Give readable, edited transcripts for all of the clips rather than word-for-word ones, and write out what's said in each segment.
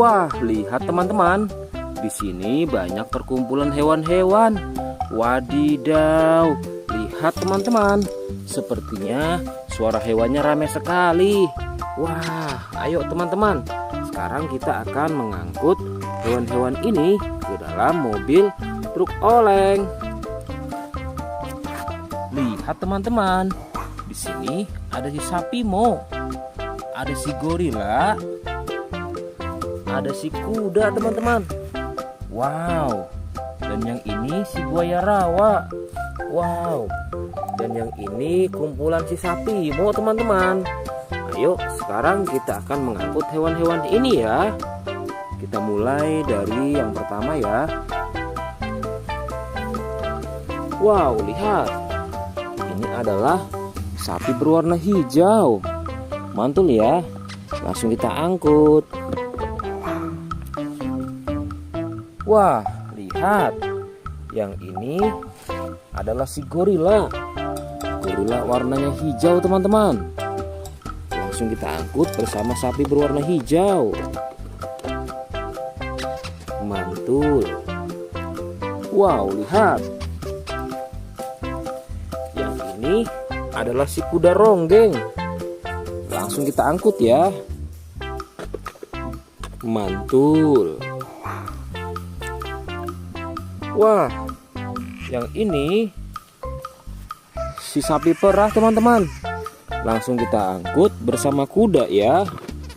Wah, lihat teman-teman. Di sini banyak perkumpulan hewan-hewan. Wadidaw, lihat teman-teman. Sepertinya suara hewannya ramai sekali. Wah, ayo teman-teman. Sekarang kita akan mengangkut hewan-hewan ini ke dalam mobil truk oleng. Lihat teman-teman. Di sini ada si sapi mo, ada si gorila, ada si kuda teman-teman. Wow. Dan yang ini si buaya rawa. Wow. Dan yang ini kumpulan si sapi mo teman-teman. Ayo sekarang kita akan mengangkut hewan-hewan ini ya. Kita mulai dari yang pertama ya. Wow, lihat. Ini adalah sapi berwarna hijau. Mantul ya. Langsung kita angkut. Wah, lihat. Yang ini adalah si gorila. Gorila warnanya hijau teman-teman. Langsung kita angkut bersama sapi berwarna hijau. Mantul. Wow, lihat. Yang ini adalah si kuda ronggeng. Langsung kita angkut ya. Mantul. Wah, yang ini si sapi perah teman-teman. Langsung kita angkut bersama kuda ya.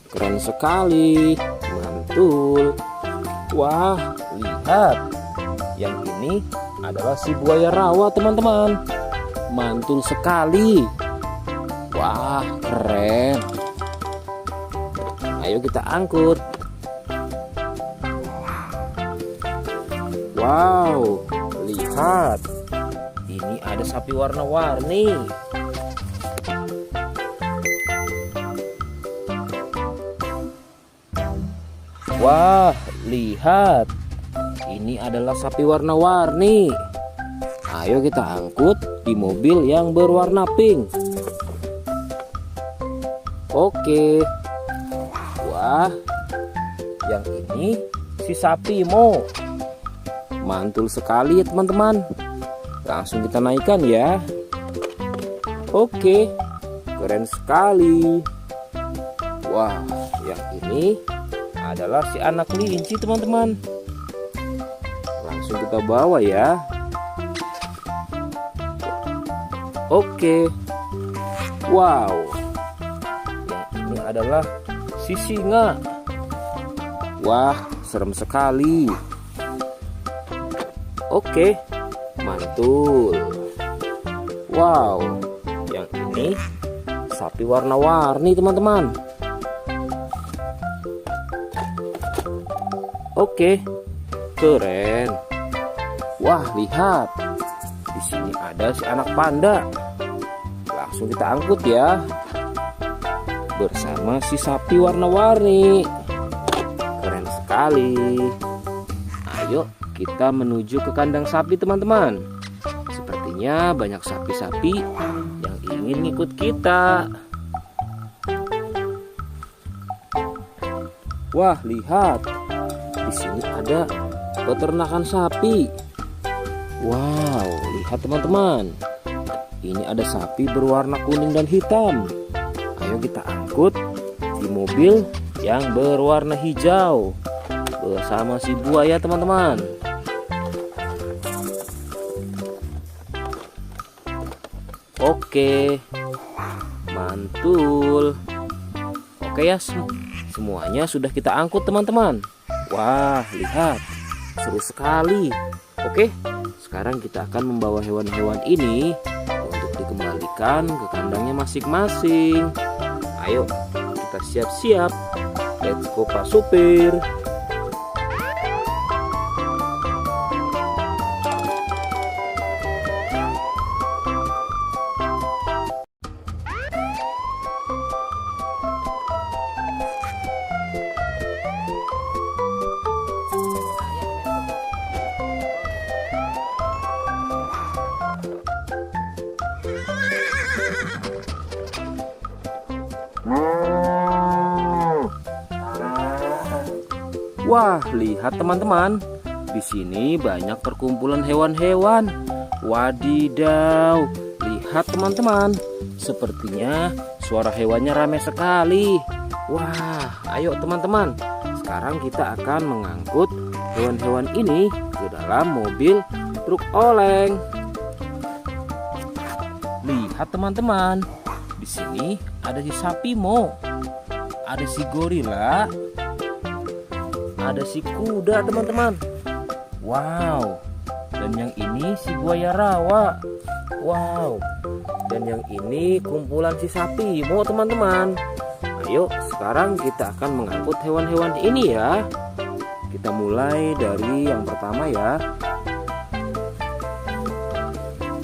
Keren sekali. Mantul. Wah, lihat. Yang ini adalah si buaya rawa teman-teman. Mantul sekali. Wah, keren. Ayo kita angkut. Wow, lihat. Ini ada sapi warna-warni. Wah, lihat. Ini adalah sapi warna-warni. Ayo kita angkut di mobil yang berwarna pink. Oke. Wah, yang ini si sapi mo. Mantul sekali ya teman-teman. Langsung kita naikkan ya. Oke, keren sekali. Wah, yang ini adalah si anak kelinci teman-teman. Langsung kita bawa ya. Oke. Wow. Yang ini adalah si singa. Wah, serem sekali. Oke, mantul. Wow, yang ini sapi warna-warni teman-teman. Oke, keren. Wah, lihat. Di sini ada si anak panda. Langsung kita angkut ya. Bersama si sapi warna-warni. Keren sekali. Ayo kita menuju ke kandang sapi teman-teman. Sepertinya banyak sapi-sapi yang ingin ikut kita. Wah, lihat. Di sini ada peternakan sapi. Wow, lihat teman-teman. Ini ada sapi berwarna kuning dan hitam. Ayo kita angkut di mobil yang berwarna hijau bersama si buaya teman-teman. Oke, mantul. Oke ya, semuanya sudah kita angkut teman-teman. Wah, lihat, seru sekali. Oke, sekarang kita akan membawa hewan-hewan ini untuk dikembalikan ke kandangnya masing-masing. Ayo, kita siap-siap. Let's go Pak Supir. Wah, lihat teman-teman. Di sini banyak perkumpulan hewan-hewan. Wadidaw, lihat teman-teman. Sepertinya suara hewannya ramai sekali. Wah, ayo teman-teman. Sekarang kita akan mengangkut hewan-hewan ini ke dalam mobil truk oleng. Lihat teman-teman. Di sini ada si sapi Mo. Ada si gorila. Ada si kuda teman-teman. Wow. Dan yang ini si buaya rawa. Wow. Dan yang ini kumpulan si sapi Mo teman-teman. Ayo sekarang kita akan mengangkut hewan-hewan ini ya. Kita mulai dari yang pertama ya.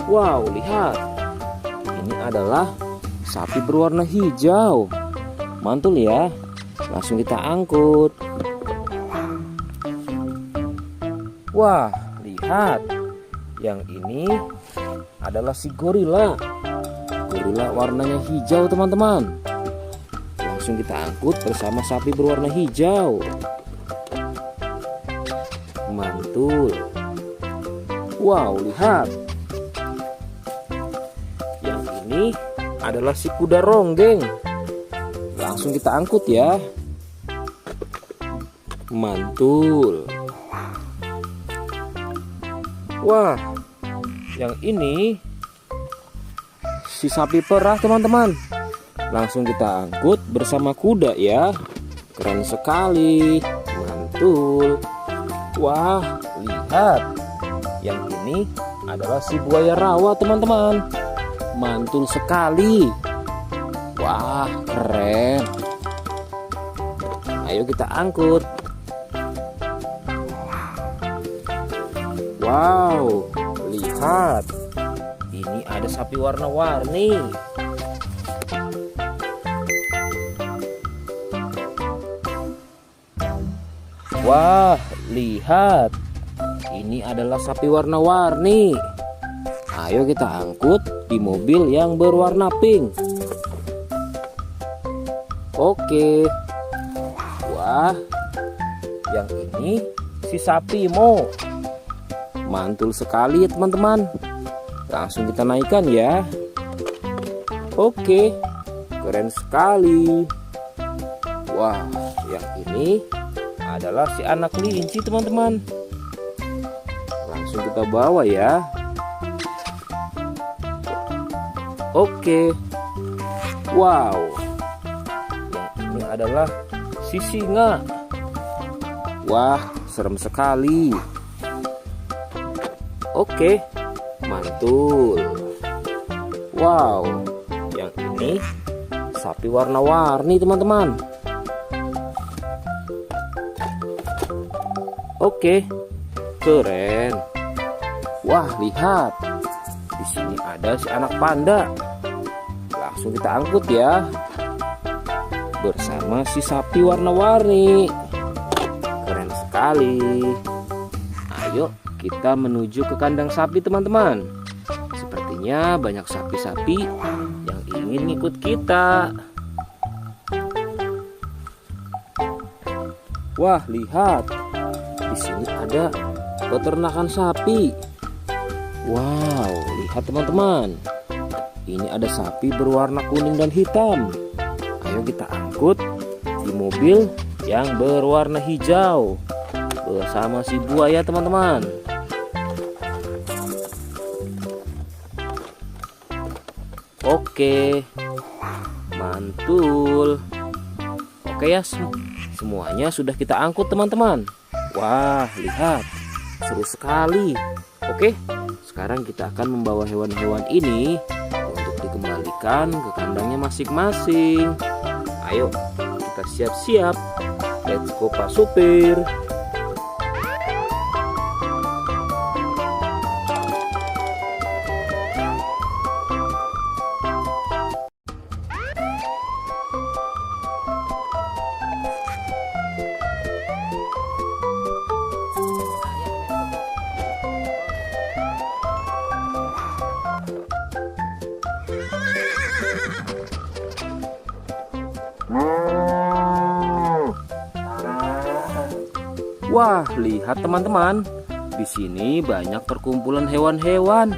Wow, lihat. Ini adalah sapi berwarna hijau. Mantul ya. Langsung kita angkut. Wah, lihat. Yang ini adalah si gorila. Gorila warnanya hijau teman-teman. Langsung kita angkut bersama sapi berwarna hijau. Mantul. Wow, lihat. Yang ini adalah si kuda ronggeng. Langsung kita angkut ya. Mantul. Wah, yang ini si sapi perah teman-teman. Langsung kita angkut bersama kuda ya. Keren sekali. Mantul. Wah, lihat. Yang ini adalah si buaya rawa teman-teman. Mantul sekali. Wah, keren. Ayo kita angkut. Wow, lihat. Ini ada sapi warna-warni. Wah, lihat. Ini adalah sapi warna-warni. Ayo kita angkut di mobil yang berwarna pink. Oke. Wah, yang ini si sapi Mo. Mantul sekali ya teman-teman. Langsung kita naikkan ya. Oke, keren sekali. Wah, yang ini adalah si anak kelinci teman-teman. Langsung kita bawa ya. Oke. Wow. Yang ini adalah si singa. Wah, serem sekali. Oke, mantul. Wow, yang ini sapi warna-warni teman-teman. Oke, keren. Wah, lihat. Di sini ada si anak panda. Langsung kita angkut ya. Bersama si sapi warna-warni. Keren sekali. Ayo kita menuju ke kandang sapi teman-teman. Sepertinya banyak sapi-sapi yang ingin ikut kita. Wah, lihat. Di sini ada peternakan sapi. Wow, lihat teman-teman. Ini ada sapi berwarna kuning dan hitam. Ayo kita angkut di mobil yang berwarna hijau bersama si buaya teman-teman. Oke, mantul. Oke ya, semuanya sudah kita angkut teman-teman. Wah, lihat, seru sekali. Oke, sekarang kita akan membawa hewan-hewan ini untuk dikembalikan ke kandangnya masing-masing. Ayo, kita siap-siap. Let's go Pak Supir. Wah, lihat teman-teman. Di sini banyak perkumpulan hewan-hewan.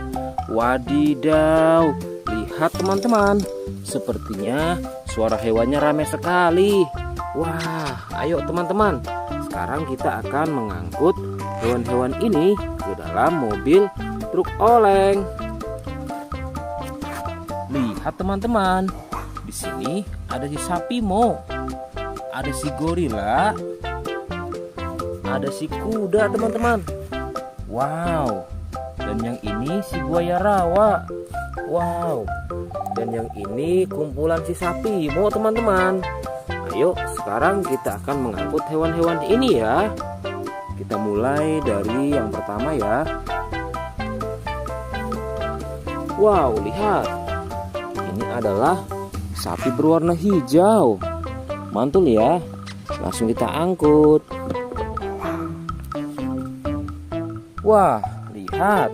Wadidaw, lihat teman-teman. Sepertinya suara hewannya ramai sekali. Wah, ayo teman-teman. Sekarang kita akan mengangkut hewan-hewan ini ke dalam mobil truk oleng. Lihat teman-teman. Di sini ada si sapi Mo. Ada si gorila. Ada si kuda teman-teman. Wow. Dan yang ini si buaya rawa. Wow. Dan yang ini kumpulan si sapi Mo teman-teman. Ayo sekarang kita akan mengangkut hewan-hewan ini ya. Kita mulai dari yang pertama ya. Wow, lihat. Ini adalah sapi berwarna hijau. Mantul ya. Langsung kita angkut. Wah, lihat.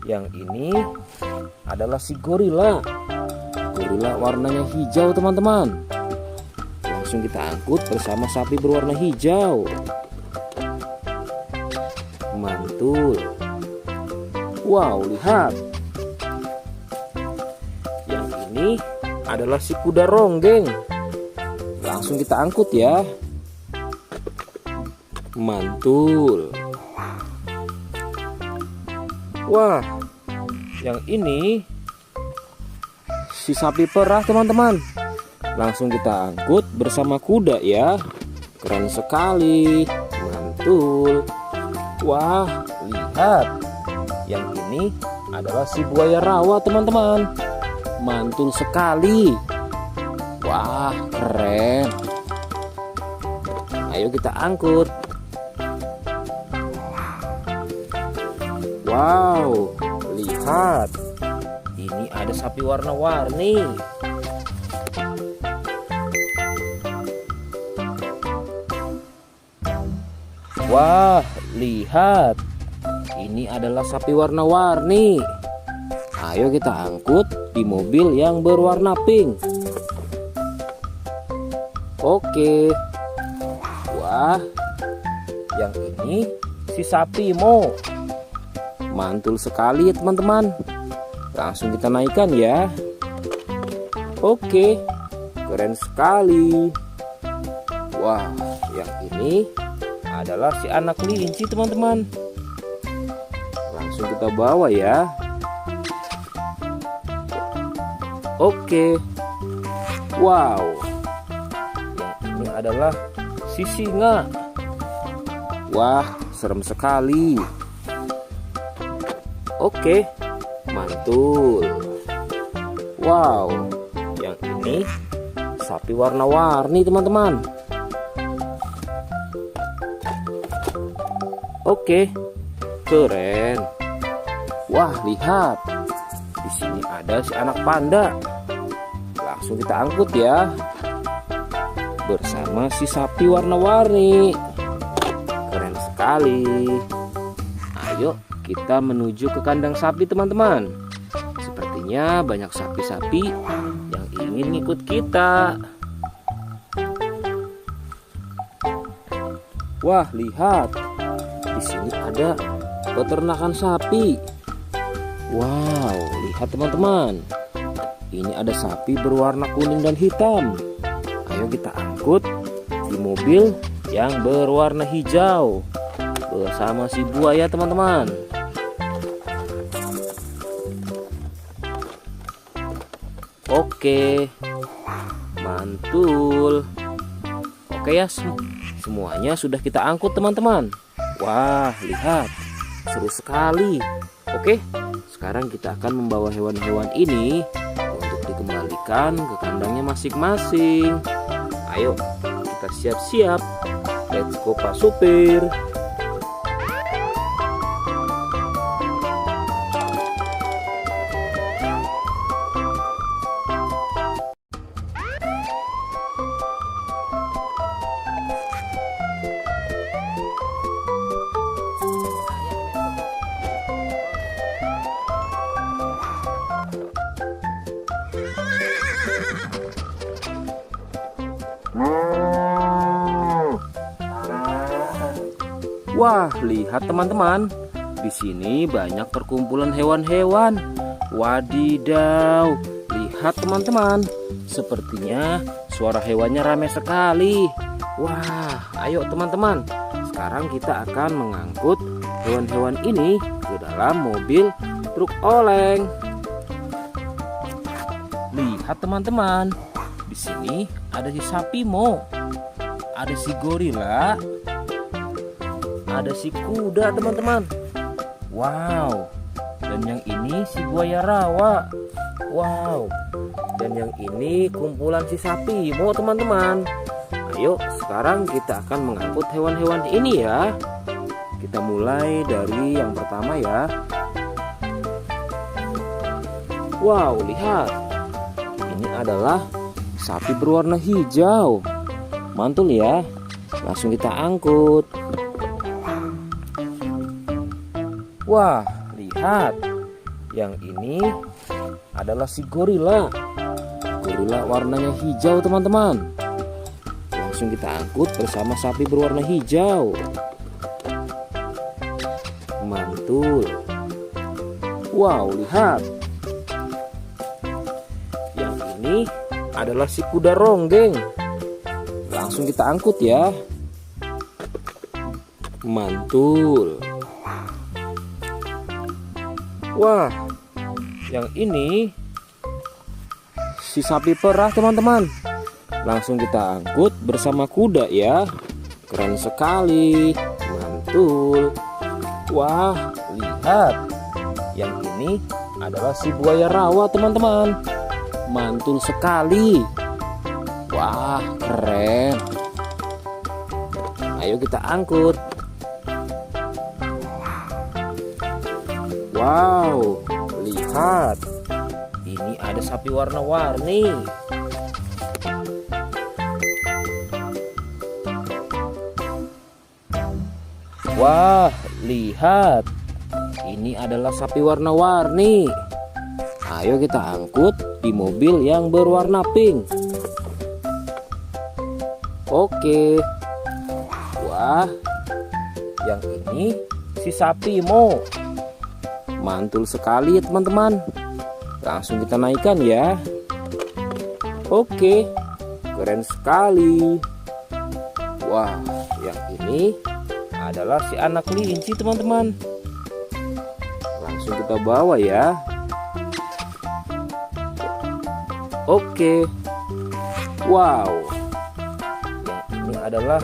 Yang ini adalah si gorila. Gorila warnanya hijau teman-teman. Langsung kita angkut bersama sapi berwarna hijau. Mantul. Wow, lihat. Yang ini adalah si kuda ronggeng. Langsung kita angkut ya. Mantul. Wah, yang ini si sapi perah teman-teman. Langsung kita angkut bersama kuda ya. Keren sekali. Mantul. Wah, lihat. Yang ini adalah si buaya rawa teman-teman. Mantul sekali. Wah, keren. Ayo kita angkut. Wow, lihat. Ini ada sapi warna-warni. Wah, lihat. Ini adalah sapi warna-warni. Ayo kita angkut di mobil yang berwarna pink. Oke. Wah, yang ini si sapi Mo. Mantul sekali ya teman-teman. Langsung kita naikkan ya. Oke, keren sekali. Wah, yang ini adalah si anak kelinci teman-teman. Langsung kita bawa ya. Oke. Wow. Yang ini adalah si singa. Wah, serem sekali. Oke, mantul. Wow, yang ini sapi warna-warni teman-teman. Oke, keren. Wah, lihat. Di sini ada si anak panda. Langsung kita angkut ya. Bersama si sapi warna-warni. Keren sekali. Ayo kita menuju ke kandang sapi teman-teman. Sepertinya banyak sapi-sapi yang ingin ngikut kita. Wah, lihat. Di sini ada peternakan sapi. Wow, lihat teman-teman. Ini ada sapi berwarna kuning dan hitam. Ayo kita angkut di mobil yang berwarna hijau bersama si buaya teman-teman. Oke, mantul. Oke ya, semuanya sudah kita angkut teman-teman. Wah, lihat, seru sekali. Oke, sekarang kita akan membawa hewan-hewan ini untuk dikembalikan ke kandangnya masing-masing. Ayo, kita siap-siap. Let's go Pak Supir. Wah, lihat teman-teman. Di sini banyak perkumpulan hewan-hewan. Wadidaw, lihat teman-teman. Sepertinya suara hewannya ramai sekali. Wah, ayo teman-teman. Sekarang kita akan mengangkut hewan-hewan ini ke dalam mobil truk oleng. Lihat teman-teman. Di sini ada si sapi Mo. Ada si gorila, ada si kuda teman-teman. Wow. Dan yang ini si buaya rawa. Wow. Dan yang ini kumpulan si sapi Mo teman-teman. Ayo sekarang kita akan mengangkut hewan-hewan ini ya. Kita mulai dari yang pertama ya. Wow, lihat. Ini adalah sapi berwarna hijau. Mantul ya. Langsung kita angkut. Wah, lihat. Yang ini adalah si gorila. Gorila warnanya hijau teman-teman. Langsung kita angkut bersama sapi berwarna hijau. Mantul. Wow, lihat. Yang ini adalah si kuda ronggeng. Langsung kita angkut ya. Mantul. Wah, yang ini si sapi perah teman-teman. Langsung kita angkut bersama kuda ya. Keren sekali. Mantul. Wah, lihat. Yang ini adalah si buaya rawa teman-teman. Mantul sekali. Wah, keren. Ayo kita angkut. Wow, lihat. Ini ada sapi warna-warni. Wah, lihat. Ini adalah sapi warna-warni. Ayo kita angkut di mobil yang berwarna pink. Oke. Wah, yang ini si sapi Mo. Mantul sekali ya teman-teman. Langsung kita naikkan ya. Oke, keren sekali. Wah, yang ini adalah si anak kelinci teman-teman. Langsung kita bawa ya. Oke. Wow. Yang ini adalah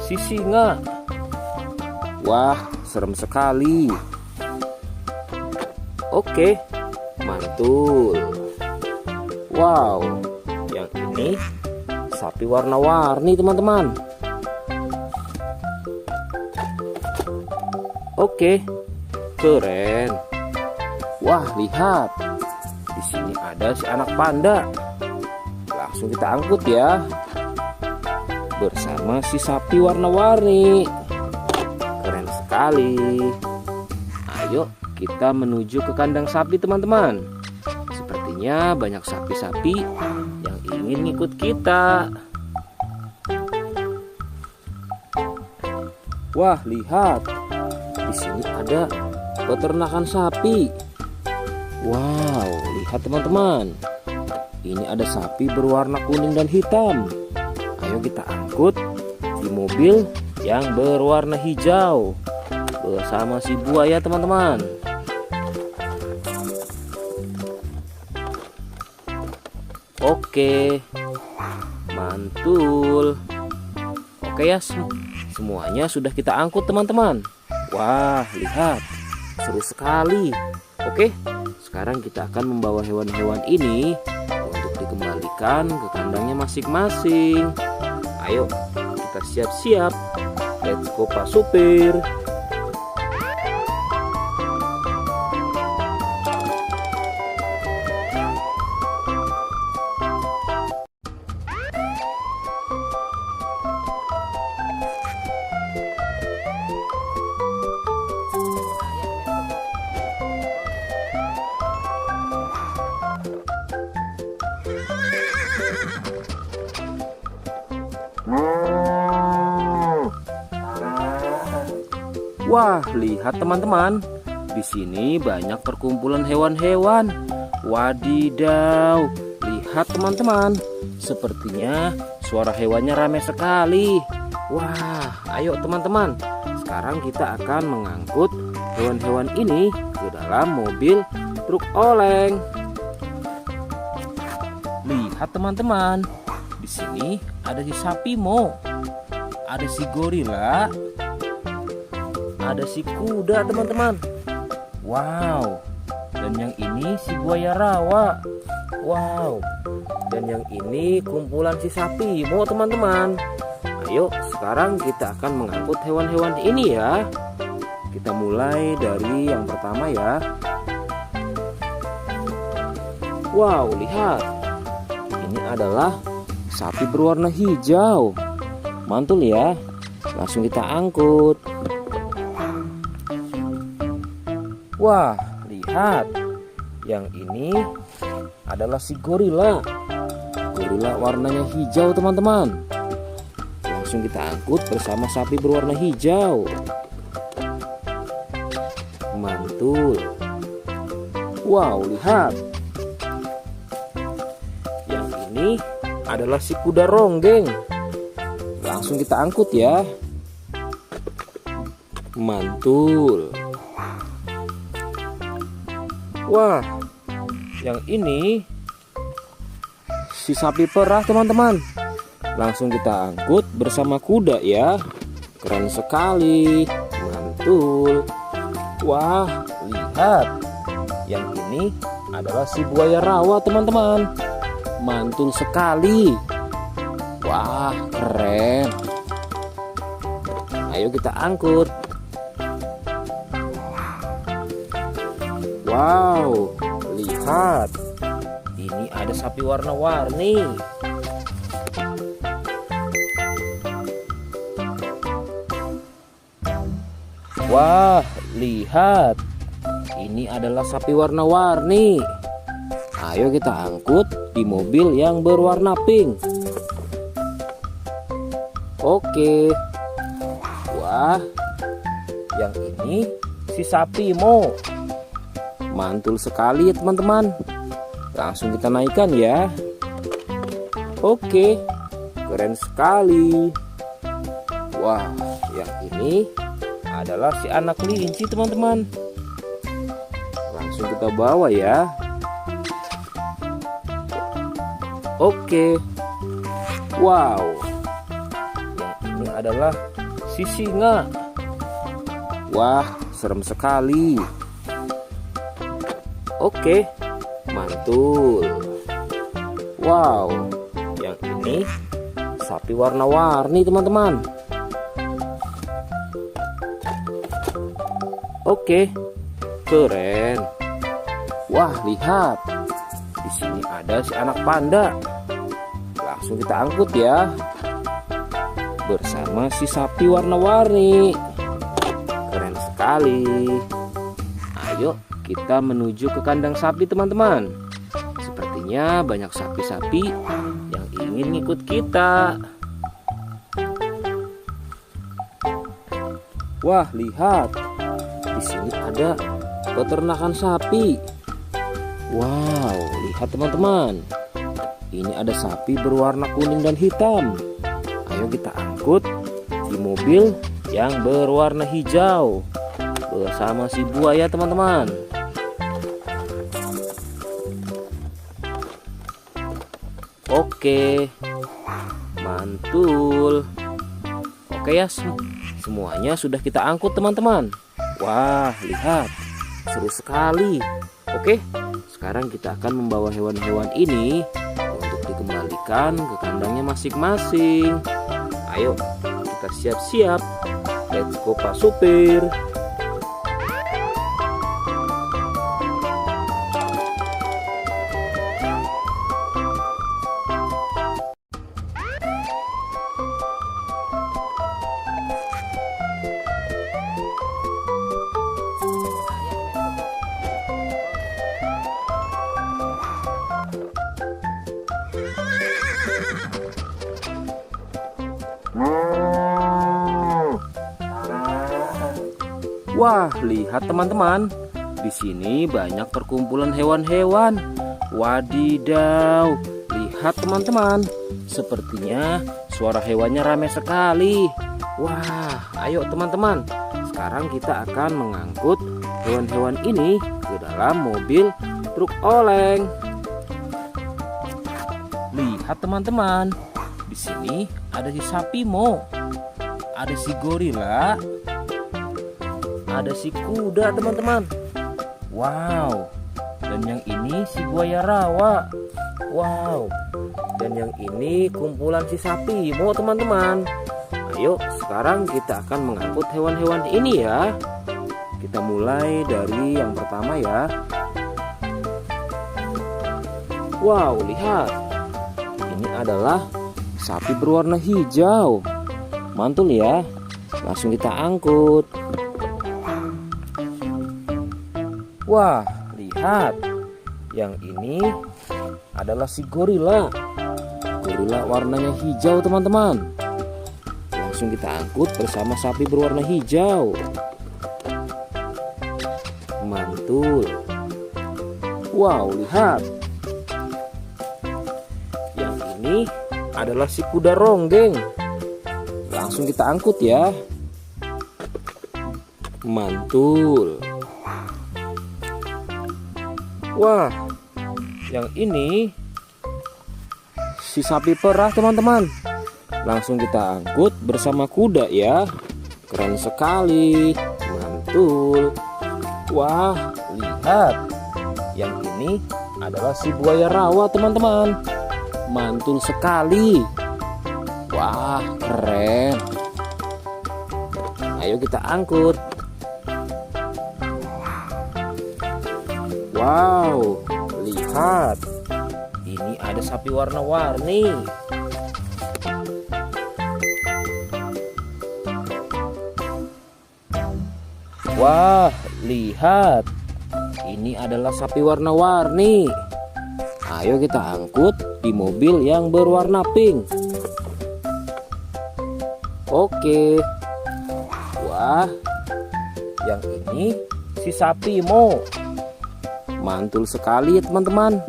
si singa. Wah, serem sekali. Oke, mantul. Wow, yang ini sapi warna-warni teman-teman. Oke, keren. Wah, lihat. Di sini ada si anak panda. Langsung kita angkut ya. Bersama si sapi warna-warni. Keren sekali. Ayo kita menuju ke kandang sapi teman-teman. Sepertinya banyak sapi-sapi yang ingin ngikut kita. Wah, lihat. Di sini ada peternakan sapi. Wow, lihat teman-teman. Ini ada sapi berwarna kuning dan hitam. Ayo kita angkut di mobil yang berwarna hijau bersama si buaya teman-teman. Oke, mantul. Oke ya, semuanya sudah kita angkut teman-teman. Wah, lihat, seru sekali. Oke, sekarang kita akan membawa hewan-hewan ini untuk dikembalikan ke kandangnya masing-masing. Ayo, kita siap-siap. Let's go Pak Supir. Wah, lihat teman-teman. Di sini banyak perkumpulan hewan-hewan. Wadidaw, lihat teman-teman. Sepertinya suara hewannya ramai sekali. Wah, ayo teman-teman. Sekarang kita akan mengangkut hewan-hewan ini ke dalam mobil truk oleng. Lihat teman-teman. Di sini ada si sapi Mo. Ada si gorila. Ada si kuda teman-teman. Wow. Dan yang ini si buaya rawa. Wow. Dan yang ini kumpulan si sapi Mo teman-teman. Ayo sekarang kita akan mengangkut hewan-hewan ini ya. Kita mulai dari yang pertama ya. Wow, lihat. Ini adalah sapi berwarna hijau. Mantul ya. Langsung kita angkut. Wah, lihat. Yang ini adalah si gorila. Gorila warnanya hijau teman-teman. Langsung kita angkut bersama sapi berwarna hijau. Mantul. Wow, lihat. Yang ini adalah si kuda ronggeng. Langsung kita angkut ya. Mantul. Wah, yang ini si sapi perah teman-teman. Langsung kita angkut bersama kuda ya. Keren sekali. Mantul. Wah, lihat. Yang ini adalah si buaya rawa teman-teman. Mantul sekali. Wah, keren. Ayo kita angkut. Wow, lihat. Ini ada sapi warna-warni. Wah, lihat. Ini adalah sapi warna-warni. Ayo kita angkut di mobil yang berwarna pink. Oke. Wah, yang ini si sapi Mo. Mantul sekali ya teman-teman. Langsung kita naikkan ya. Oke, keren sekali. Wah, yang ini adalah si anak kelinci teman-teman. Langsung kita bawa ya. Oke. Wow. Yang ini adalah si singa. Wah, serem sekali. Oke, mantul. Wow, yang ini sapi warna-warni teman-teman. Oke, keren. Wah, lihat. Di sini ada si anak panda. Langsung kita angkut ya. Bersama si sapi warna-warni. Keren sekali. Ayo kita menuju ke kandang sapi teman-teman. Sepertinya banyak sapi-sapi yang ingin ikut kita. Wah, lihat. Di sini ada peternakan sapi. Wow, lihat teman-teman. Ini ada sapi berwarna kuning dan hitam. Ayo kita angkut di mobil yang berwarna hijau bersama si buaya teman-teman. Oke, mantul. Oke ya, semuanya sudah kita angkut teman-teman. Wah, lihat, seru sekali. Oke, sekarang kita akan membawa hewan-hewan ini untuk dikembalikan ke kandangnya masing-masing. Ayo, kita siap-siap. Let's go Pak Supir. Wah, lihat teman-teman. Di sini banyak perkumpulan hewan-hewan. Wadidaw, lihat teman-teman. Sepertinya suara hewannya ramai sekali. Wah, ayo teman-teman. Sekarang kita akan mengangkut hewan-hewan ini ke dalam mobil truk oleng. Lihat teman-teman. Di sini ada si sapi Mo, ada si gorila, ada si kuda teman-teman. Wow. Dan yang ini si buaya rawa. Wow. Dan yang ini kumpulan si sapi Mo teman-teman. Ayo sekarang kita akan mengangkut hewan-hewan ini ya. Kita mulai dari yang pertama ya. Wow, lihat. Ini adalah sapi berwarna hijau. Mantul ya. Langsung kita angkut. Wah, lihat. Yang ini adalah si gorila. Gorila warnanya hijau teman-teman. Langsung kita angkut bersama sapi berwarna hijau. Mantul. Wow, lihat. Yang ini adalah si kuda ronggeng. Langsung kita angkut ya. Mantul. Wah, yang ini si sapi perah teman-teman. Langsung kita angkut bersama kuda ya. Keren sekali. Mantul. Wah, lihat. Yang ini adalah si buaya rawa teman-teman. Mantul sekali. Wah, keren. Ayo kita angkut. Wow, lihat. Ini ada sapi warna-warni. Wah, lihat. Ini adalah sapi warna-warni. Ayo kita angkut di mobil yang berwarna pink. Oke. Wah, yang ini si sapi Mo. Mantul sekali ya teman-teman.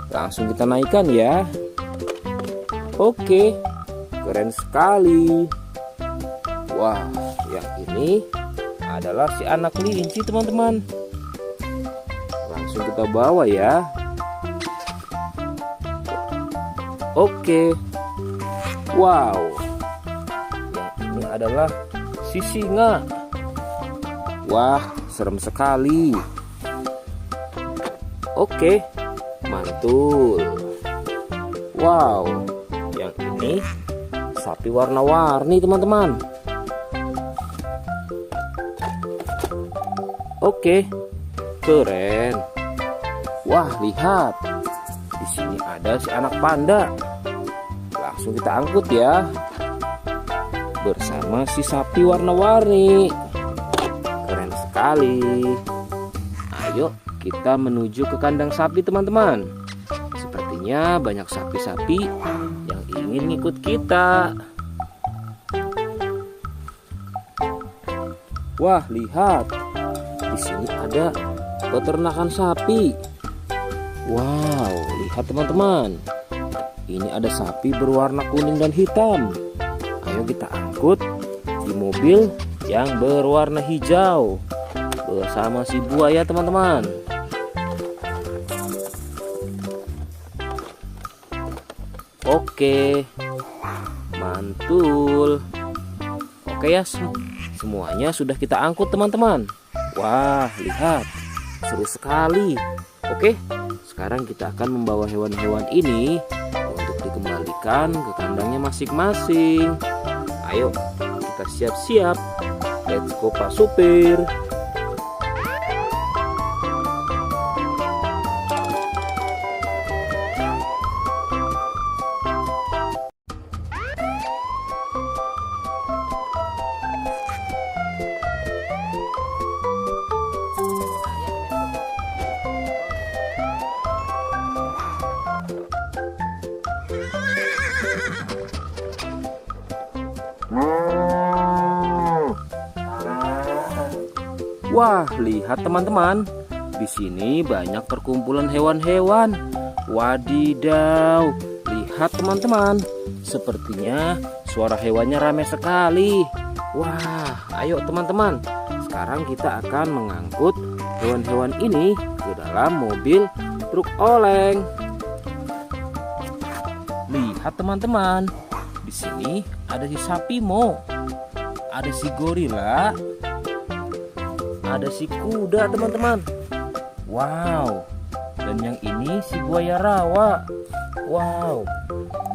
Langsung kita naikkan ya. Oke, keren sekali. Wah, yang ini adalah si anak kelinci teman-teman. Langsung kita bawa ya. Oke. Wow. Yang ini adalah si singa. Wah, serem sekali. Oke, mantul. Wow, yang ini sapi warna-warni teman-teman. Oke, keren. Wah, lihat. Di sini ada si anak panda. Langsung kita angkut ya. Bersama si sapi warna-warni. Keren sekali. Ayo kita menuju ke kandang sapi teman-teman. Sepertinya banyak sapi-sapi yang ingin ikut kita. Wah, lihat. Di sini ada peternakan sapi. Wow, lihat teman-teman. Ini ada sapi berwarna kuning dan hitam. Ayo kita angkut di mobil yang berwarna hijau bersama si buaya teman-teman. Oke, mantul. Oke ya, semuanya sudah kita angkut teman-teman. Wah, lihat, seru sekali. Oke, sekarang kita akan membawa hewan-hewan ini untuk dikembalikan ke kandangnya masing-masing. Ayo, kita siap-siap. Let's go Pak Supir. Wah, lihat teman-teman. Di sini banyak perkumpulan hewan-hewan. Wadidaw, lihat teman-teman. Sepertinya suara hewannya ramai sekali. Wah, ayo teman-teman. Sekarang kita akan mengangkut hewan-hewan ini ke dalam mobil truk oleng. Lihat teman-teman. Di sini ada si sapi Mo. Ada si gorila. Ada si kuda teman-teman. Wow. Dan yang ini si buaya rawa. Wow.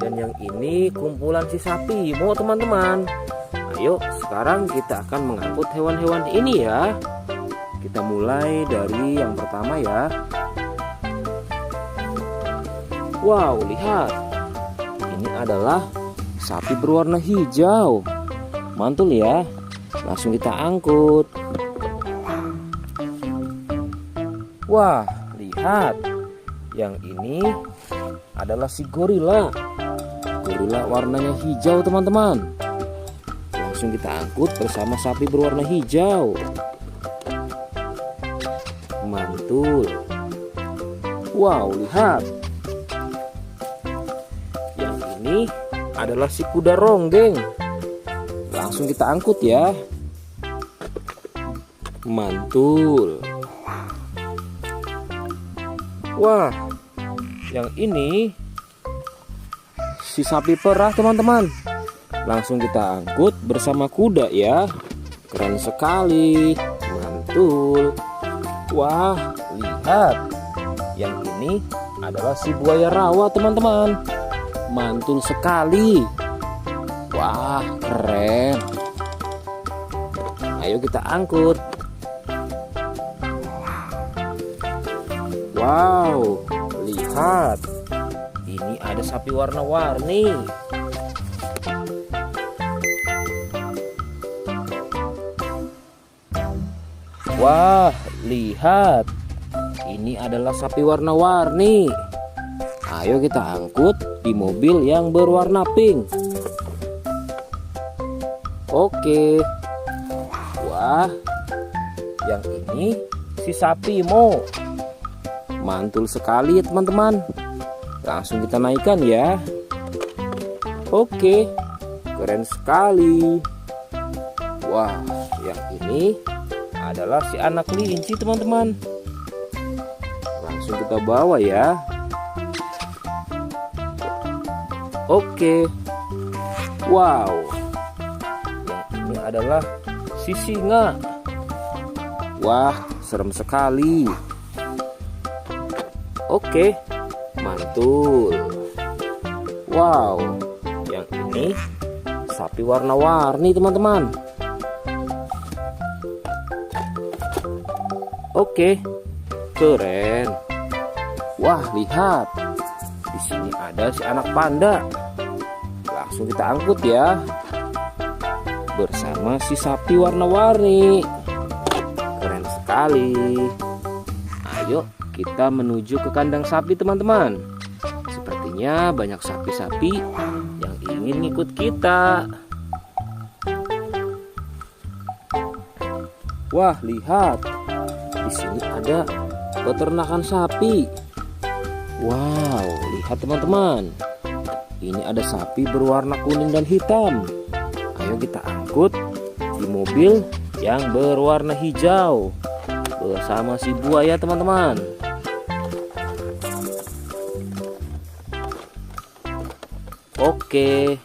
Dan yang ini kumpulan si sapi Mo teman-teman. Ayo sekarang kita akan mengangkut hewan-hewan ini ya. Kita mulai dari yang pertama ya. Wow, lihat. Ini adalah sapi berwarna hijau. Mantul ya. Langsung kita angkut. Wah, lihat. Yang ini adalah si gorila. Gorila warnanya hijau teman-teman. Langsung kita angkut bersama sapi berwarna hijau. Mantul. Wow, lihat. Yang ini adalah si kuda ronggeng. Langsung kita angkut ya. Mantul. Wah, yang ini si sapi perah teman-teman. Langsung kita angkut bersama kuda ya. Keren sekali. Mantul. Wah, lihat. Yang ini adalah si buaya rawa teman-teman. Mantul sekali. Wah, keren. Ayo kita angkut. Wow, lihat. Ini ada sapi warna-warni. Wah, lihat. Ini adalah sapi warna-warni. Ayo kita angkut di mobil yang berwarna pink. Oke. Wah, yang ini si sapi Mo. Mantul sekali ya teman-teman. Langsung kita naikkan ya. Oke, keren sekali. Wah, yang ini adalah si anak kelinci teman-teman. Langsung kita bawa ya. Oke. Wow. Yang ini adalah si singa. Wah, serem sekali. Oke, mantul. Wow, yang ini sapi warna-warni teman-teman. Oke, keren. Wah, lihat. Di sini ada si anak panda. Langsung kita angkut ya. Bersama si sapi warna-warni. Keren sekali. Ayo kita menuju ke kandang sapi teman-teman. Sepertinya banyak sapi-sapi yang ingin ikut kita. Wah, lihat. Di sini ada peternakan sapi. Wow, lihat teman-teman. Ini ada sapi berwarna kuning dan hitam. Ayo kita angkut di mobil yang berwarna hijau bersama si buaya teman-teman. Oke,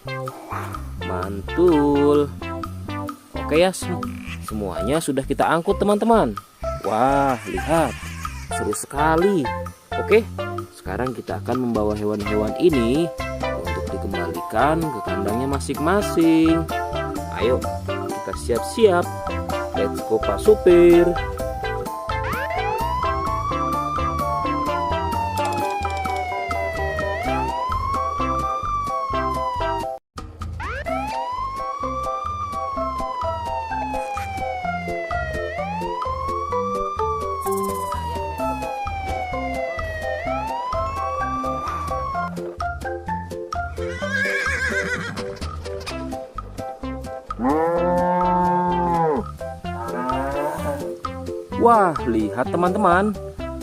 mantul. Oke ya, semuanya sudah kita angkut teman-teman. Wah, lihat, seru sekali. Oke, sekarang kita akan membawa hewan-hewan ini untuk dikembalikan ke kandangnya masing-masing. Ayo, kita siap-siap. Let's go Pak Supir. Wah, lihat teman-teman.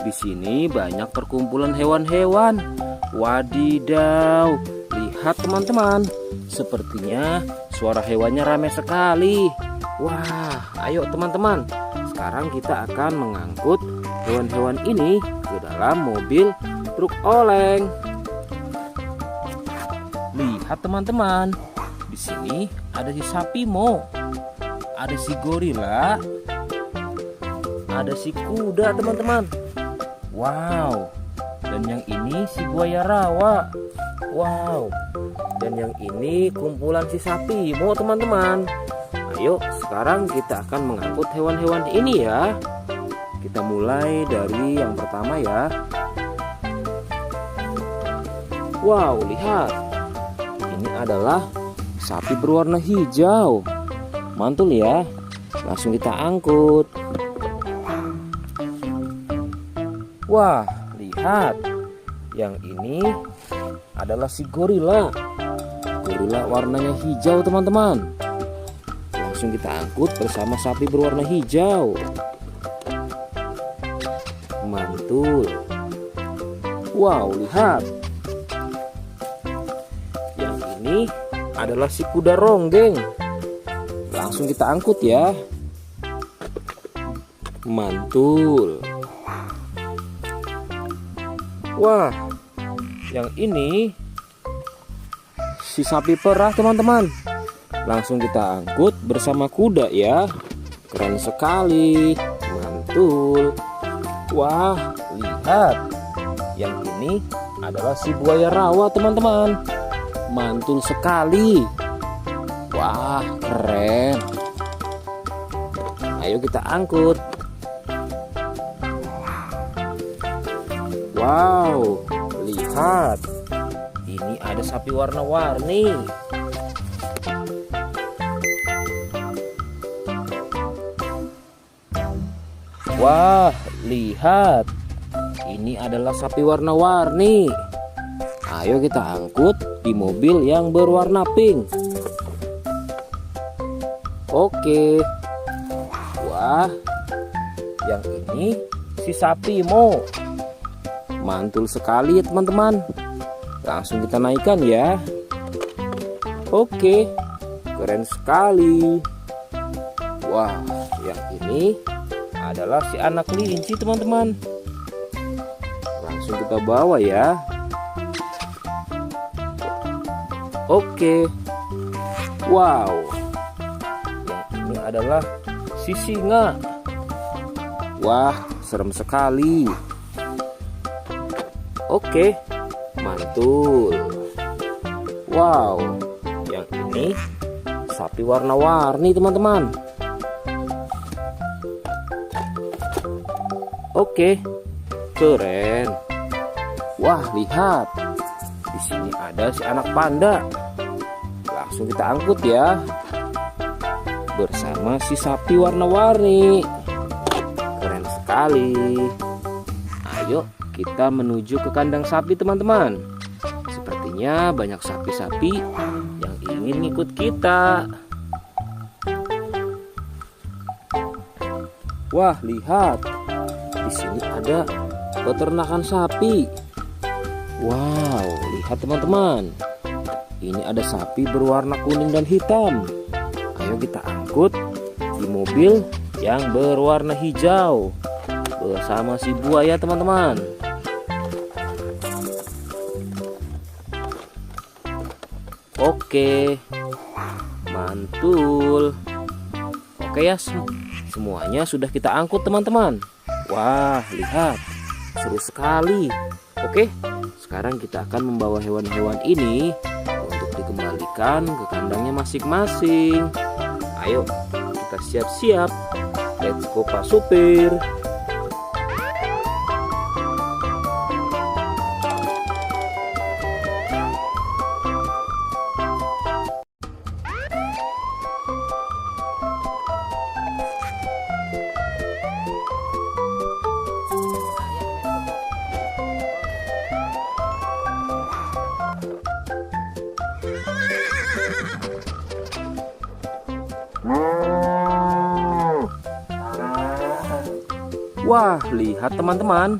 Di sini banyak perkumpulan hewan-hewan. Wadidaw, lihat teman-teman. Sepertinya suara hewannya ramai sekali. Wah, ayo teman-teman. Sekarang kita akan mengangkut hewan-hewan ini ke dalam mobil truk oleng. Lihat teman-teman. Di sini ada si sapi Mo, ada si gorila, ada si kuda teman-teman. Wow. Dan yang ini si buaya rawa. Wow. Dan yang ini kumpulan si sapi Mo teman-teman. Ayo sekarang kita akan mengangkut hewan-hewan ini ya. Kita mulai dari yang pertama ya. Wow, lihat. Ini adalah sapi berwarna hijau. Mantul ya. Langsung kita angkut. Wah, lihat. Yang ini adalah si gorila. Gorila warnanya hijau teman-teman. Langsung kita angkut bersama sapi berwarna hijau. Mantul. Wow, lihat. Yang ini adalah si kuda ronggeng. Langsung kita angkut ya. Mantul. Wah, yang ini si sapi perah teman-teman. Langsung kita angkut bersama kuda ya. Keren sekali. Mantul. Wah, lihat. Yang ini adalah si buaya rawa teman-teman. Mantul sekali. Wah, keren. Ayo kita angkut. Wow, lihat. Ini ada sapi warna-warni. Wah, lihat. Ini adalah sapi warna-warni. Ayo kita angkut di mobil yang berwarna pink. Oke. Wah, yang ini si sapi Mo. Mantul sekali ya teman-teman. Langsung kita naikkan ya. Oke, keren sekali. Wah, yang ini adalah si anak kelinci teman-teman. Langsung kita bawa ya. Oke. Wow. Yang ini adalah si singa. Wah, serem sekali. Oke, mantul. Wow, yang ini sapi warna-warni teman-teman. Oke, keren. Wah, lihat. Di sini ada si anak panda. Langsung kita angkut ya. Bersama si sapi warna-warni. Keren sekali. Ayo kita menuju ke kandang sapi teman-teman. Sepertinya banyak sapi-sapi yang ingin ngikut kita. Wah, lihat. Di sini ada peternakan sapi. Wow, lihat teman-teman. Ini ada sapi berwarna kuning dan hitam. Ayo kita angkut di mobil yang berwarna hijau bersama si buaya teman-teman. Oke, mantul. Oke ya, semuanya sudah kita angkut teman-teman. Wah, lihat, seru sekali. Oke, sekarang kita akan membawa hewan-hewan ini untuk dikembalikan ke kandangnya masing-masing. Ayo, kita siap-siap. Let's go Pak Supir. Wah, lihat teman-teman.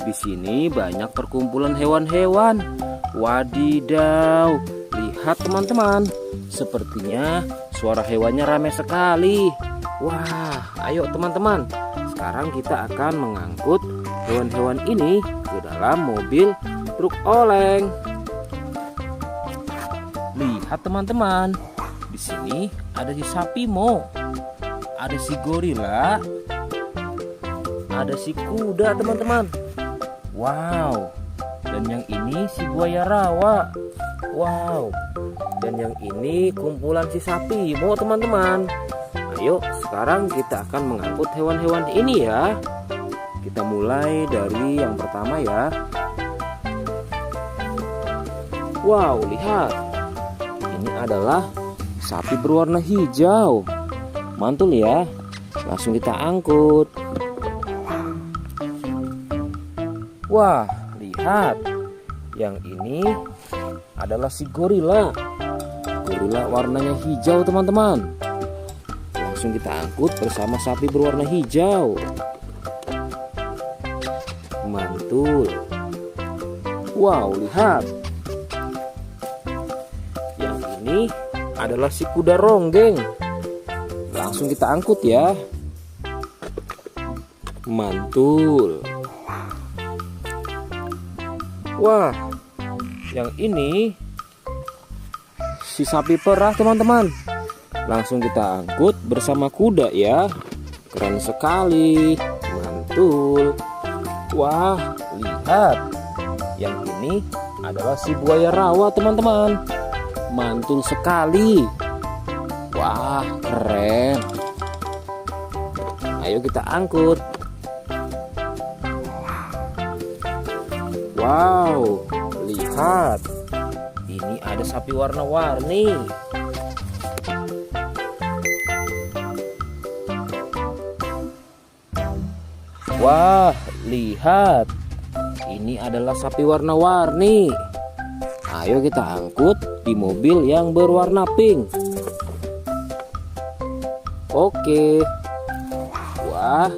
Di sini banyak perkumpulan hewan-hewan. Wadidaw, lihat teman-teman. Sepertinya suara hewannya ramai sekali. Wah, ayo teman-teman. Sekarang kita akan mengangkut hewan-hewan ini ke dalam mobil truk oleng. Lihat teman-teman. Di sini ada si sapi Mo. Ada si gorila. Ada si kuda teman-teman. Wow. Dan yang ini si buaya rawa. Wow. Dan yang ini kumpulan si sapi Mo teman-teman. Ayo sekarang kita akan mengangkut hewan-hewan ini ya. Kita mulai dari yang pertama ya. Wow, lihat. Ini adalah sapi berwarna hijau. Mantul ya. Langsung kita angkut. Wah, lihat. Yang ini adalah si gorila. Gorila warnanya hijau teman-teman. Langsung kita angkut bersama sapi berwarna hijau. Mantul. Wow, lihat. Yang ini adalah si kuda ronggeng. Langsung kita angkut ya. Mantul. Wah, yang ini si sapi perah teman-teman. Langsung kita angkut bersama kuda ya. Keren sekali. Mantul. Wah, lihat. Yang ini adalah si buaya rawa teman-teman. Mantul sekali. Wah, keren. Ayo kita angkut. Wow, lihat. Ini ada sapi warna-warni. Wah, lihat. Ini adalah sapi warna-warni. Ayo kita angkut di mobil yang berwarna pink. Oke. Wah,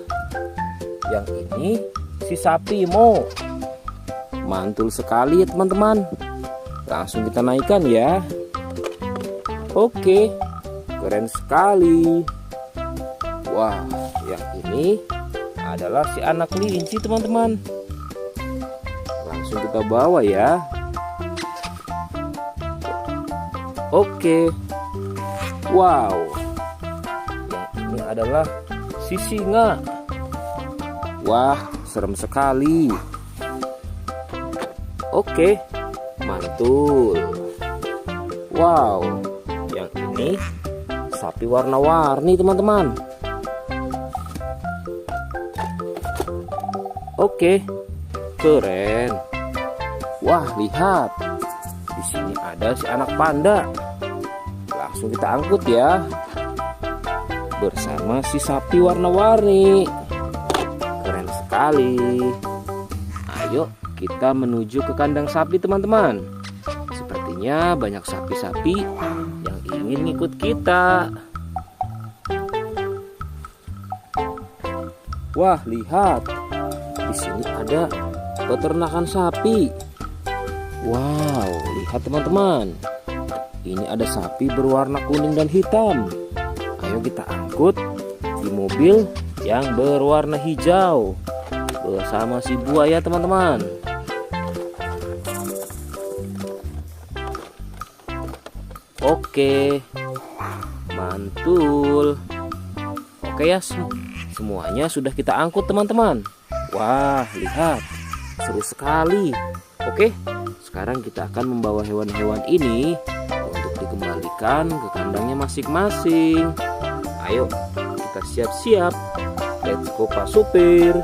yang ini si sapi Mo. Mantul sekali ya teman-teman. Langsung kita naikkan ya. Oke, keren sekali. Wah, yang ini adalah si anak kelinci teman-teman. Langsung kita bawa ya. Oke. Wow. Yang ini adalah si singa. Wah, serem sekali. Oke, mantul. Wow, yang ini sapi warna-warni teman-teman. Oke, keren. Wah, lihat. Di sini ada si anak panda. Langsung kita angkut ya. Bersama si sapi warna-warni. Keren sekali. Ayo kita menuju ke kandang sapi teman-teman. Sepertinya banyak sapi-sapi yang ingin ngikut kita. Wah, lihat. Di sini ada peternakan sapi. Wow, lihat teman-teman. Ini ada sapi berwarna kuning dan hitam. Ayo kita angkut di mobil yang berwarna hijau bersama si buaya teman-teman. Oke, mantul. Oke ya, semuanya sudah kita angkut teman-teman. Wah, lihat, seru sekali. Oke, sekarang kita akan membawa hewan-hewan ini untuk dikembalikan ke kandangnya masing-masing. Ayo, kita siap-siap. Let's go Pak Supir.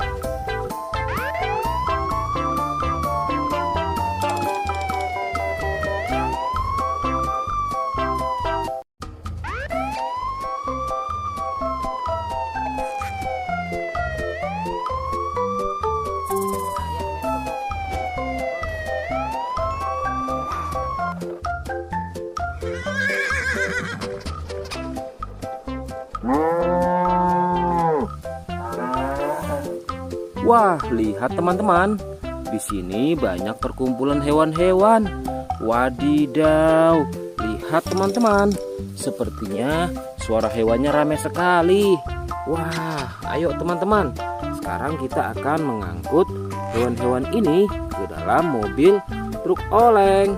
Wah, lihat teman-teman. Di sini banyak perkumpulan hewan-hewan. Wadidaw, lihat teman-teman. Sepertinya suara hewannya ramai sekali. Wah, ayo teman-teman. Sekarang kita akan mengangkut hewan-hewan ini ke dalam mobil truk oleng.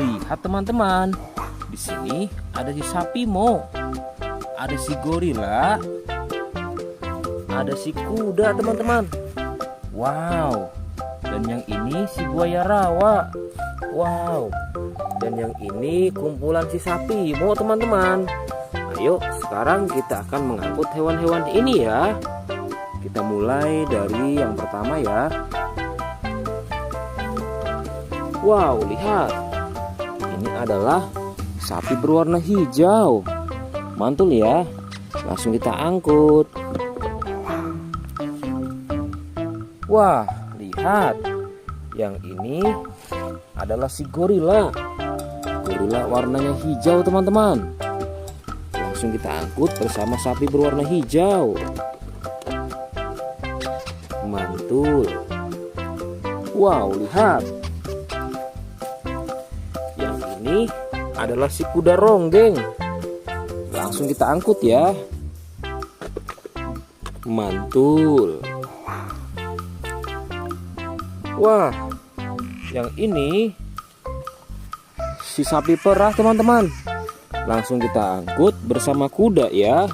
Lihat teman-teman. Di sini ada si sapi Mo. Ada si gorila. Ada si kuda teman-teman. Wow. Dan yang ini si buaya rawa. Wow. Dan yang ini kumpulan si sapi Mo teman-teman. Ayo sekarang kita akan mengangkut hewan-hewan ini ya. Kita mulai dari yang pertama ya. Wow, lihat. Ini adalah sapi berwarna hijau. Mantul ya. Langsung kita angkut. Wah, lihat. Yang ini adalah si gorila. Gorila warnanya hijau teman-teman. Langsung kita angkut bersama sapi berwarna hijau. Mantul. Wow, lihat. Yang ini adalah si kuda ronggeng. Langsung kita angkut ya. Mantul. Wah, yang ini si sapi perah teman-teman. Langsung kita angkut bersama kuda ya.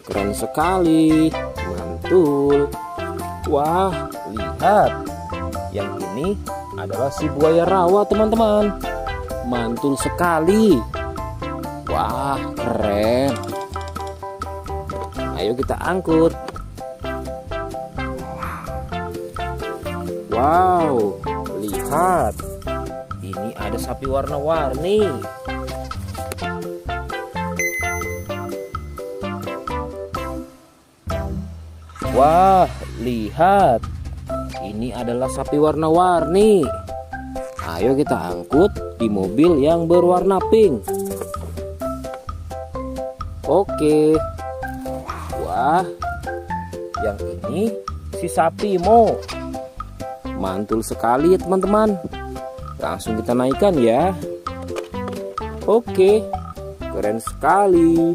Keren sekali. Mantul. Wah, lihat. Yang ini adalah si buaya rawa teman-teman. Mantul sekali. Wah, keren. Ayo kita angkut. Wow, lihat. Ini ada sapi warna-warni. Wah, lihat. Ini adalah sapi warna-warni. Ayo kita angkut di mobil yang berwarna pink. Oke. Wah, yang ini si sapi Mo. Mantul sekali ya teman-teman. Langsung kita naikkan ya. Oke, keren sekali.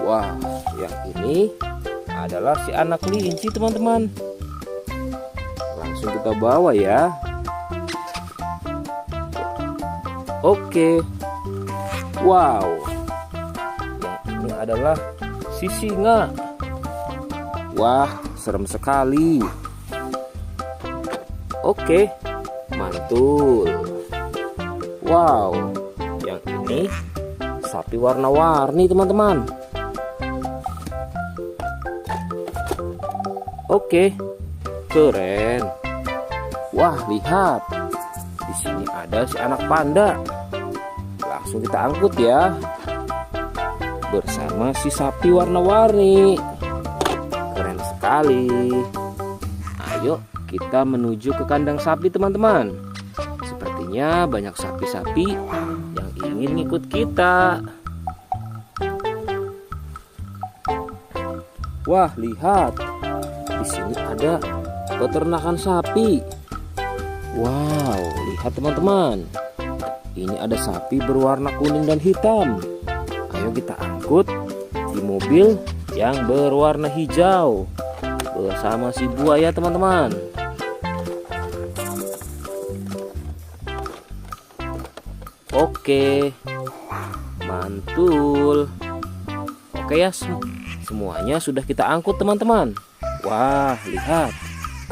Wah, yang ini adalah si anak kelinci teman-teman. Langsung kita bawa ya. Oke. Wow. Yang ini adalah si singa. Wah, serem sekali. Oke, mantul. Wow, yang ini sapi warna-warni teman-teman. Oke, keren. Wah, lihat. Di sini ada si anak panda. Langsung kita angkut ya. Bersama si sapi warna-warni. Keren sekali. Ayo kita menuju ke kandang sapi teman-teman. Sepertinya banyak sapi-sapi yang ingin ikut kita. Wah, lihat. Di sini ada peternakan sapi. Wow, lihat teman-teman. Ini ada sapi berwarna kuning dan hitam. Ayo kita angkut di mobil yang berwarna hijau bersama si buaya teman-teman. Oke, mantul. Oke ya, semuanya sudah kita angkut teman-teman. Wah, lihat,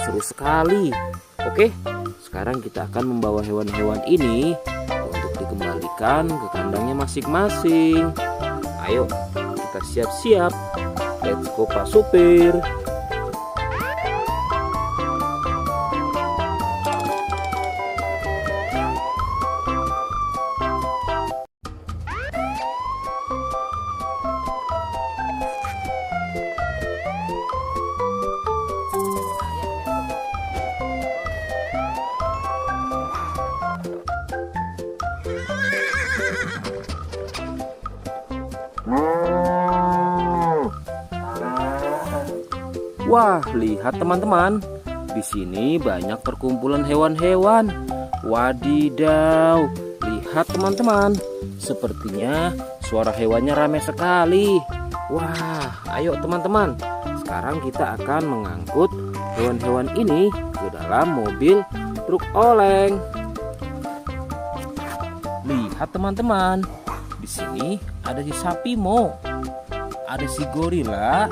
seru sekali. Oke, sekarang kita akan membawa hewan-hewan ini untuk dikembalikan ke kandangnya masing-masing. Ayo, kita siap-siap. Let's go Pak Supir. Wah, lihat teman-teman. Di sini banyak perkumpulan hewan-hewan. Wadidaw, lihat teman-teman. Sepertinya suara hewannya ramai sekali. Wah, ayo teman-teman. Sekarang kita akan mengangkut hewan-hewan ini ke dalam mobil truk oleng. Lihat teman-teman. Di sini ada si sapi Mo. Ada si gorila.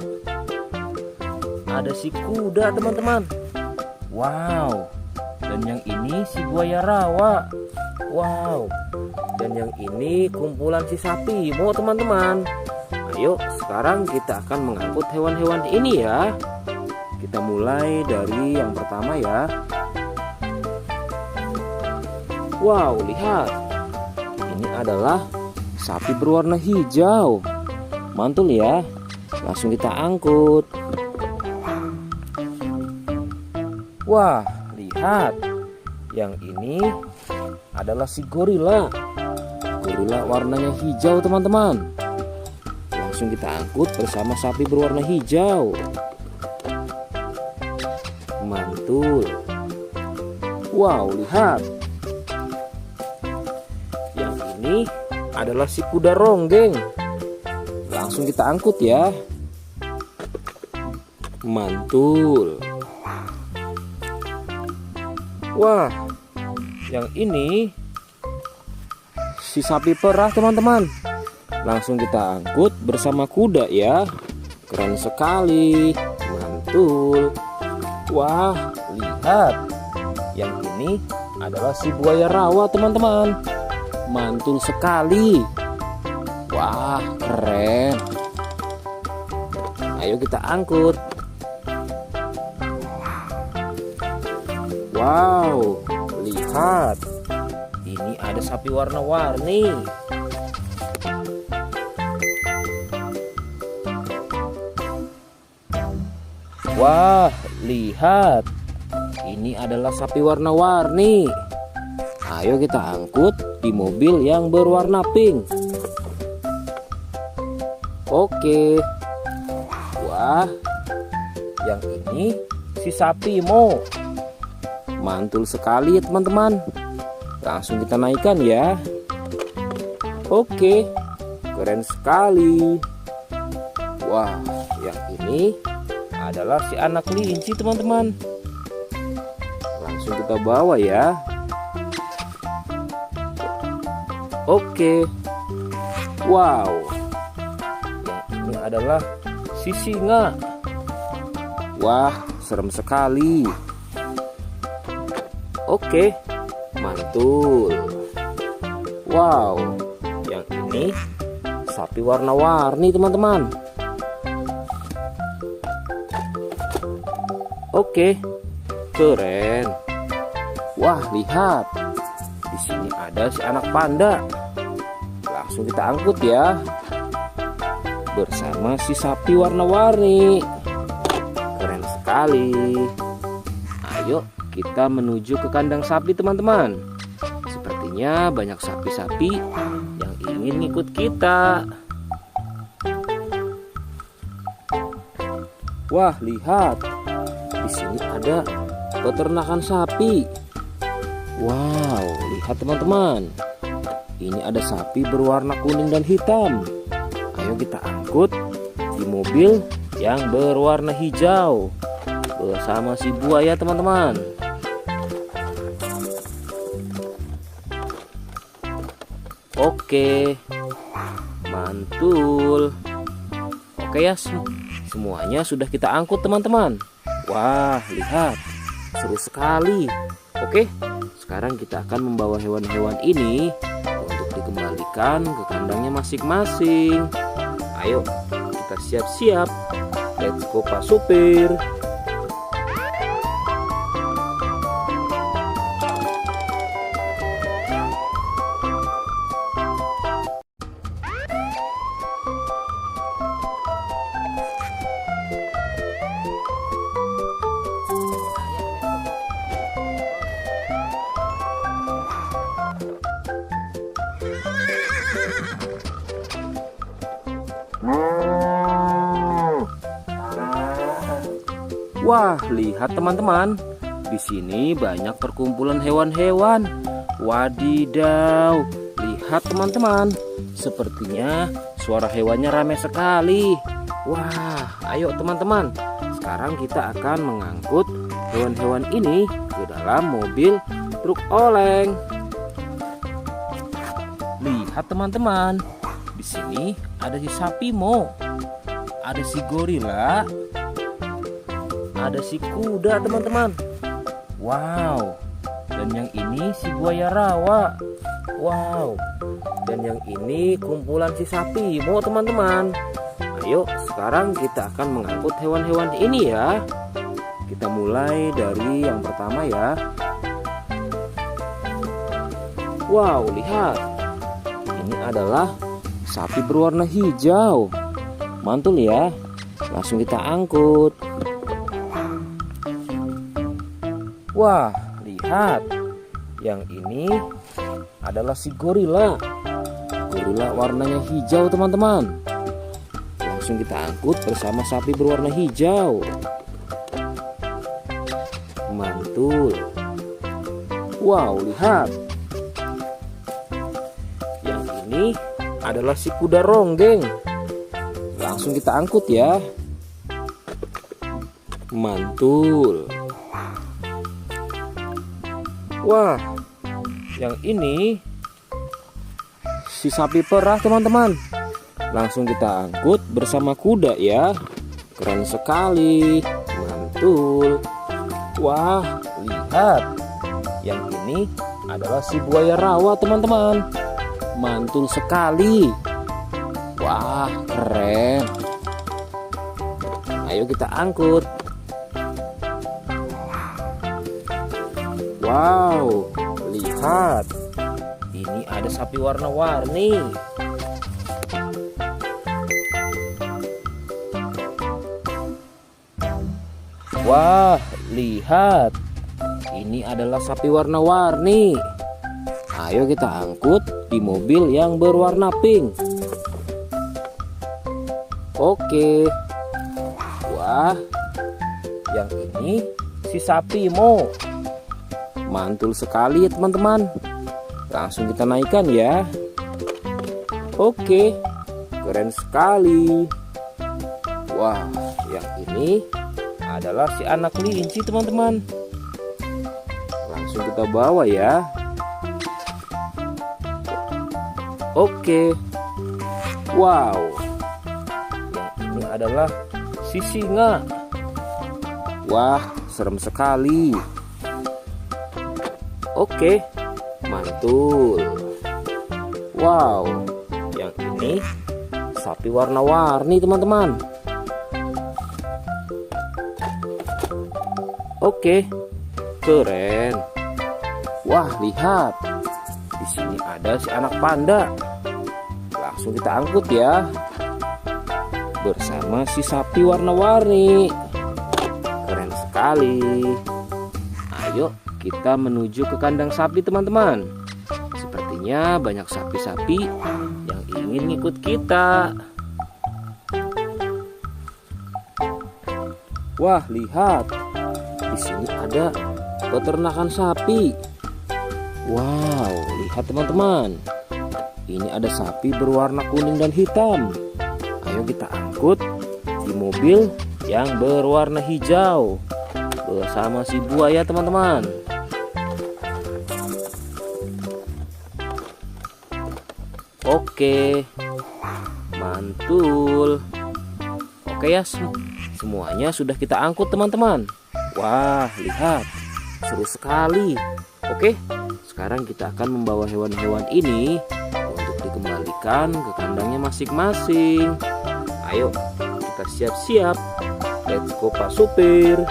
Ada si kuda teman-teman. Wow. Dan yang ini si buaya rawa. Wow. Dan yang ini kumpulan si sapi Mo teman-teman. Ayo sekarang kita akan mengangkut hewan-hewan ini ya. Kita mulai dari yang pertama ya. Wow, lihat. Ini adalah sapi berwarna hijau. Mantul ya. Langsung kita angkut. Wah, lihat. Yang ini adalah si gorila. Gorila warnanya hijau teman-teman. Langsung kita angkut bersama sapi berwarna hijau. Mantul. Wow, lihat. Yang ini adalah si kuda ronggeng. Langsung kita angkut ya. Mantul. Wah, yang ini si sapi perah teman-teman. Langsung kita angkut bersama kuda ya. Keren sekali. Mantul. Wah, lihat. Yang ini adalah si buaya rawa teman-teman. Mantul sekali. Wah, keren. Ayo kita angkut. Wow, lihat. Ini ada sapi warna-warni. Wah, lihat. Ini adalah sapi warna-warni. Ayo kita angkut di mobil yang berwarna pink. Oke. Wah, yang ini si sapi Mo. Mantul sekali ya teman-teman. Langsung kita naikkan ya. Oke, keren sekali. Wah, yang ini adalah si anak kelinci teman-teman. Langsung kita bawa ya. Oke. Wow, yang ini adalah si singa. Wah, serem sekali. Oke, mantul. Wow, yang ini sapi warna-warni teman-teman. Oke, keren. Wah, lihat. Di sini ada si anak panda. Langsung kita angkut ya. Bersama si sapi warna-warni. Keren sekali. Ayo kita menuju ke kandang sapi teman-teman. Sepertinya banyak sapi-sapi yang ingin ikut kita. Wah, lihat. Di sini ada peternakan sapi. Wow, lihat teman-teman. Ini ada sapi berwarna kuning dan hitam. Ayo kita angkut di mobil yang berwarna hijau bersama si buaya teman-teman. Oke, mantul. Oke ya, semuanya sudah kita angkut teman-teman. Wah, lihat, seru sekali. Oke, sekarang kita akan membawa hewan-hewan ini untuk dikembalikan ke kandangnya masing-masing. Ayo, kita siap-siap. Let's go Pak Supir. Wah, lihat teman-teman. Di sini banyak perkumpulan hewan-hewan. Wadidaw, lihat teman-teman. Sepertinya suara hewannya ramai sekali. Wah, ayo teman-teman. Sekarang kita akan mengangkut hewan-hewan ini ke dalam mobil truk oleng. Lihat teman-teman. Di sini ada si sapi Mo. Ada si gorila. Ada si kuda teman-teman. Wow. Dan yang ini si buaya rawa. Wow. Dan yang ini kumpulan si sapi Mo teman-teman. Ayo sekarang kita akan mengangkut hewan-hewan ini ya. Kita mulai dari yang pertama ya. Wow, lihat. Ini adalah sapi berwarna hijau. Mantul ya. Langsung kita angkut. Wah, lihat. Yang ini adalah si gorila. Gorila warnanya hijau teman-teman. Langsung kita angkut bersama sapi berwarna hijau. Mantul. Wow, lihat. Yang ini adalah si kuda ronggeng. Langsung kita angkut ya. Mantul. Wah, yang ini si sapi perah teman-teman. Langsung kita angkut bersama kuda ya. Keren sekali. Mantul. Wah, lihat. Yang ini adalah si buaya rawa teman-teman. Mantul sekali. Wah, keren. Ayo kita angkut. Wow, lihat. Ini ada sapi warna-warni. Wah, lihat. Ini adalah sapi warna-warni. Ayo kita angkut di mobil yang berwarna pink. Oke. Wah, yang ini si sapi Mo. Mantul sekali ya teman-teman. Langsung kita naikkan ya. Oke, keren sekali. Wah, yang ini adalah si anak kelinci teman-teman. Langsung kita bawa ya. Oke. Wow. Yang ini adalah si singa. Wah, serem sekali. Oke, mantul. Wow, yang ini sapi warna-warni teman-teman. Oke, keren. Wah, lihat. Di sini ada si anak panda. Langsung kita angkut ya. Bersama si sapi warna-warni. Keren sekali. Ayo kita menuju ke kandang sapi teman-teman. Sepertinya banyak sapi-sapi yang ingin ikut kita. Wah, lihat. Di sini ada peternakan sapi. Wow, lihat teman-teman. Ini ada sapi berwarna kuning dan hitam. Ayo kita angkut di mobil yang berwarna hijau bersama si buaya teman-teman. Oke, mantul. Oke ya, semuanya sudah kita angkut teman-teman. Wah, lihat, seru sekali. Oke, sekarang kita akan membawa hewan-hewan ini untuk dikembalikan ke kandangnya masing-masing. Ayo, kita siap-siap. Let's go Pak Supir.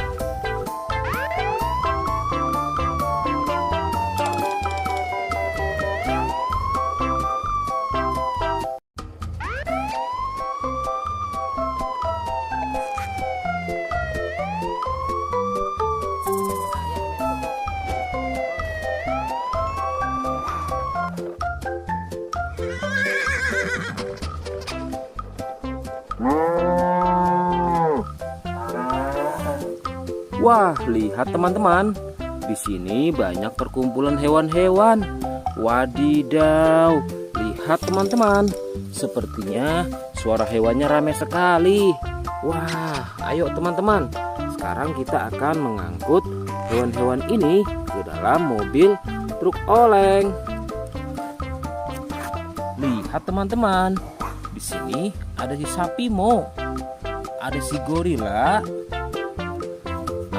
Wah, lihat teman-teman. Di sini banyak perkumpulan hewan-hewan. Wadidaw, lihat teman-teman. Sepertinya suara hewannya ramai sekali. Wah, ayo teman-teman. Sekarang kita akan mengangkut hewan-hewan ini ke dalam mobil truk oleng. Lihat teman-teman. Di sini ada si sapi Mo, ada si gorila,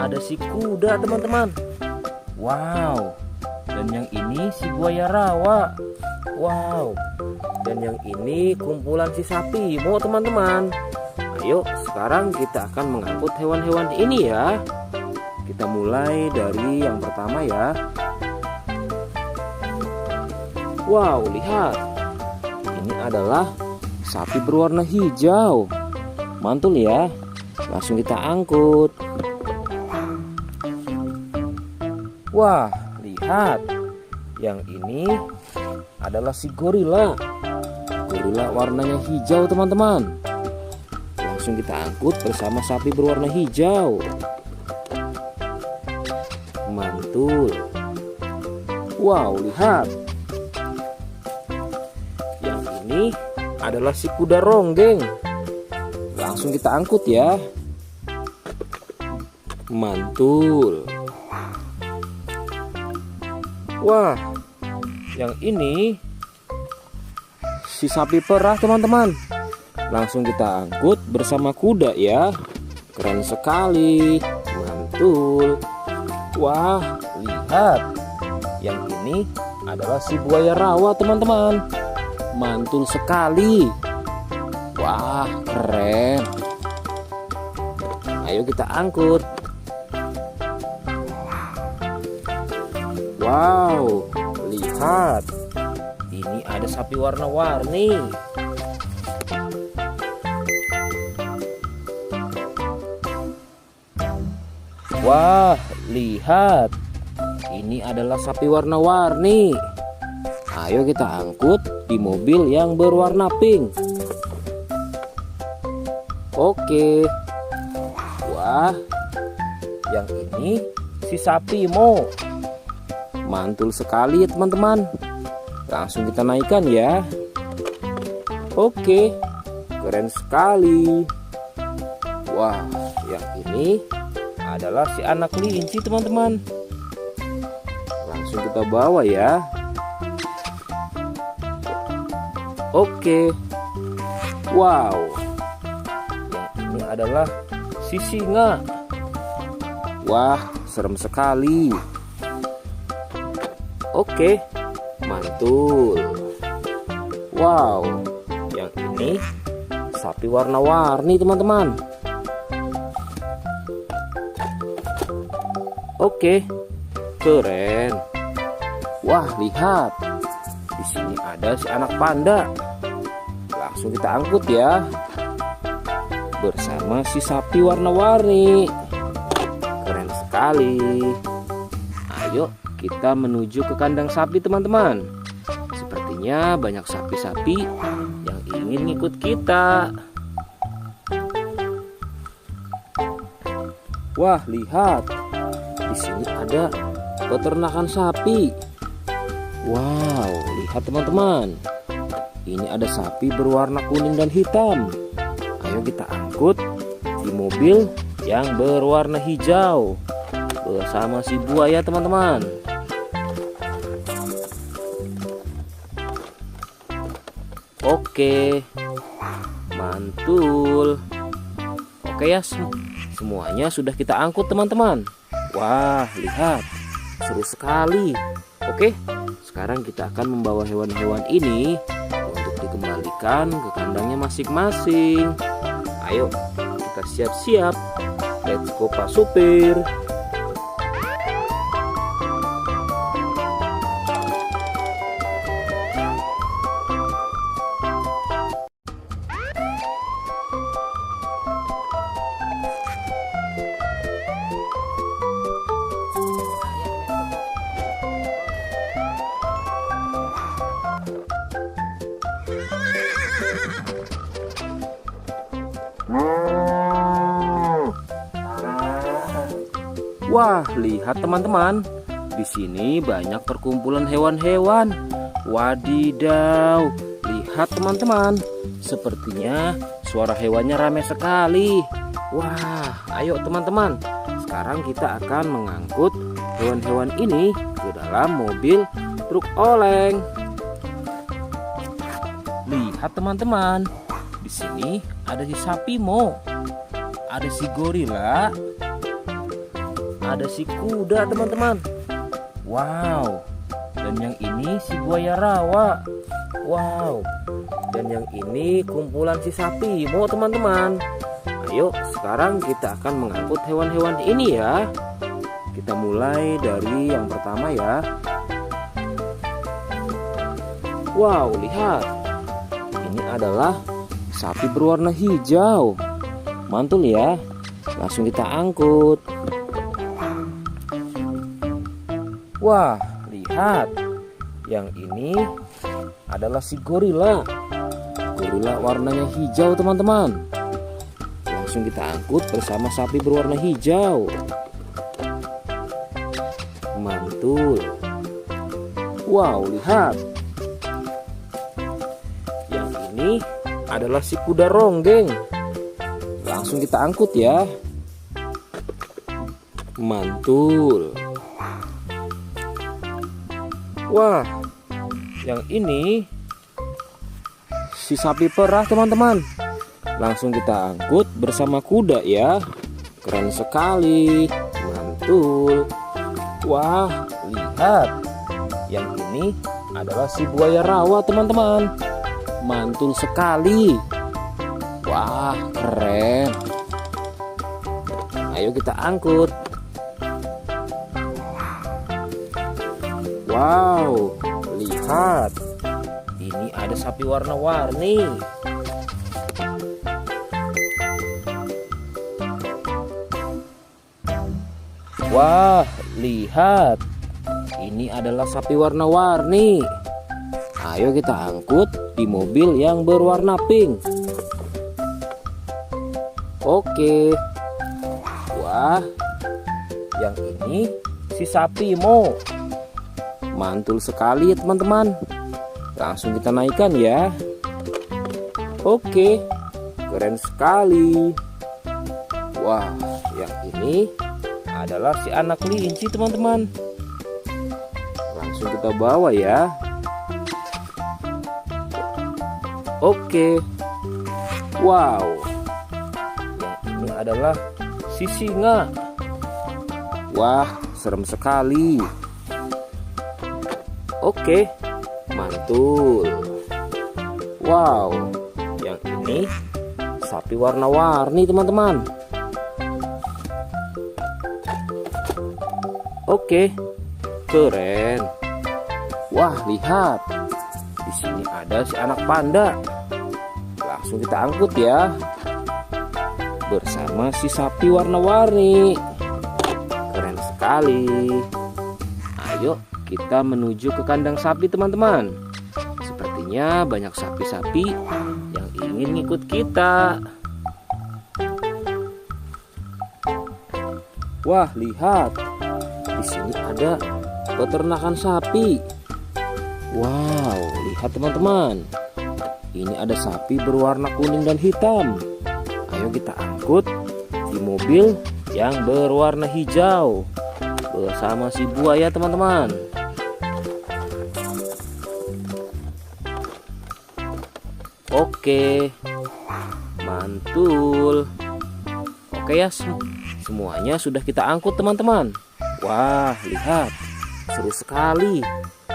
ada si kuda teman-teman. Wow. Dan yang ini si buaya rawa. Wow. Dan yang ini kumpulan si sapi Mo teman-teman. Ayo sekarang kita akan mengangkut hewan-hewan ini ya. Kita mulai dari yang pertama ya. Wow, lihat. Ini adalah sapi berwarna hijau. Mantul ya. Langsung kita angkut. Wah, lihat. Yang ini adalah si gorila. Gorila warnanya hijau teman-teman. Langsung kita angkut bersama sapi berwarna hijau. Mantul. Wow, lihat. Yang ini adalah si kuda ronggeng. Langsung kita angkut ya. Mantul. Wah, yang ini si sapi perah teman-teman. Langsung kita angkut bersama kuda ya. Keren sekali. Mantul. Wah, lihat. Yang ini adalah si buaya rawa teman-teman. Mantul sekali. Wah, keren. Ayo kita angkut. Wow, lihat. Ini ada sapi warna-warni. Wah, lihat. Ini adalah sapi warna-warni. Ayo kita angkut di mobil yang berwarna pink. Oke. Wah, yang ini si sapi Mo. Mantul sekali ya teman-teman. Langsung kita naikkan ya. Oke, keren sekali. Wah, yang ini adalah si anak kelinci teman-teman. Langsung kita bawa ya. Oke. Wow. Yang ini adalah si singa. Wah, serem sekali. Oke, mantul. Wow, yang ini sapi warna-warni teman-teman. Oke, keren. Wah, lihat. Di sini ada si anak panda. Langsung kita angkut ya. Bersama si sapi warna-warni. Keren sekali. Ayo kita menuju ke kandang sapi teman-teman. Sepertinya banyak sapi-sapi yang ingin ngikut kita. Wah, lihat. Di sini ada peternakan sapi. Wow, lihat teman-teman. Ini ada sapi berwarna kuning dan hitam. Ayo kita angkut di mobil yang berwarna hijau bersama si buaya teman-teman. Oke, mantul. Oke ya, semuanya sudah kita angkut teman-teman. Wah, lihat, seru sekali. Oke, sekarang kita akan membawa hewan-hewan ini untuk dikembalikan ke kandangnya masing-masing. Ayo, kita siap-siap. Let's go Pak Supir. Wah, lihat teman-teman. Di sini banyak perkumpulan hewan-hewan. Wadidaw, lihat teman-teman. Sepertinya suara hewannya ramai sekali. Wah, ayo teman-teman. Sekarang kita akan mengangkut hewan-hewan ini ke dalam mobil truk oleng. Lihat teman-teman. Di sini ada si sapi Mo. Ada si gorila. Ada si kuda teman-teman. Wow. Dan yang ini si buaya rawa. Wow. Dan yang ini kumpulan si sapi Mo teman-teman. Ayo sekarang kita akan mengangkut hewan-hewan ini ya. Kita mulai dari yang pertama ya. Wow, lihat. Ini adalah sapi berwarna hijau. Mantul ya. Langsung kita angkut. Wah, lihat. Yang ini adalah si gorila. Gorila warnanya hijau teman-teman. Langsung kita angkut bersama sapi berwarna hijau. Mantul. Wow, lihat. Yang ini adalah si kuda ronggeng. Langsung kita angkut ya. Mantul. Wah, yang ini si sapi perah teman-teman. Langsung kita angkut bersama kuda ya. Keren sekali. Mantul. Wah, lihat. Yang ini adalah si buaya rawa teman-teman. Mantul sekali. Wah, keren. Ayo kita angkut. Wow, lihat. Ini ada sapi warna-warni. Wah, lihat. Ini adalah sapi warna-warni. Ayo kita angkut di mobil yang berwarna pink. Oke. Wah, yang ini si sapi Mo. Mantul sekali ya teman-teman. Langsung kita naikkan ya. Oke, keren sekali. Wah, yang ini adalah si anak kelinci teman-teman. Langsung kita bawa ya. Oke. Wow. Yang ini adalah si singa. Wah, serem sekali. Oke, mantul. Wow, yang ini sapi warna-warni teman-teman. Oke, keren. Wah, lihat. Di sini ada si anak panda. Langsung kita angkut ya. Bersama si sapi warna-warni. Keren sekali. Ayo kita menuju ke kandang sapi teman-teman. Sepertinya banyak sapi-sapi yang ingin ngikut kita. Wah, lihat. Di sini ada peternakan sapi. Wow, lihat teman-teman. Ini ada sapi berwarna kuning dan hitam. Ayo kita angkut di mobil yang berwarna hijau bersama si buaya teman-teman. Oke, mantul. Oke ya, semuanya sudah kita angkut teman-teman. Wah, lihat, seru sekali.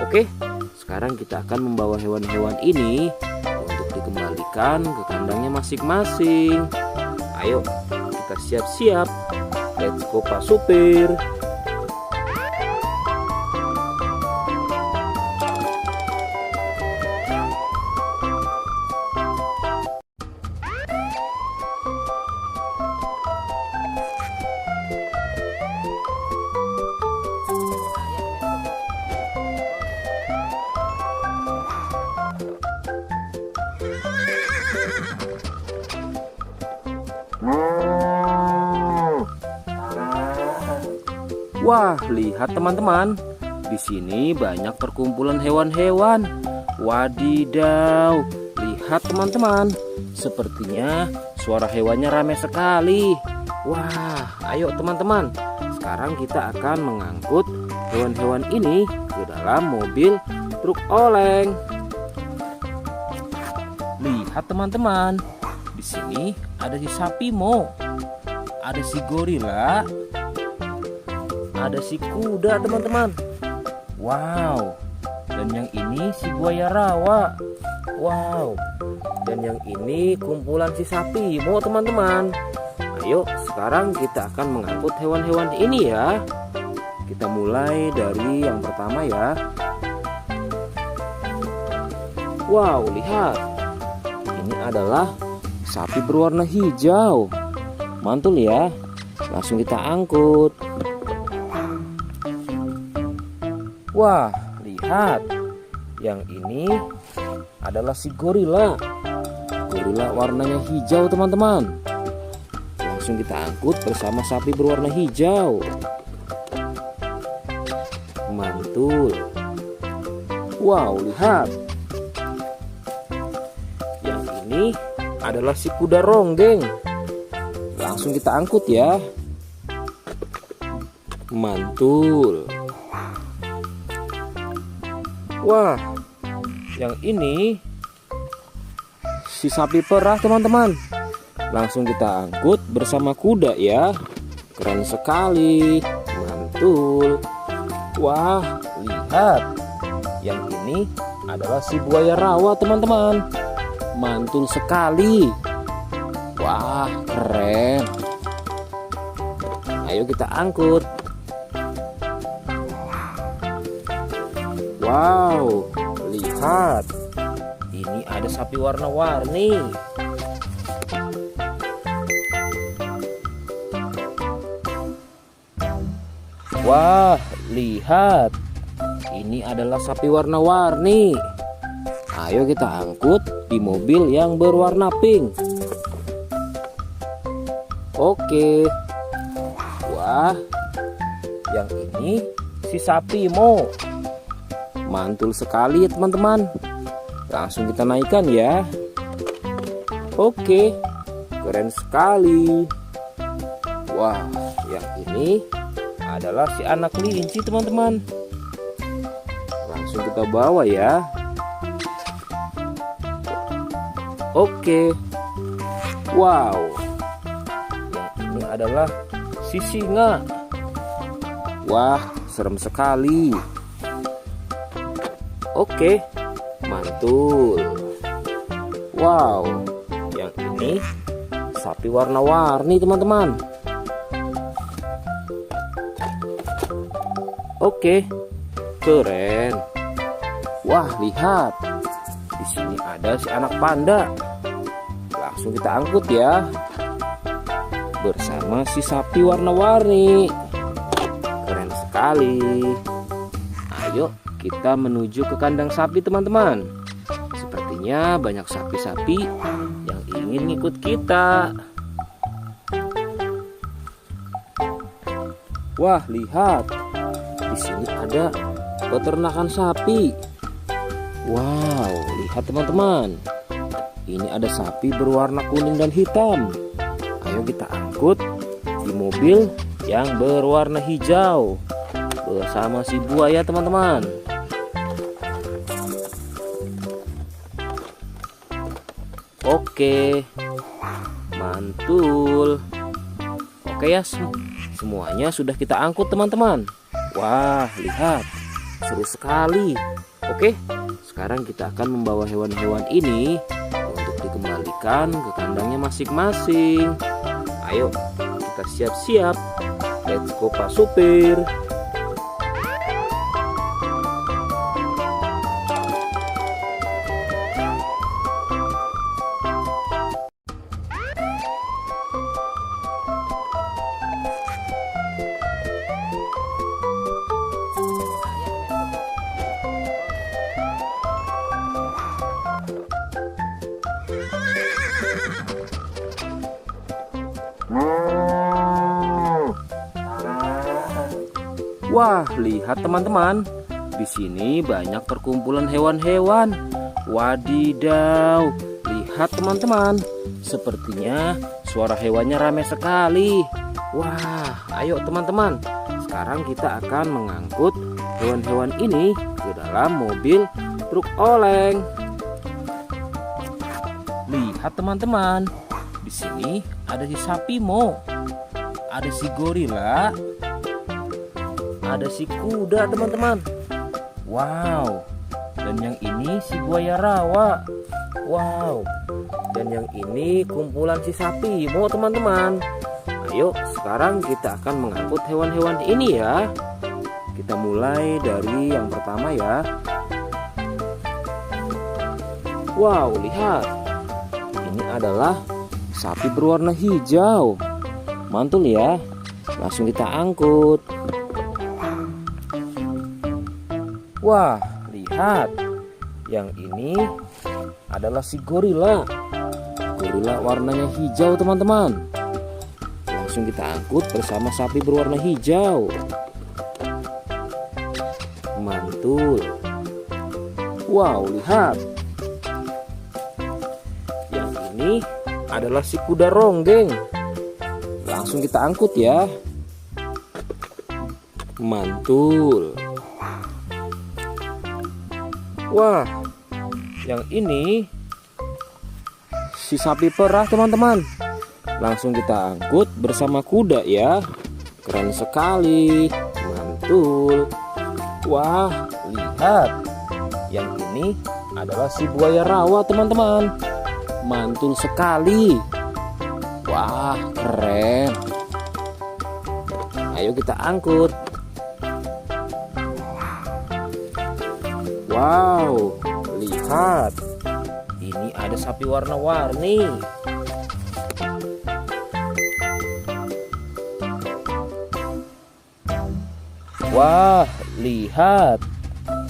Oke, sekarang kita akan membawa hewan-hewan ini untuk dikembalikan ke kandangnya masing-masing. Ayo, kita siap-siap. Let's go Pak Supir. Wah, lihat teman-teman. Di sini banyak perkumpulan hewan-hewan. Wadidaw, lihat teman-teman. Sepertinya suara hewannya ramai sekali. Wah, ayo teman-teman. Sekarang kita akan mengangkut hewan-hewan ini ke dalam mobil truk oleng. Lihat teman-teman. Di sini ada si sapi Mo. Ada si gorila. Ada si kuda teman-teman. Wow. Dan yang ini si buaya rawa. Wow. Dan yang ini kumpulan si sapi Mo teman-teman. Ayo sekarang kita akan mengangkut hewan-hewan ini ya. Kita mulai dari yang pertama ya. Wow, lihat. Ini adalah sapi berwarna hijau. Mantul ya. Langsung kita angkut. Wah, lihat. Yang ini adalah si gorila. Gorila warnanya hijau teman-teman. Langsung kita angkut bersama sapi berwarna hijau. Mantul. Wow, lihat. Yang ini adalah si kuda ronggeng. Langsung kita angkut ya. Mantul. Wah, yang ini si sapi perah teman-teman. Langsung kita angkut bersama kuda ya. Keren sekali. Mantul. Wah, lihat. Yang ini adalah si buaya rawa teman-teman. Mantul sekali. Wah, keren. Ayo kita angkut. Wow, lihat. Ini ada sapi warna-warni. Wah, lihat. Ini adalah sapi warna-warni. Ayo kita angkut di mobil yang berwarna pink. Oke. Wah, yang ini si sapi Mo. Mantul sekali ya teman-teman. Langsung kita naikkan ya. Oke. Keren sekali. Wah, yang ini adalah si anak kelinci teman-teman. Langsung kita bawa ya. Oke. Wow. Yang ini adalah si singa. Wah, serem sekali. Oke. Mantul. Wow. Yang ini sapi warna-warni teman-teman. Oke. Keren. Wah, lihat. Di sini ada si anak panda. Langsung kita angkut ya. Bersama si sapi warna-warni. Keren sekali. Ayo kita menuju ke kandang sapi teman-teman. Sepertinya banyak sapi-sapi yang ingin ngikut kita. Wah, lihat. Di sini ada peternakan sapi. Wow, lihat teman-teman. Ini ada sapi berwarna kuning dan hitam. Ayo kita angkut di mobil yang berwarna hijau bersama si buaya teman-teman. Oke. Mantul. Oke ya, semuanya sudah kita angkut teman-teman. Wah, lihat. Seru sekali. Oke, sekarang kita akan membawa hewan-hewan ini untuk dikembalikan ke kandangnya masing-masing. Ayo, kita siap-siap. Let's go Pak Supir. Wah, lihat teman-teman. Di sini banyak perkumpulan hewan-hewan. Wadidaw, lihat teman-teman. Sepertinya suara hewannya ramai sekali. Wah, ayo teman-teman. Sekarang kita akan mengangkut hewan-hewan ini ke dalam mobil truk oleng. Lihat teman-teman. Di sini ada si sapi Mo. Ada si gorila. Ada si kuda teman-teman. Wow. Dan yang ini si buaya rawa. Wow. Dan yang ini kumpulan si sapi Mo teman-teman. Ayo sekarang kita akan mengangkut hewan-hewan ini ya. Kita mulai dari yang pertama ya. Wow, lihat. Ini adalah sapi berwarna hijau. Mantul ya. Langsung kita angkut. Wah, lihat. Yang ini adalah si gorila. Gorila warnanya hijau teman-teman. Langsung kita angkut bersama sapi berwarna hijau. Mantul. Wow, lihat. Yang ini adalah si kuda ronggeng. Langsung kita angkut ya. Mantul. Wah, yang ini si sapi perah teman-teman. Langsung kita angkut bersama kuda ya. Keren sekali. Mantul. Wah, lihat. Yang ini adalah si buaya rawa teman-teman. Mantul sekali. Wah, keren. Ayo kita angkut. Wow, lihat. Ini ada sapi warna-warni. Wah, lihat.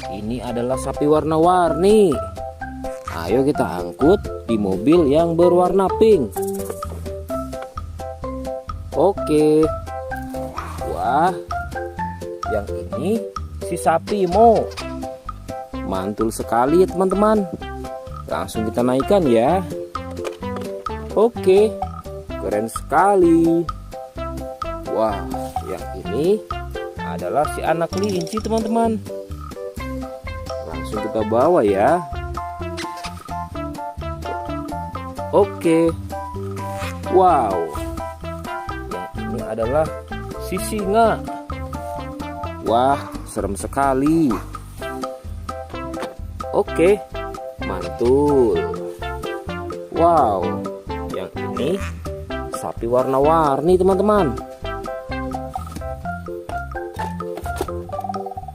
Ini adalah sapi warna-warni. Ayo kita angkut di mobil yang berwarna pink. Oke. Wah, yang ini si sapi Mo. Mantul sekali ya teman-teman. Langsung kita naikkan ya. Oke, keren sekali. Wah, yang ini adalah si anak kelinci teman-teman. Langsung kita bawa ya. Oke. Wow. Yang ini adalah si singa. Wah, serem sekali. Oke, mantul. Wow, yang ini sapi warna-warni teman-teman.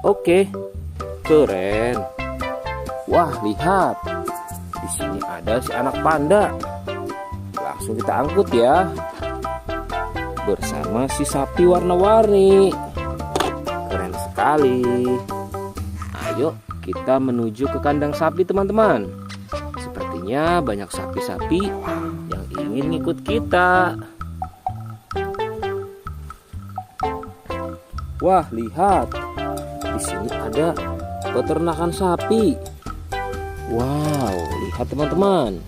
Oke, keren. Wah, lihat. Di sini ada si anak panda. Langsung kita angkut ya. Bersama si sapi warna-warni. Keren sekali. Ayo kita menuju ke kandang sapi teman-teman. Sepertinya banyak sapi-sapi yang ingin ikut kita. Wah, lihat. Di sini ada peternakan sapi. Wow, lihat teman-teman.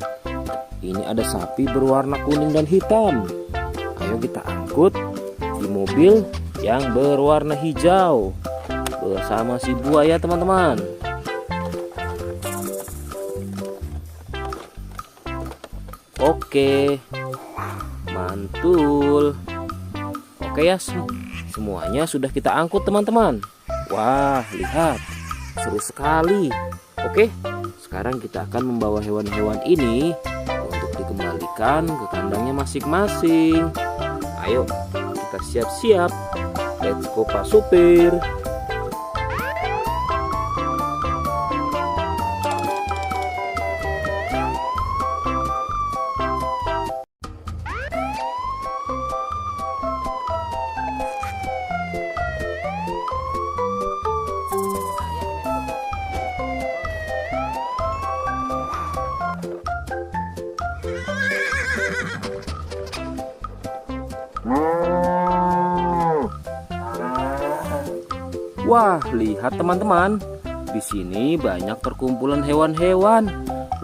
Ini ada sapi berwarna kuning dan hitam. Ayo kita angkut di mobil yang berwarna hijau bersama si buaya teman-teman. Oke, mantul. Oke ya, semuanya sudah kita angkut teman-teman. Wah, lihat, seru sekali. Oke, sekarang kita akan membawa hewan-hewan ini untuk dikembalikan ke kandangnya masing-masing. Ayo, kita siap-siap. Let's go Pak Supir. Wah, lihat teman-teman. Di sini banyak perkumpulan hewan-hewan.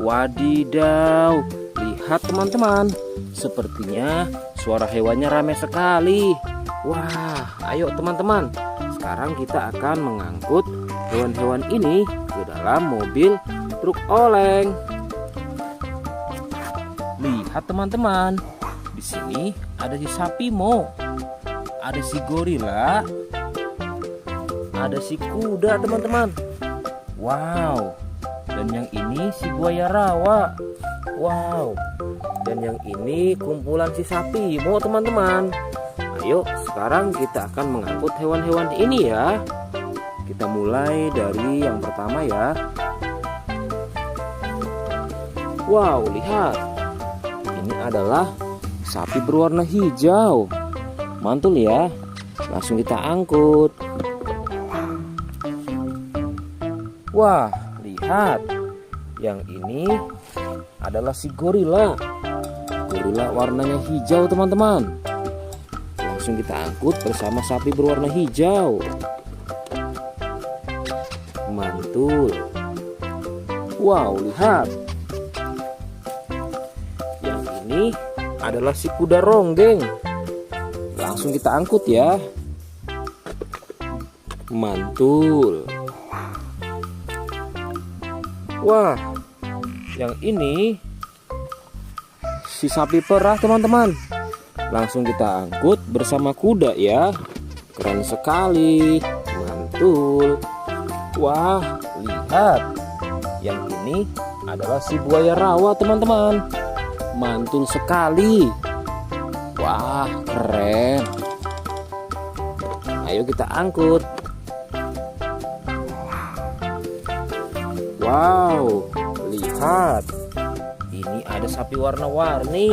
Wadidaw, lihat teman-teman. Sepertinya suara hewannya ramai sekali. Wah, ayo teman-teman. Sekarang kita akan mengangkut hewan-hewan ini ke dalam mobil truk oleng. Lihat teman-teman. Di sini ada si sapi Mo. Ada si gorila. Ada si kuda teman-teman. Wow. Dan yang ini si buaya rawa. Wow. Dan yang ini kumpulan si sapi Mo teman-teman. Ayo sekarang kita akan mengangkut hewan-hewan ini ya. Kita mulai dari yang pertama ya. Wow, lihat. Ini adalah sapi berwarna hijau. Mantul ya. Langsung kita angkut. Wah, lihat. Yang ini adalah si gorila. Gorila warnanya hijau teman-teman. Langsung kita angkut bersama sapi berwarna hijau. Mantul. Wow, lihat. Yang ini adalah si kuda ronggeng. Langsung kita angkut ya. Mantul. Wah, yang ini si sapi perah teman-teman. Langsung kita angkut bersama kuda ya. Keren sekali. Mantul. Wah, lihat. Yang ini adalah si buaya rawa teman-teman. Mantul sekali. Wah, keren. Ayo kita angkut. Wow, lihat. Ini ada sapi warna-warni.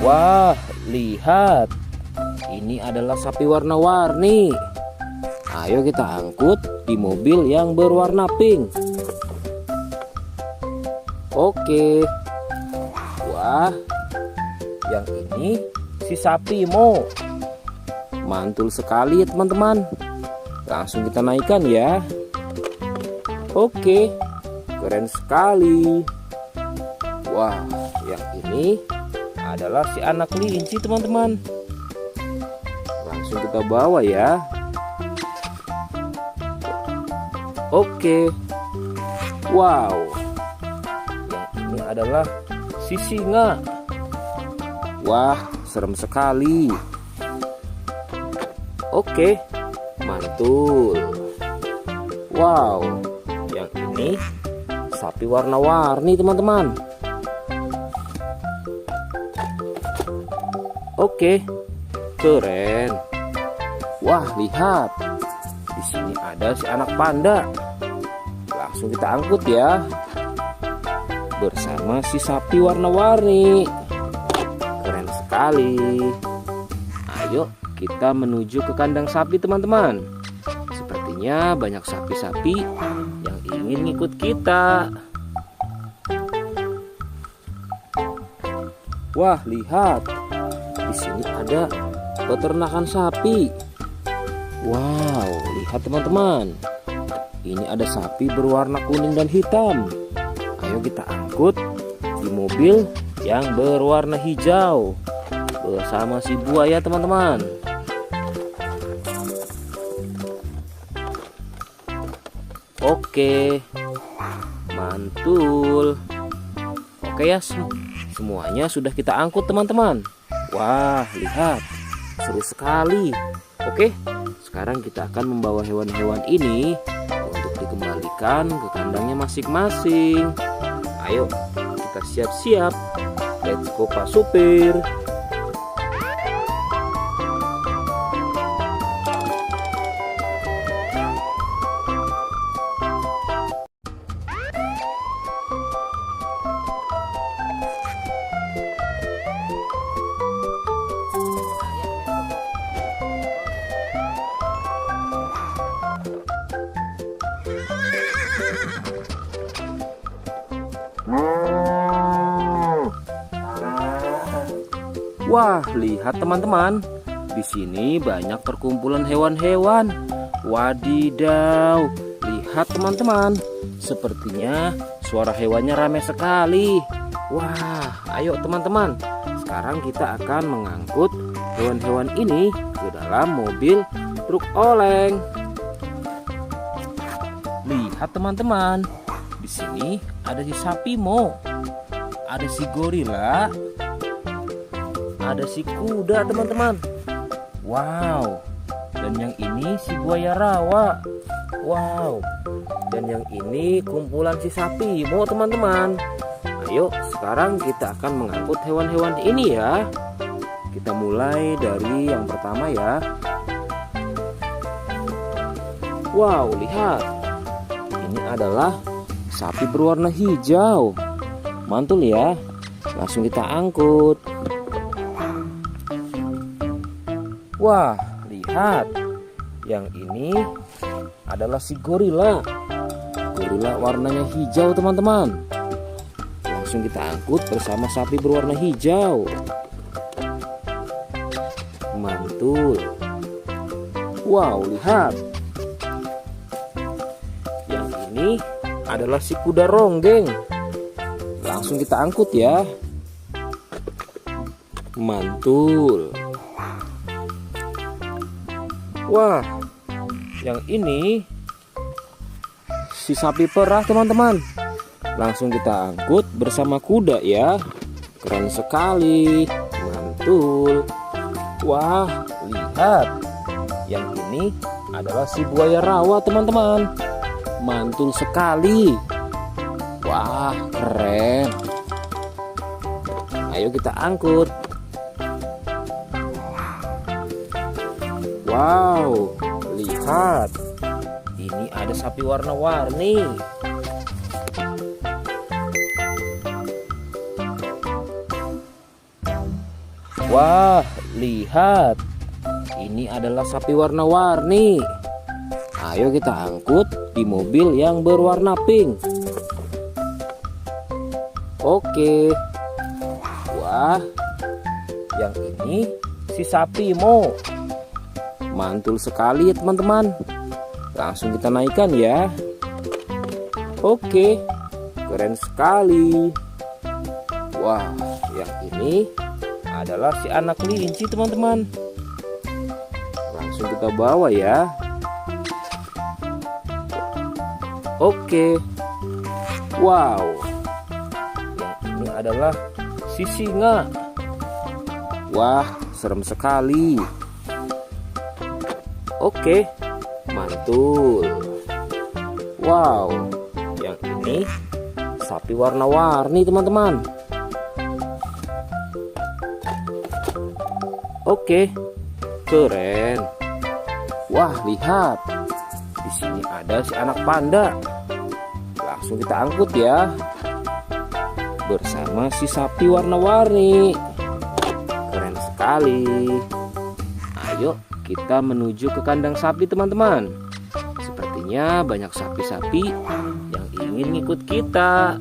Wah, lihat. Ini adalah sapi warna-warni. Ayo kita angkut di mobil yang berwarna pink. Oke. Wah, yang ini si sapi Mo. Mantul sekali ya teman-teman. Langsung kita naikkan ya. Oke, keren sekali. Wah, yang ini adalah si anak kelinci teman-teman. Langsung kita bawa ya. Oke. Wow. Yang ini adalah si singa. Wah, serem sekali. Oke, mantul. Wow, yang ini sapi warna-warni teman-teman. Oke, keren. Wah, lihat. Di sini ada si anak panda. Langsung kita angkut ya. Bersama si sapi warna-warni. Keren sekali. Ayo kita menuju ke kandang sapi teman-teman. Sepertinya banyak sapi-sapi yang ingin ngikut kita. Wah, lihat. Di sini ada peternakan sapi. Wow, lihat teman-teman. Ini ada sapi berwarna kuning dan hitam. Ayo kita angkut di mobil yang berwarna hijau bersama si buaya teman-teman. Oke, mantul. Oke ya, semuanya sudah kita angkut teman-teman. Wah, lihat, seru sekali. Oke, sekarang kita akan membawa hewan-hewan ini untuk dikembalikan ke kandangnya masing-masing. Ayo, kita siap-siap. Let's go Pak Supir. Wah, lihat teman-teman. Di sini banyak perkumpulan hewan-hewan. Wadidaw, lihat teman-teman. Sepertinya suara hewannya ramai sekali. Wah, ayo teman-teman. Sekarang kita akan mengangkut hewan-hewan ini ke dalam mobil truk oleng. Lihat teman-teman. Di sini ada si sapi Mo. Ada si gorila. Ada si kuda teman-teman. Wow. Dan yang ini si buaya rawa. Wow. Dan yang ini kumpulan si sapi Mo teman-teman. Ayo sekarang kita akan mengangkut hewan-hewan ini ya. Kita mulai dari yang pertama ya. Wow, lihat. Ini adalah sapi berwarna hijau. Mantul ya. Langsung kita angkut. Wah, lihat. Yang ini adalah si gorila. Gorila warnanya hijau teman-teman. Langsung kita angkut bersama sapi berwarna hijau. Mantul. Wow, lihat. Yang ini adalah si kuda ronggeng. Langsung kita angkut ya. Mantul. Wah, yang ini si sapi perah teman-teman. Langsung kita angkut bersama kuda ya. Keren sekali. Mantul. Wah, lihat. Yang ini adalah si buaya rawa teman-teman. Mantul sekali. Wah, keren. Ayo kita angkut. Wow, lihat. Ini ada sapi warna-warni. Wah, lihat. Ini adalah sapi warna-warni. Ayo kita angkut di mobil yang berwarna pink. Oke. Wah, yang ini si sapi Mo. Mantul sekali ya teman-teman. Langsung kita naikkan ya. Oke, keren sekali. Wah, yang ini adalah si anak kelinci teman-teman. Langsung kita bawa ya. Oke. Wow. Yang ini adalah si singa. Wah, serem sekali. Oke, mantul. Wow, yang ini sapi warna-warni teman-teman. Oke, keren. Wah, lihat. Di sini ada si anak panda. Langsung kita angkut ya. Bersama si sapi warna-warni. Keren sekali. Ayo kita menuju ke kandang sapi teman-teman. Sepertinya banyak sapi-sapi yang ingin ngikut kita.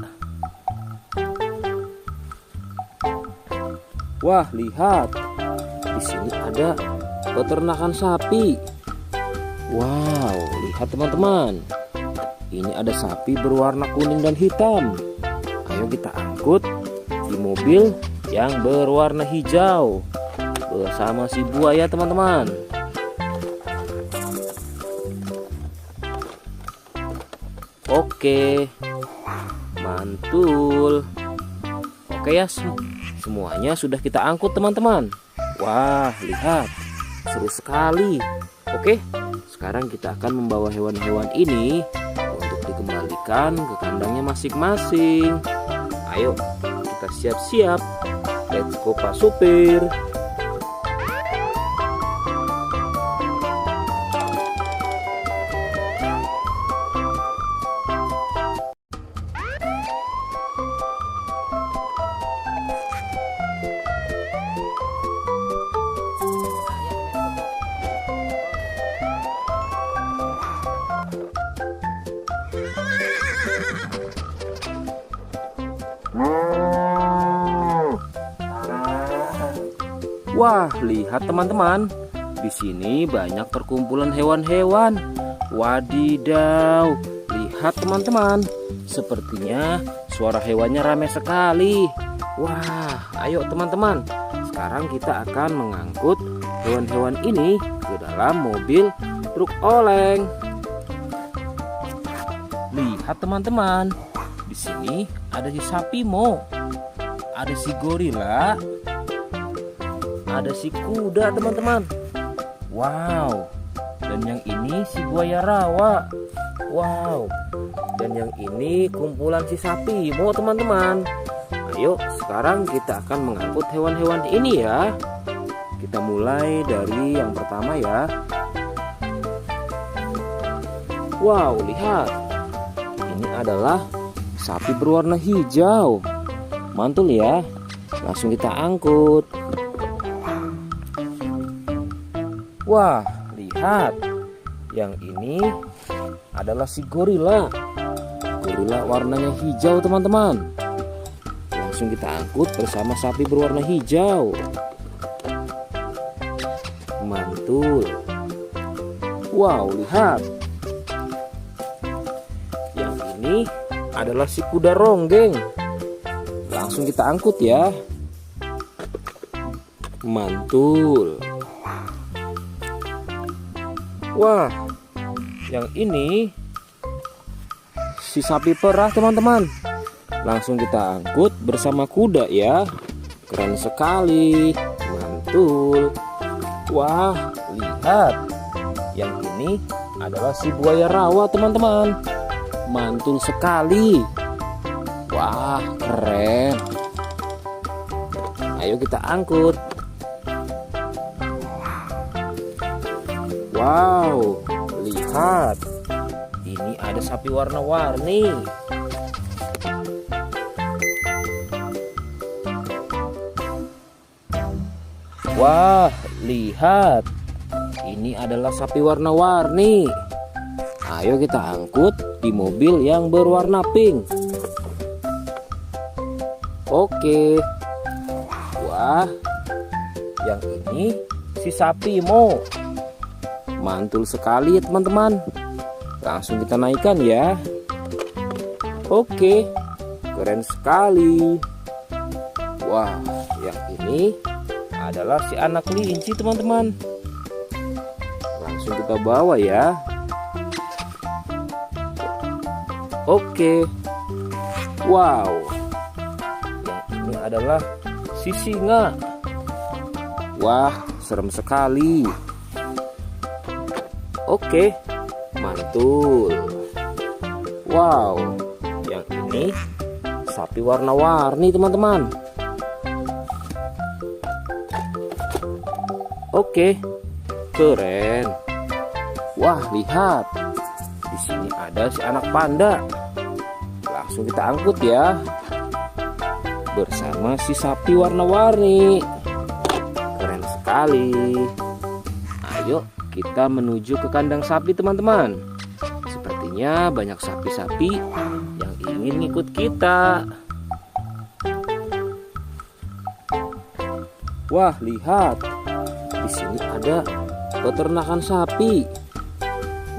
Wah, lihat. Di sini ada peternakan sapi. Wow, lihat teman-teman. Ini ada sapi berwarna kuning dan hitam. Ayo kita angkut di mobil yang berwarna hijau bersama si buaya teman-teman. Oke, mantul. Oke ya, semuanya sudah kita angkut teman-teman. Wah, lihat, seru sekali. Oke, sekarang kita akan membawa hewan-hewan ini untuk dikembalikan ke kandangnya masing-masing. Ayo, kita siap-siap. Let's go Pak Supir. Wah, lihat teman-teman. Di sini banyak perkumpulan hewan-hewan. Wadidaw, lihat teman-teman. Sepertinya suara hewannya ramai sekali. Wah, ayo teman-teman. Sekarang kita akan mengangkut hewan-hewan ini ke dalam mobil truk oleng. Lihat teman-teman. Di sini ada si sapi Mo. Ada si gorila. Ada si kuda teman-teman. Wow. Dan yang ini si buaya rawa. Wow. Dan yang ini kumpulan si sapi Mo teman-teman. Ayo sekarang kita akan mengangkut hewan-hewan ini ya. Kita mulai dari yang pertama ya. Wow, lihat. Ini adalah sapi berwarna hijau. Mantul ya. Langsung kita angkut. Wah, lihat. Yang ini adalah si gorila. Gorila warnanya hijau teman-teman. Langsung kita angkut bersama sapi berwarna hijau. Mantul. Wow, lihat. Yang ini adalah si kuda ronggeng. Langsung kita angkut ya. Mantul. Wah, yang ini si sapi perah teman-teman. Langsung kita angkut bersama kuda ya. Keren sekali. Mantul. Wah, lihat. Yang ini adalah si buaya rawa teman-teman. Mantul sekali. Wah, keren. Ayo kita angkut. Wow, lihat. Ini ada sapi warna-warni. Wah, lihat. Ini adalah sapi warna-warni. Ayo kita angkut di mobil yang berwarna pink. Oke. Wah, yang ini si sapi Mo. Mantul sekali ya teman-teman. Langsung kita naikkan ya. Oke, keren sekali. Wah, yang ini adalah si anak kelinci teman-teman. Langsung kita bawa ya. Oke. Wow. Yang ini adalah si singa. Wah, serem sekali. Oke, mantul. Wow, yang ini sapi warna-warni teman-teman. Oke, keren. Wah, lihat. Di sini ada si anak panda. Langsung kita angkut ya. Bersama si sapi warna-warni. Keren sekali. Ayo kita menuju ke kandang sapi teman-teman. Sepertinya banyak sapi-sapi yang ingin ngikut kita. Wah, lihat. Di sini ada peternakan sapi.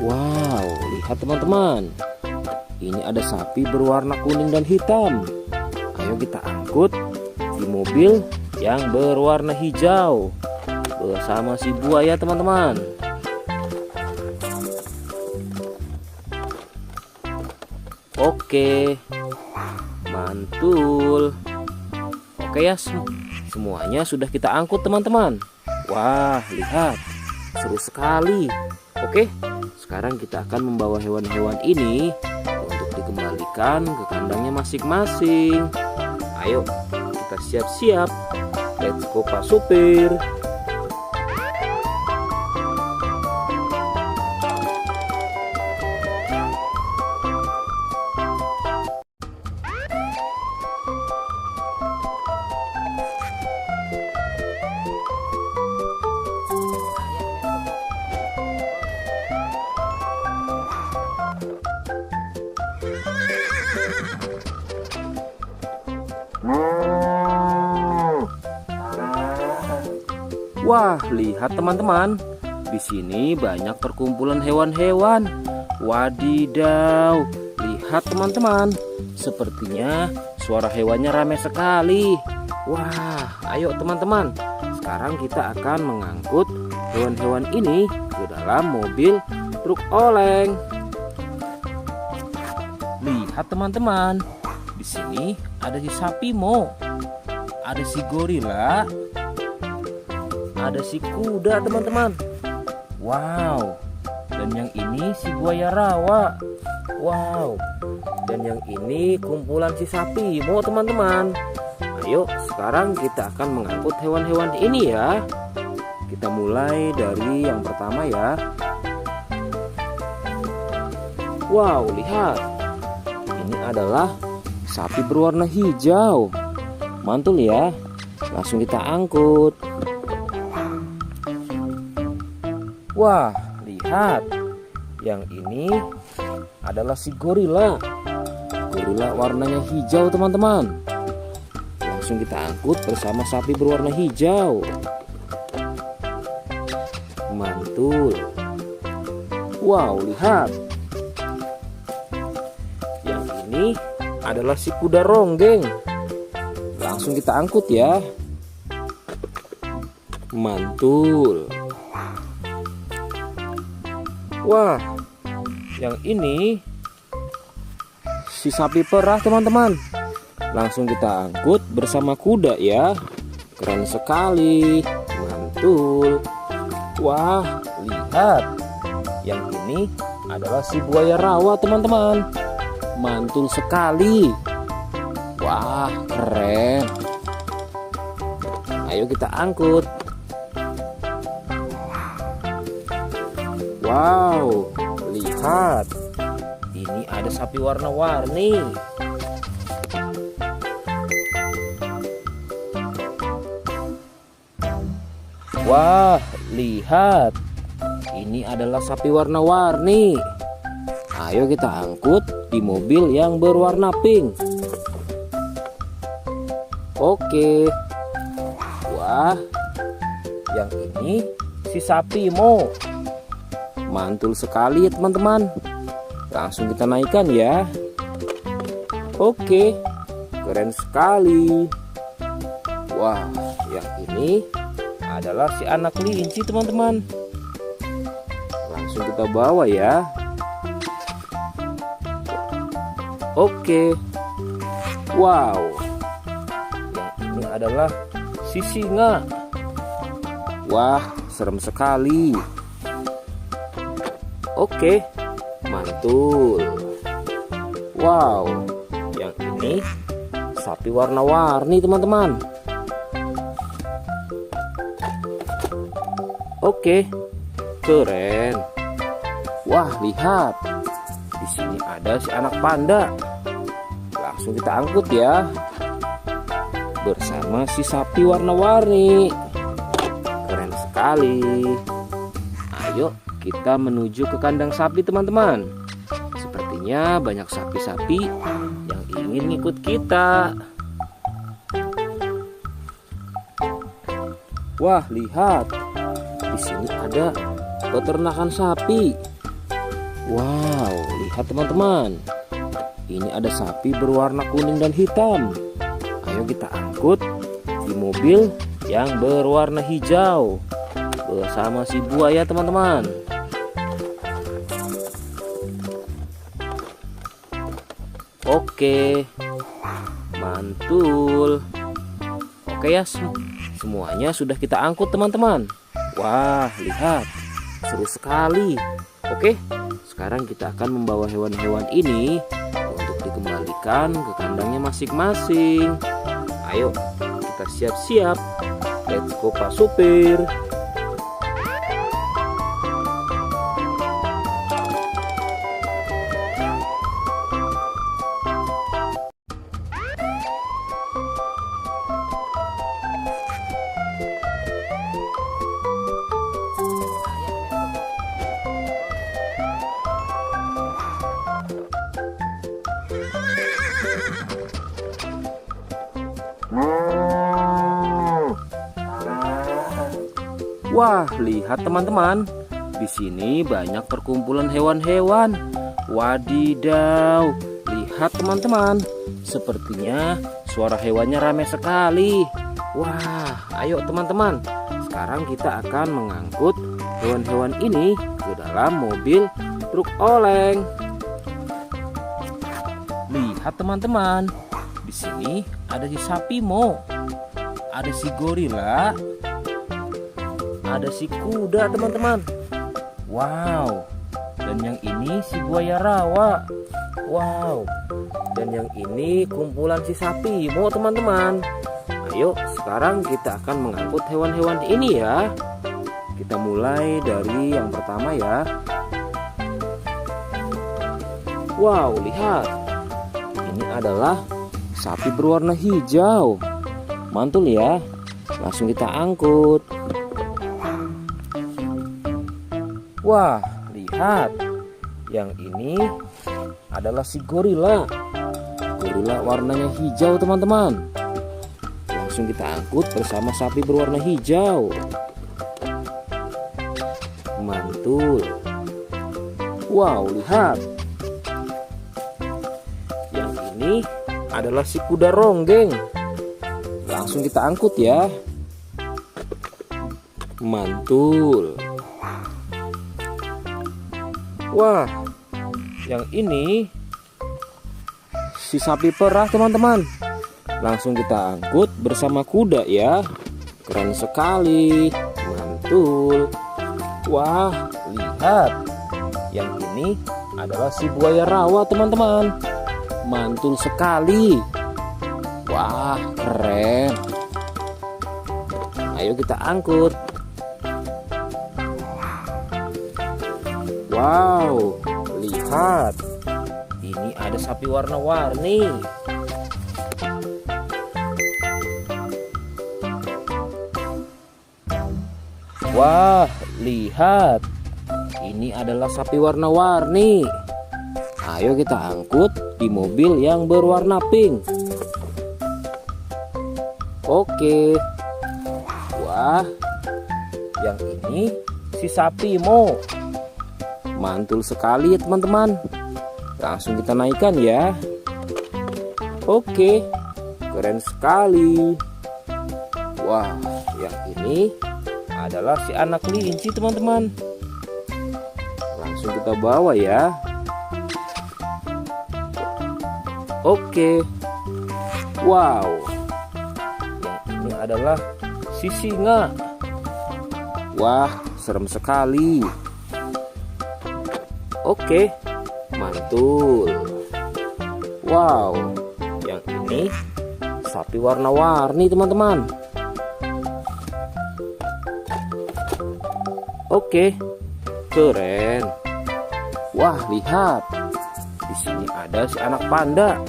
Wow, lihat teman-teman. Ini ada sapi berwarna kuning dan hitam. Ayo kita angkut di mobil yang berwarna hijau bersama si buaya teman-teman. Oke, mantul. Oke ya, semuanya sudah kita angkut teman-teman. Wah, lihat, seru sekali. Oke, sekarang kita akan membawa hewan-hewan ini untuk dikembalikan ke kandangnya masing-masing. Ayo, kita siap-siap. Let's go Pak Supir. Wah, lihat teman-teman. Di sini banyak perkumpulan hewan-hewan. Wadidaw, lihat teman-teman. Sepertinya suara hewannya ramai sekali. Wah, ayo teman-teman. Sekarang kita akan mengangkut hewan-hewan ini ke dalam mobil truk oleng. Lihat teman-teman. Di sini ada si sapi Mo. Ada si gorila, ada si kuda teman-teman. Wow. Dan yang ini si buaya rawa. Wow. Dan yang ini kumpulan si sapi Mo teman-teman. Ayo sekarang kita akan mengangkut hewan-hewan ini ya. Kita mulai dari yang pertama ya. Wow, lihat. Ini adalah sapi berwarna hijau. Mantul ya. Langsung kita angkut. Wah, lihat. Yang ini adalah si gorila. Gorila warnanya hijau teman-teman. Langsung kita angkut bersama sapi berwarna hijau. Mantul. Wow, lihat. Yang ini adalah si kuda ronggeng. Langsung kita angkut ya. Mantul. Wah, yang ini si sapi perah teman-teman. Langsung kita angkut bersama kuda ya. Keren sekali. Mantul. Wah, lihat. Yang ini adalah si buaya rawa teman-teman. Mantul sekali. Wah, keren. Ayo kita angkut. Wow, lihat. Ini ada sapi warna-warni. Wah, lihat. Ini adalah sapi warna-warni. Ayo kita angkut di mobil yang berwarna pink. Oke. Wah, yang ini si sapi Mo. Mantul sekali ya teman-teman. Langsung kita naikkan ya. Oke, keren sekali. Wah, yang ini adalah si anak kelinci teman-teman. Langsung kita bawa ya. Oke. Wow. Ini adalah si singa. Wah, serem sekali. Oke, mantul. Wow, yang ini sapi warna-warni teman-teman. Oke, keren. Wah, lihat. Di sini ada si anak panda. Langsung kita angkut ya. Bersama si sapi warna-warni. Keren sekali. Ayo kita menuju ke kandang sapi teman-teman. Sepertinya banyak sapi-sapi yang ingin ngikut kita. Wah, lihat. Di sini ada peternakan sapi. Wow, lihat teman-teman. Ini ada sapi berwarna kuning dan hitam. Ayo kita angkut di mobil yang berwarna hijau bersama si buaya teman-teman. Oke, mantul. Oke ya, semuanya sudah kita angkut teman-teman. Wah, lihat, seru sekali. Oke, sekarang kita akan membawa hewan-hewan ini untuk dikembalikan ke kandangnya masing-masing. Ayo, kita siap-siap. Let's go Pak Supir. Wah, lihat teman-teman. Di sini banyak perkumpulan hewan-hewan. Wadidaw, lihat teman-teman. Sepertinya suara hewannya ramai sekali. Wah, ayo teman-teman. Sekarang kita akan mengangkut hewan-hewan ini ke dalam mobil truk oleng. Lihat teman-teman. Di sini ada si sapi Mo. Ada si gorila. Ada si kuda teman-teman. Wow. Dan yang ini si buaya rawa. Wow. Dan yang ini kumpulan si sapi Mo teman-teman. Ayo sekarang kita akan mengangkut hewan-hewan ini ya. Kita mulai dari yang pertama ya. Wow, lihat. Ini adalah sapi berwarna hijau. Mantul ya. Langsung kita angkut. Wah, lihat. Yang ini adalah si gorila. Gorila warnanya hijau teman-teman. Langsung kita angkut bersama sapi berwarna hijau. Mantul. Wow, lihat. Yang ini adalah si kuda ronggeng. Langsung kita angkut ya. Mantul. Wah, yang ini si sapi perah teman-teman. Langsung kita angkut bersama kuda ya. Keren sekali. Mantul. Wah, lihat. Yang ini adalah si buaya rawa teman-teman. Mantul sekali. Wah, keren. Ayo kita angkut. Wow, lihat. Ini ada sapi warna-warni. Wah, lihat. Ini adalah sapi warna-warni. Ayo kita angkut di mobil yang berwarna pink. Oke. Wah, yang ini si sapi Mo. Mantul sekali ya teman-teman. Langsung kita naikkan ya. Oke, keren sekali. Wah, yang ini adalah si anak kelinci teman-teman. Langsung kita bawa ya. Oke. Wow. Yang ini adalah si singa. Wah, serem sekali. Oke, mantul. Wow, yang ini sapi warna-warni teman-teman. Oke, keren. Wah, lihat. Di sini ada si anak panda.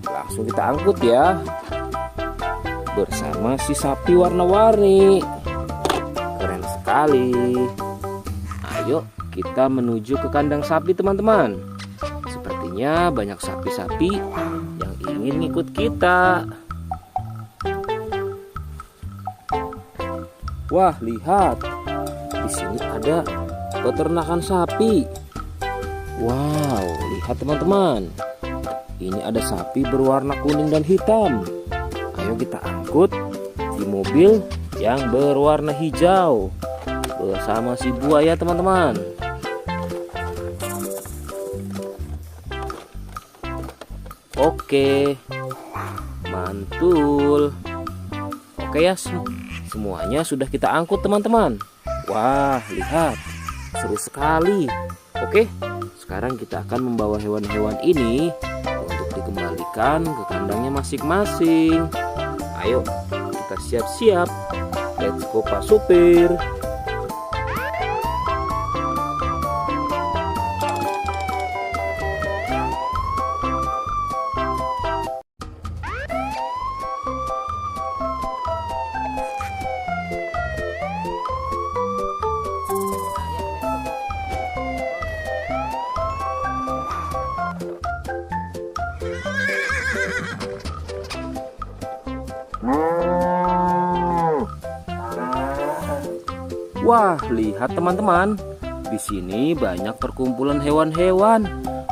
Langsung kita angkut ya. Bersama si sapi warna-warni. Keren sekali. Ayo kita menuju ke kandang sapi teman-teman. Sepertinya banyak sapi-sapi yang ingin ikut kita. Wah, lihat. Di sini ada peternakan sapi. Wow, lihat teman-teman. Ini ada sapi berwarna kuning dan hitam. Ayo kita angkut di mobil yang berwarna hijau bersama si buaya teman-teman. Oke, mantul. Oke ya, semuanya sudah kita angkut teman-teman. Wah, lihat, seru sekali. Oke, sekarang kita akan membawa hewan-hewan ini untuk dikembalikan ke kandangnya masing-masing. Ayo, kita siap-siap. Let's go Pak Supir. Wah, lihat teman-teman. Di sini banyak perkumpulan hewan-hewan.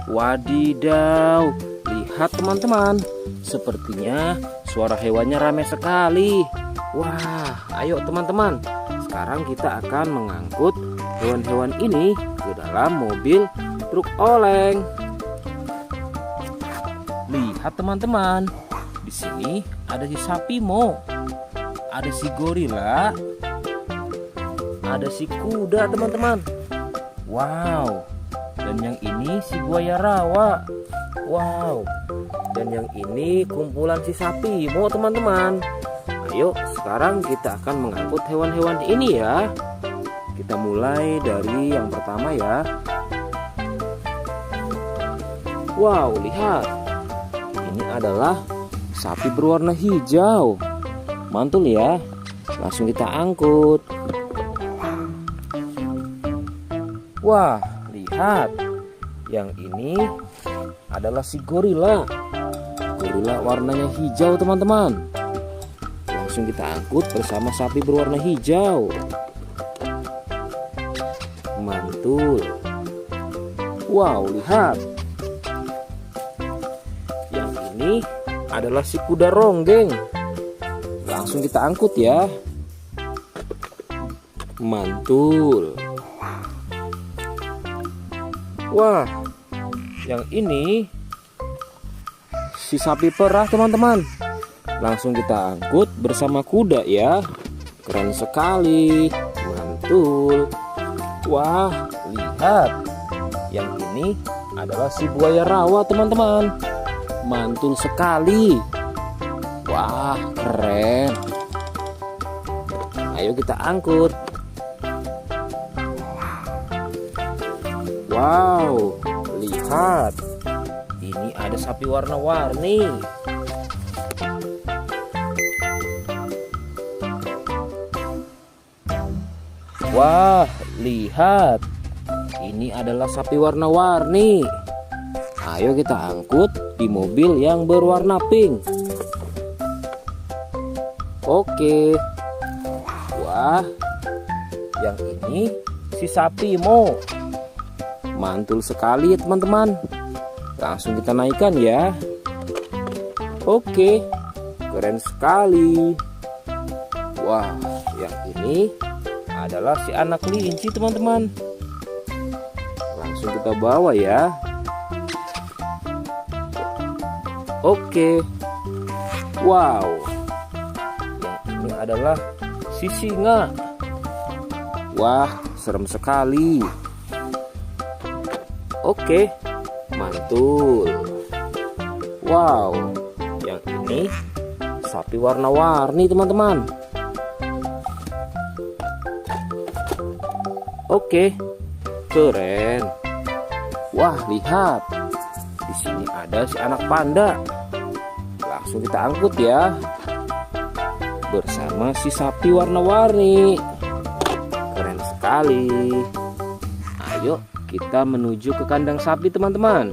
Wadidaw, lihat teman-teman. Sepertinya suara hewannya ramai sekali. Wah, ayo teman-teman. Sekarang kita akan mengangkut hewan-hewan ini ke dalam mobil truk oleng. Lihat teman-teman. Di sini ada si sapi Mo. Ada si gorila. Ada si kuda teman-teman. Wow. Dan yang ini si buaya rawa. Wow. Dan yang ini kumpulan si sapi Mo teman-teman. Ayo sekarang kita akan mengangkut hewan-hewan ini ya. Kita mulai dari yang pertama ya. Wow, lihat. Ini adalah sapi berwarna hijau. Mantul ya. Langsung kita angkut. Wah, lihat. Yang ini adalah si gorila. Gorila warnanya hijau teman-teman. Langsung kita angkut bersama sapi berwarna hijau. Mantul. Wow, lihat. Yang ini adalah si kuda ronggeng. Langsung kita angkut ya. Mantul. Wah, yang ini si sapi perah teman-teman. Langsung kita angkut bersama kuda ya. Keren sekali. Mantul. Wah, lihat. Yang ini adalah si buaya rawa teman-teman. Mantul sekali. Wah, keren. Ayo kita angkut. Wow, lihat. Ini ada sapi warna-warni. Wah, lihat. Ini adalah sapi warna-warni. Ayo kita angkut di mobil yang berwarna pink. Oke. Wah, yang ini si sapi Mo. Mantul sekali ya teman-teman. Langsung kita naikkan ya. Oke, keren sekali. Wah, yang ini adalah si anak kelinci teman-teman. Langsung kita bawa ya. Oke. Wow, yang ini adalah si singa. Wah, serem sekali. Oke, mantul. Wow, yang ini sapi warna-warni teman-teman. Oke, keren. Wah, lihat. Di sini ada si anak panda. Langsung kita angkut ya. Bersama si sapi warna-warni. Keren sekali. Ayo kita menuju ke kandang sapi teman-teman.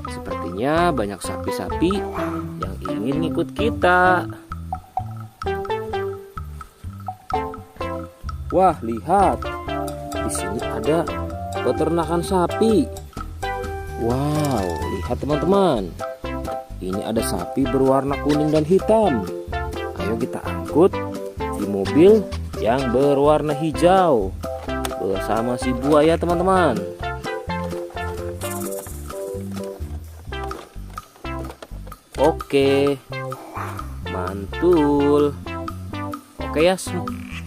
Sepertinya banyak sapi-sapi yang ingin ikut kita. Wah, lihat. Di sini ada peternakan sapi. Wow, lihat teman-teman. Ini ada sapi berwarna kuning dan hitam. Ayo kita angkut di mobil yang berwarna hijau bersama si buaya teman-teman. Oke, mantul. Oke ya,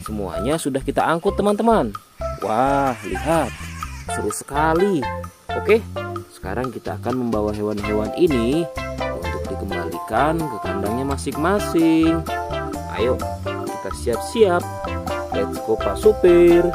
semuanya sudah kita angkut teman-teman. Wah, lihat, seru sekali. Oke, sekarang kita akan membawa hewan-hewan ini untuk dikembalikan ke kandangnya masing-masing. Ayo, kita siap-siap. Let's go Pak Supir.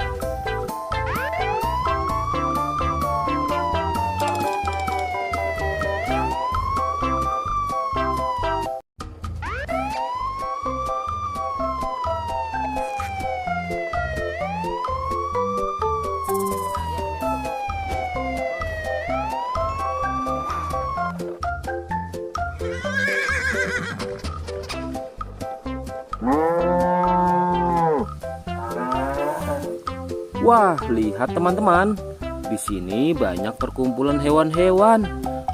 Wah, lihat teman-teman. Di sini banyak perkumpulan hewan-hewan.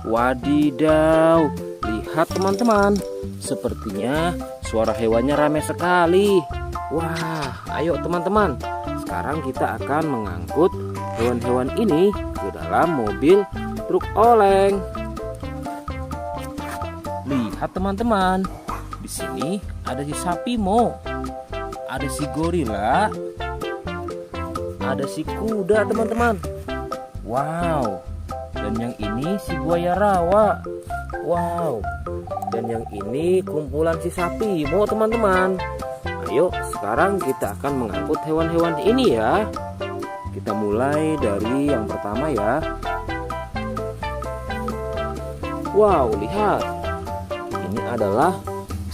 Wadidaw, lihat teman-teman. Sepertinya suara hewannya ramai sekali. Wah, ayo teman-teman. Sekarang kita akan mengangkut hewan-hewan ini ke dalam mobil truk oleng. Lihat teman-teman. Di sini ada si sapi Mo. Ada si gorila. Ada si kuda teman-teman. Wow. Dan yang ini si buaya rawa. Wow. Dan yang ini kumpulan si sapi Mo teman-teman. Ayo sekarang kita akan mengangkut hewan-hewan ini ya. Kita mulai dari yang pertama ya. Wow, lihat. Ini adalah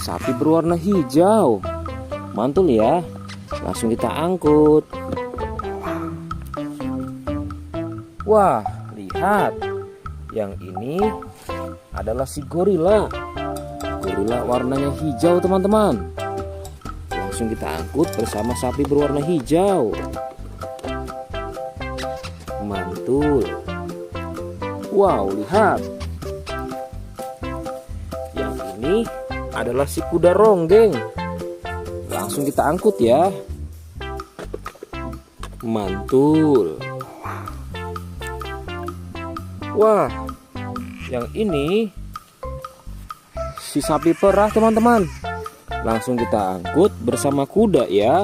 sapi berwarna hijau. Mantul ya. Langsung kita angkut. Wah, lihat. Yang ini adalah si gorila. Gorila warnanya hijau teman-teman. Langsung kita angkut bersama sapi berwarna hijau. Mantul. Wow, lihat. Yang ini adalah si kuda ronggeng. Langsung kita angkut ya. Mantul. Wah, yang ini si sapi perah teman-teman. Langsung kita angkut bersama kuda ya.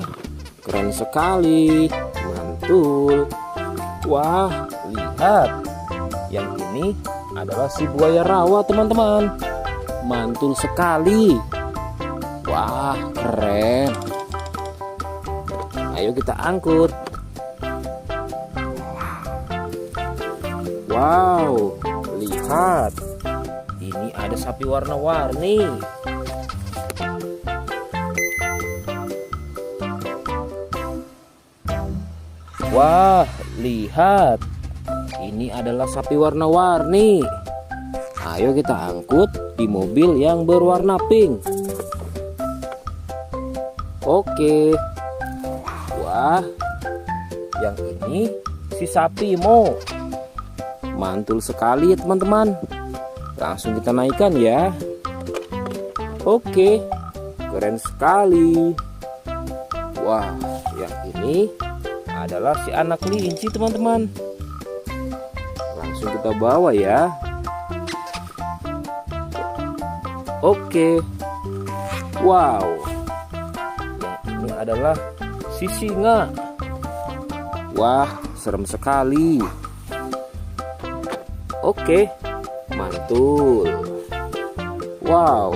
Keren sekali. Mantul. Wah, lihat. Yang ini adalah si buaya rawa teman-teman. Mantul sekali. Wah, keren. Ayo kita angkut. Wow, lihat. Ini ada sapi warna-warni. Wah, lihat. Ini adalah sapi warna-warni. Ayo kita angkut di mobil yang berwarna pink. Oke. Wah, yang ini si sapi Mo. Mantul sekali ya teman-teman. Langsung kita naikkan ya. Oke, keren sekali. Wah, yang ini adalah si anak kelinci teman-teman. Langsung kita bawa ya. Oke. Wow. Yang ini adalah si singa. Wah, serem sekali. Oke, mantul. Wow,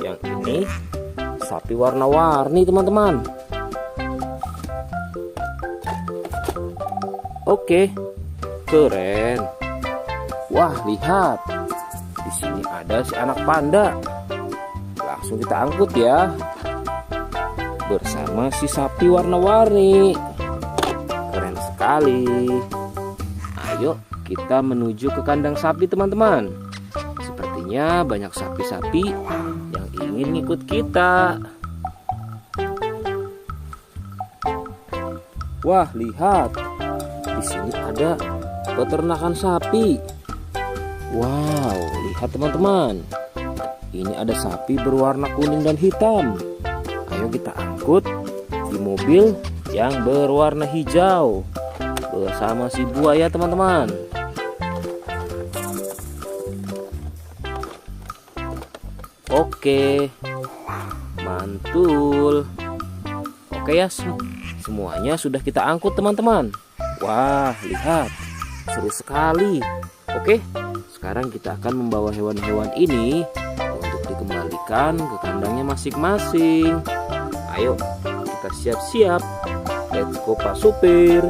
yang ini sapi warna-warni teman-teman. Oke, keren. Wah, lihat. Di sini ada si anak panda. Langsung kita angkut ya. Bersama si sapi warna-warni. Keren sekali. Ayo kita menuju ke kandang sapi teman-teman. Sepertinya banyak sapi-sapi yang ingin ikut kita. Wah, lihat. Di sini ada peternakan sapi. Wow, lihat teman-teman. Ini ada sapi berwarna kuning dan hitam. Ayo kita angkut di mobil yang berwarna hijau bersama si buaya teman-teman. Oke, mantul. Oke ya, semuanya sudah kita angkut teman-teman. Wah, lihat, seru sekali. Oke, sekarang kita akan membawa hewan-hewan ini untuk dikembalikan ke kandangnya masing-masing. Ayo, kita siap-siap. Let's go Pak Supir.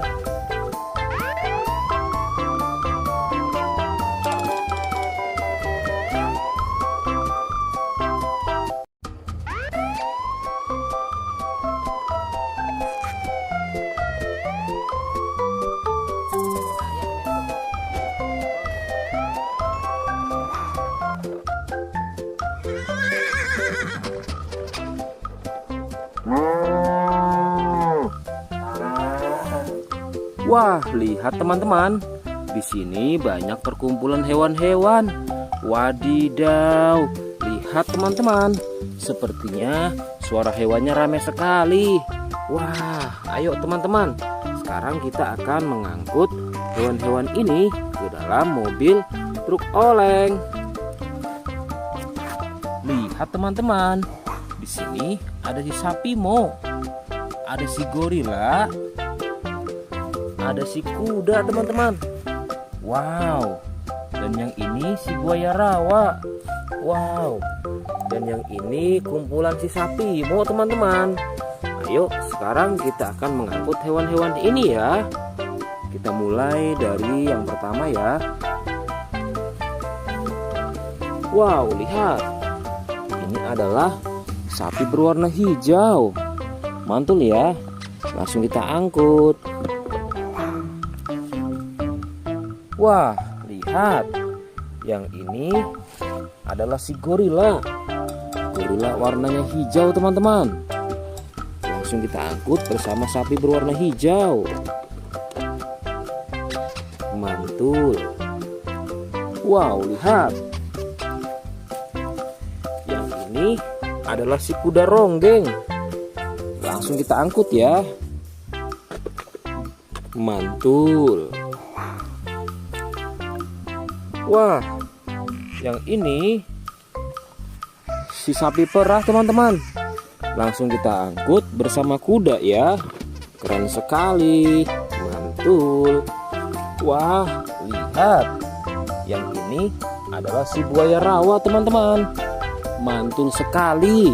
Wah, lihat teman-teman. Di sini banyak perkumpulan hewan-hewan. Wadidaw, lihat teman-teman. Sepertinya suara hewannya ramai sekali. Wah, ayo teman-teman. Sekarang kita akan mengangkut hewan-hewan ini ke dalam mobil truk oleng. Lihat teman-teman. Di sini ada si sapi Mo. Ada si gorila. Ada si kuda teman-teman. Wow. Dan yang ini si buaya rawa. Wow. Dan yang ini kumpulan si sapi Mo teman-teman. Ayo sekarang kita akan mengangkut hewan-hewan ini ya. Kita mulai dari yang pertama ya. Wow, lihat. Ini adalah sapi berwarna hijau. Mantul ya. Langsung kita angkut. Wah, lihat. Yang ini adalah si gorila. Gorila warnanya hijau teman-teman. Langsung kita angkut bersama sapi berwarna hijau. Mantul. Wow, lihat. Yang ini adalah si kuda ronggeng. Langsung kita angkut ya. Mantul. Wah, yang ini si sapi perah teman-teman. Langsung kita angkut bersama kuda ya. Keren sekali. Mantul. Wah, lihat. Yang ini adalah si buaya rawa teman-teman. Mantul sekali.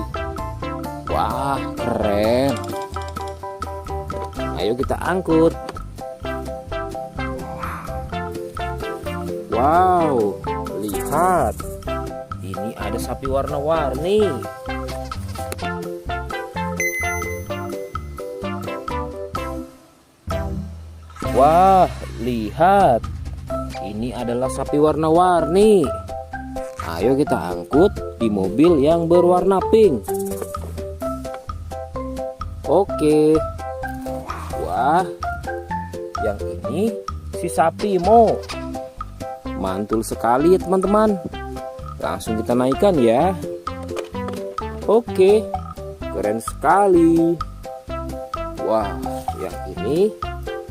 Wah, keren. Ayo kita angkut. Wow, lihat. Ini ada sapi warna-warni. Wah, lihat. Ini adalah sapi warna-warni. Ayo kita angkut di mobil yang berwarna pink. Oke. Wah, yang ini si sapi Mo. Mantul sekali ya teman-teman. Langsung kita naikkan ya. Oke, keren sekali. Wah, yang ini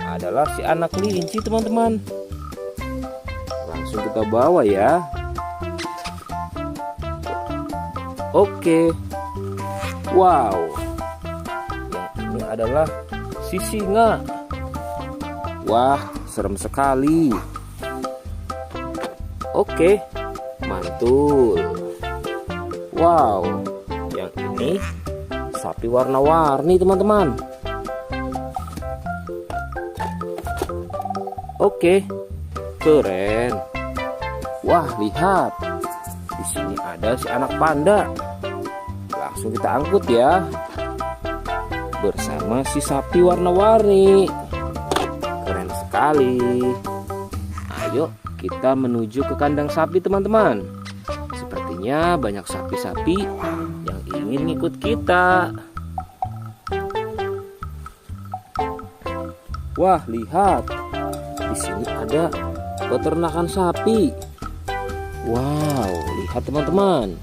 adalah si anak kelinci teman-teman. Langsung kita bawa ya. Oke. Wow. Yang ini adalah si singa. Wah, serem sekali. Oke, mantul. Wow, yang ini sapi warna-warni teman-teman. Oke, keren. Wah, lihat. Di sini ada si anak panda. Langsung kita angkut ya. Bersama si sapi warna-warni. Keren sekali. Ayo kita menuju ke kandang sapi teman-teman. Sepertinya banyak sapi-sapi yang ingin ngikut kita. Wah, lihat. Di sini ada peternakan sapi. Wow, lihat teman-teman.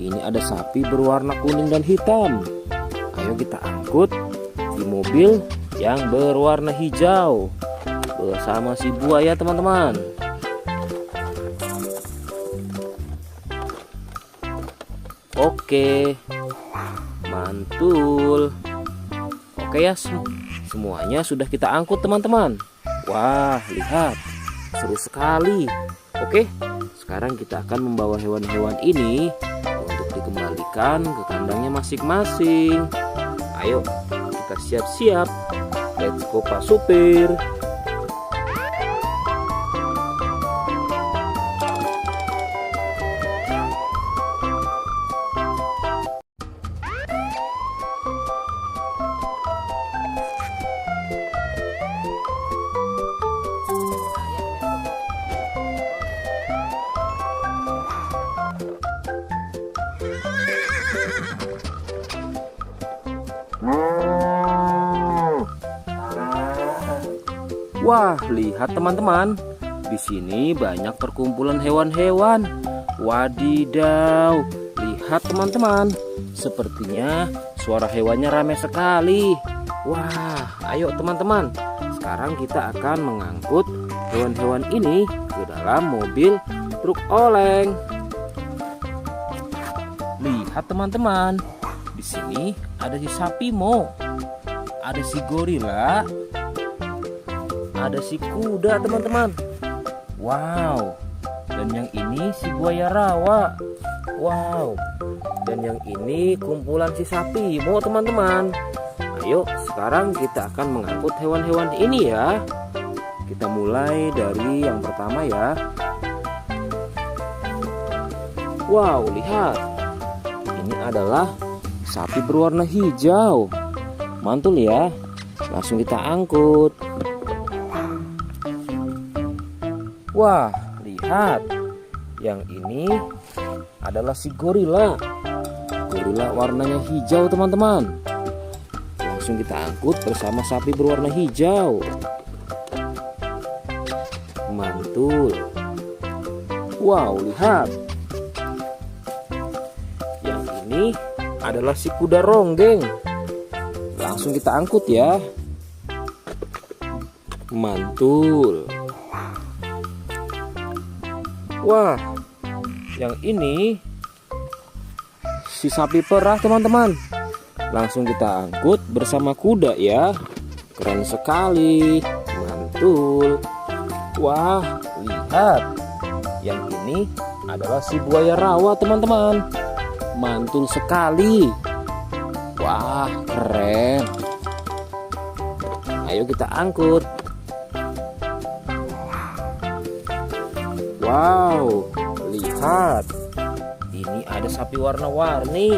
Ini ada sapi berwarna kuning dan hitam. Ayo kita angkut di mobil yang berwarna hijau bersama si buaya teman-teman. Oke, mantul. Oke ya, semuanya sudah kita angkut teman-teman. Wah, lihat, seru sekali. Oke, sekarang kita akan membawa hewan-hewan ini untuk dikembalikan ke kandangnya masing-masing. Ayo, kita siap-siap. Let's go Pak Supir. Wah, lihat teman-teman. Di sini banyak perkumpulan hewan-hewan. Wadidaw, lihat teman-teman. Sepertinya suara hewannya ramai sekali. Wah, ayo teman-teman. Sekarang kita akan mengangkut hewan-hewan ini ke dalam mobil truk oleng. Lihat teman-teman. Di sini ada si sapi Mo. Ada si gorila. Ada si kuda teman-teman. Wow. Dan yang ini si buaya rawa. Wow. Dan yang ini kumpulan si sapi Mo teman-teman. Ayo sekarang kita akan mengangkut hewan-hewan ini ya. Kita mulai dari yang pertama ya. Wow, lihat. Ini adalah sapi berwarna hijau. Mantul ya. Langsung kita angkut. Wah, lihat. Yang ini adalah si gorila. Gorila warnanya hijau teman-teman. Langsung kita angkut bersama sapi berwarna hijau. Mantul. Wow, lihat. Yang ini adalah si kuda ronggeng. Langsung kita angkut ya. Mantul. Wah, yang ini si sapi perah teman-teman. Langsung kita angkut bersama kuda ya. Keren sekali. Mantul. Wah, lihat. Yang ini adalah si buaya rawa teman-teman. Mantul sekali. Wah, keren. Ayo kita angkut. Wow, lihat. Ini ada sapi warna-warni.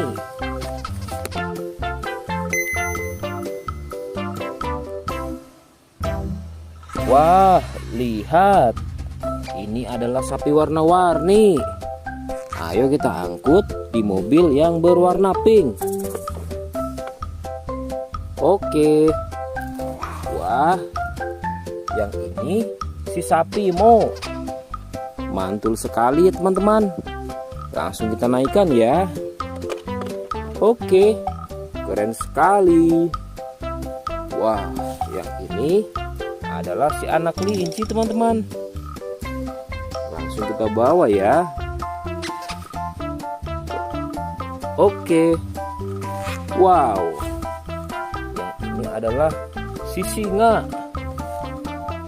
Wah, lihat. Ini adalah sapi warna-warni. Ayo kita angkut di mobil yang berwarna pink. Oke. Wah, yang ini si sapi Mo. Mantul sekali ya teman-teman. Langsung kita naikkan ya. Oke, keren sekali. Wah, yang ini adalah si anak kelinci teman-teman. Langsung kita bawa ya. Oke. Wow. Yang ini adalah si singa.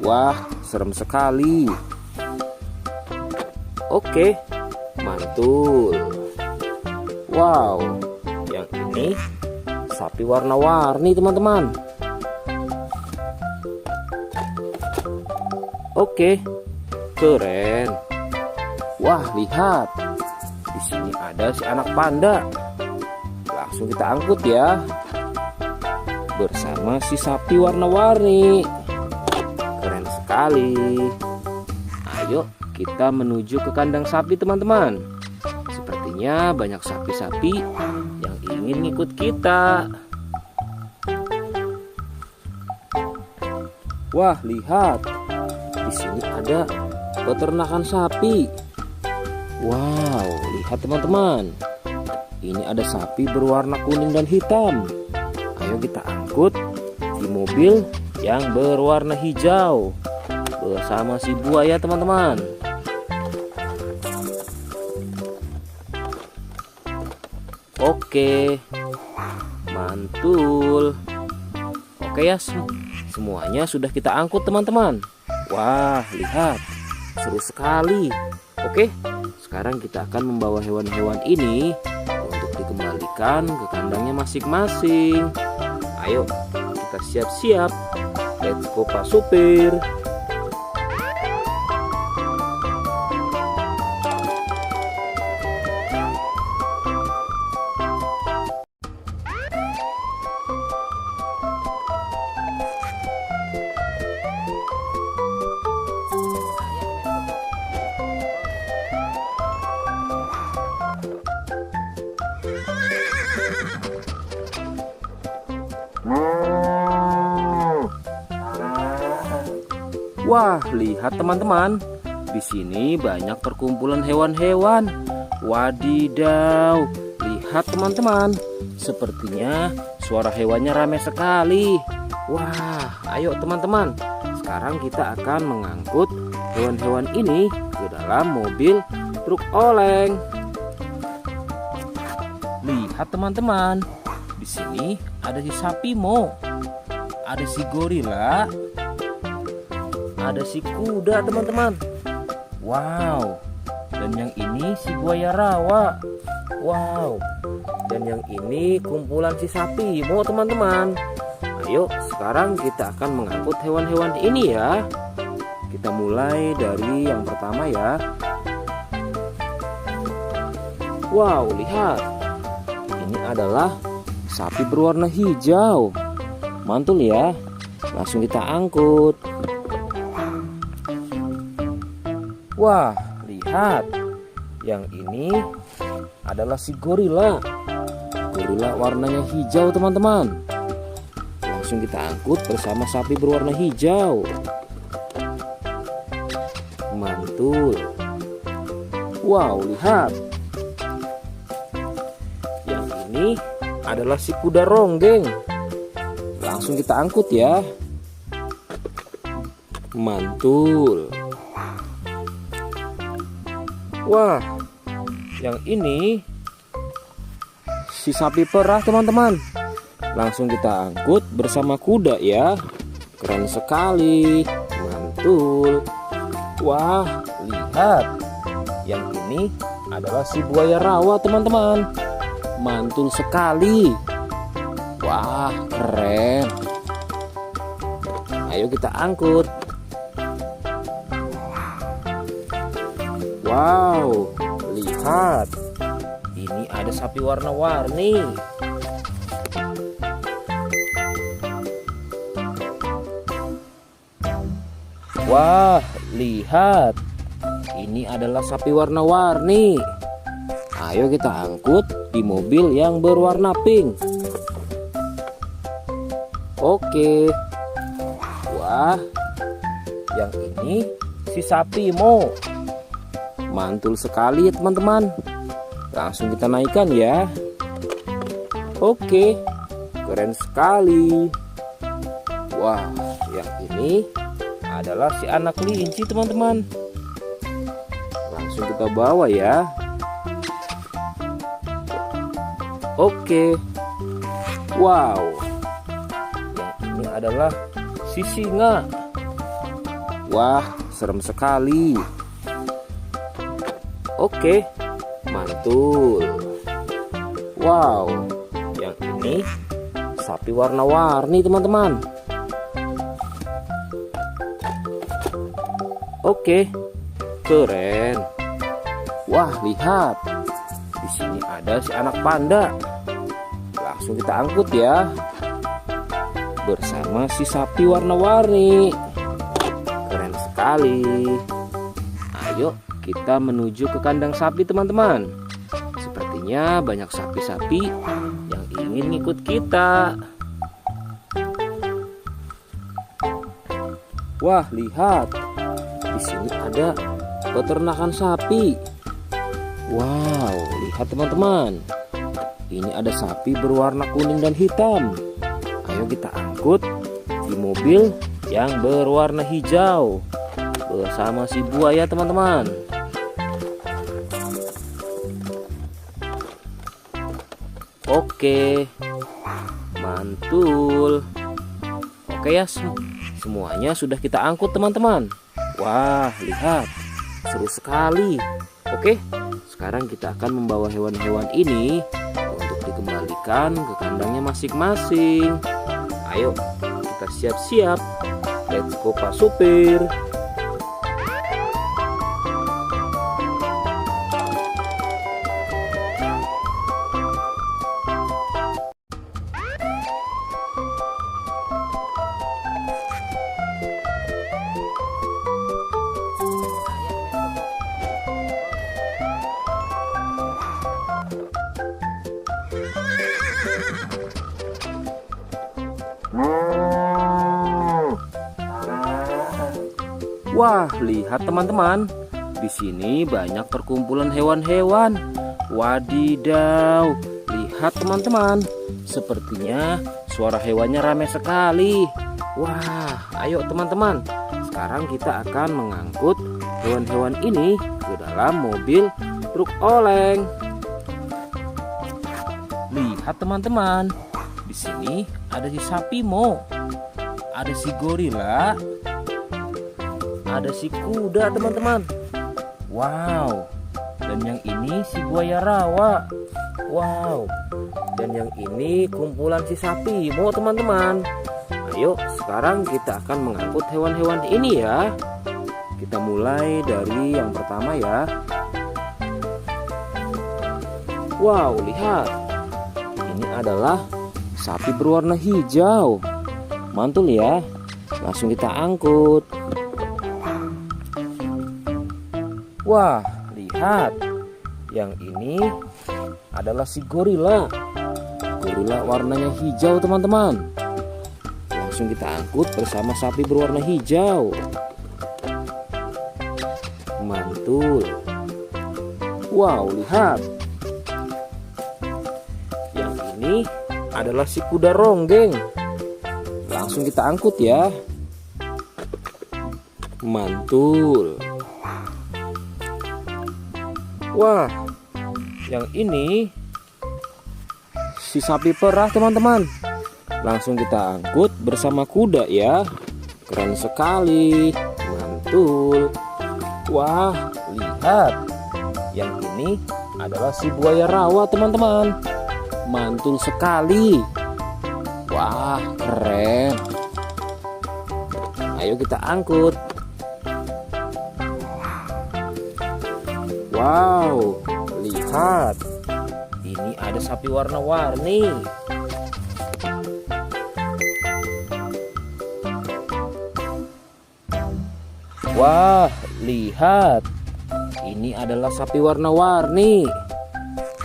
Wah, serem sekali. Oke, mantul. Wow, yang ini sapi warna-warni teman-teman. Oke, keren. Wah, lihat. Di sini ada si anak panda. Langsung kita angkut ya. Bersama si sapi warna-warni. Keren sekali. Ayo kita menuju ke kandang sapi teman-teman. Sepertinya banyak sapi-sapi yang ingin ngikut kita. Wah, lihat. Di sini ada peternakan sapi. Wow, lihat teman-teman. Ini ada sapi berwarna kuning dan hitam. Ayo kita angkut di mobil yang berwarna hijau bersama si buaya teman-teman. Oke, mantul. Oke ya, semuanya sudah kita angkut teman-teman. Wah, lihat, seru sekali. Oke, sekarang kita akan membawa hewan-hewan ini untuk dikembalikan ke kandangnya masing-masing. Ayo, kita siap-siap. Let's go Pak Supir. Wah, lihat teman-teman. Di sini banyak perkumpulan hewan-hewan. Wadidaw, lihat teman-teman. Sepertinya suara hewannya ramai sekali. Wah, ayo teman-teman. Sekarang kita akan mengangkut hewan-hewan ini ke dalam mobil truk oleng. Lihat teman-teman. Di sini ada si sapi Mo. Ada si gorila. Ada si kuda teman-teman. Wow. Dan yang ini si buaya rawa. Wow. Dan yang ini kumpulan si sapi Mo teman-teman. Ayo sekarang kita akan mengangkut hewan-hewan ini ya. Kita mulai dari yang pertama ya. Wow, lihat. Ini adalah sapi berwarna hijau. Mantul ya. Langsung kita angkut. Wah, lihat. Yang ini adalah si gorila. Gorila warnanya hijau teman-teman. Langsung kita angkut bersama sapi berwarna hijau. Mantul. Wow, lihat. Yang ini adalah si kuda ronggeng. Langsung kita angkut ya. Mantul. Wah, yang ini si sapi perah teman-teman. Langsung kita angkut bersama kuda ya. Keren sekali. Mantul. Wah, lihat. Yang ini adalah si buaya rawa teman-teman. Mantul sekali. Wah, keren. Ayo kita angkut. Wow, lihat. Ini ada sapi warna-warni. Wah, lihat. Ini adalah sapi warna-warni. Ayo kita angkut di mobil yang berwarna pink. Oke. Wah, yang ini si sapi Mo. Mantul sekali ya teman-teman. Langsung kita naikkan ya. Oke, keren sekali. Wah, yang ini adalah si anak kelinci teman-teman. Langsung kita bawa ya. Oke. Wow. Yang ini adalah si singa. Wah, serem sekali. Oke, mantul. Wow, yang ini sapi warna-warni teman-teman. Oke, keren. Wah, lihat. Di sini ada si anak panda. Langsung kita angkut ya. Bersama si sapi warna-warni. Keren sekali. Ayo kita menuju ke kandang sapi teman-teman. Sepertinya banyak sapi-sapi yang ingin ngikut kita. Wah, lihat. Di sini ada peternakan sapi. Wow, lihat teman-teman. Ini ada sapi berwarna kuning dan hitam. Ayo kita angkut di mobil yang berwarna hijau bersama si buaya teman-teman. Oke, mantul. Oke ya, semuanya sudah kita angkut teman-teman. Wah, lihat, seru sekali. Oke, sekarang kita akan membawa hewan-hewan ini untuk dikembalikan ke kandangnya masing-masing. Ayo, kita siap-siap. Let's go Pak Supir. Wah, lihat teman-teman. Di sini banyak perkumpulan hewan-hewan. Wadidaw, lihat teman-teman. Sepertinya suara hewannya ramai sekali. Wah, ayo teman-teman. Sekarang kita akan mengangkut hewan-hewan ini ke dalam mobil truk oleng. Lihat teman-teman. Di sini ada si sapi Mo. Ada si gorila. Ada si kuda teman-teman. Wow. Dan yang ini si buaya rawa. Wow. Dan yang ini kumpulan si sapi Mo teman-teman. Ayo sekarang kita akan mengangkut hewan-hewan ini ya. Kita mulai dari yang pertama ya. Wow, lihat. Ini adalah sapi berwarna hijau. Mantul ya. Langsung kita angkut. Wah, lihat. Yang ini adalah si gorila. Gorila warnanya hijau teman-teman. Langsung kita angkut bersama sapi berwarna hijau. Mantul. Wow, lihat. Yang ini adalah si kuda ronggeng. Langsung kita angkut ya. Mantul. Wah, yang ini si sapi perah teman-teman. Langsung kita angkut bersama kuda ya. Keren sekali. Mantul. Wah, lihat. Yang ini adalah si buaya rawa teman-teman. Mantul sekali. Wah, keren. Ayo kita angkut. Wow, lihat. Ini ada sapi warna-warni. Wah, lihat. Ini adalah sapi warna-warni.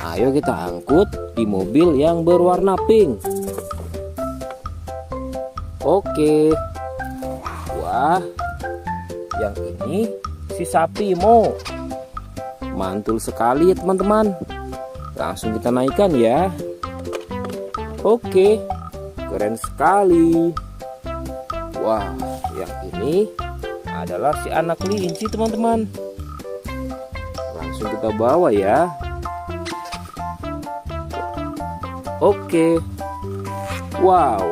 Ayo kita angkut di mobil yang berwarna pink. Oke. Wah, yang ini si sapi Mo. Mantul sekali ya teman-teman. Langsung kita naikkan ya. Oke, keren sekali. Wah, yang ini adalah si anak kelinci teman-teman. Langsung kita bawa ya. Oke. Wow.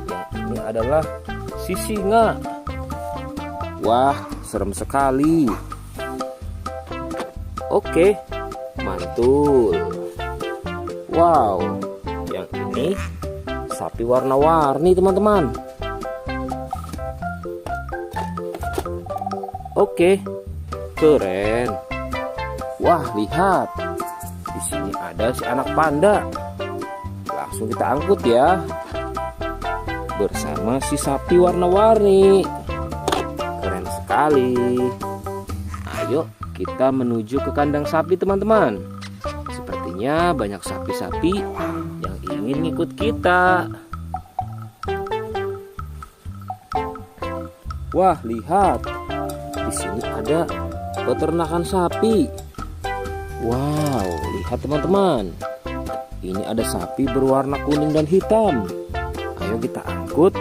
Yang ini adalah si singa. Wah, serem sekali. Oke, mantul. Wow, yang ini sapi warna-warni teman-teman. Oke, keren. Wah, lihat. Di sini ada si anak panda. Langsung kita angkut ya. Bersama si sapi warna-warni. Keren sekali. Ayo kita menuju ke kandang sapi teman-teman. Sepertinya banyak sapi-sapi yang ingin ngikut kita. Wah, lihat. Di sini ada peternakan sapi. Wow, lihat teman-teman. Ini ada sapi berwarna kuning dan hitam. Ayo kita angkut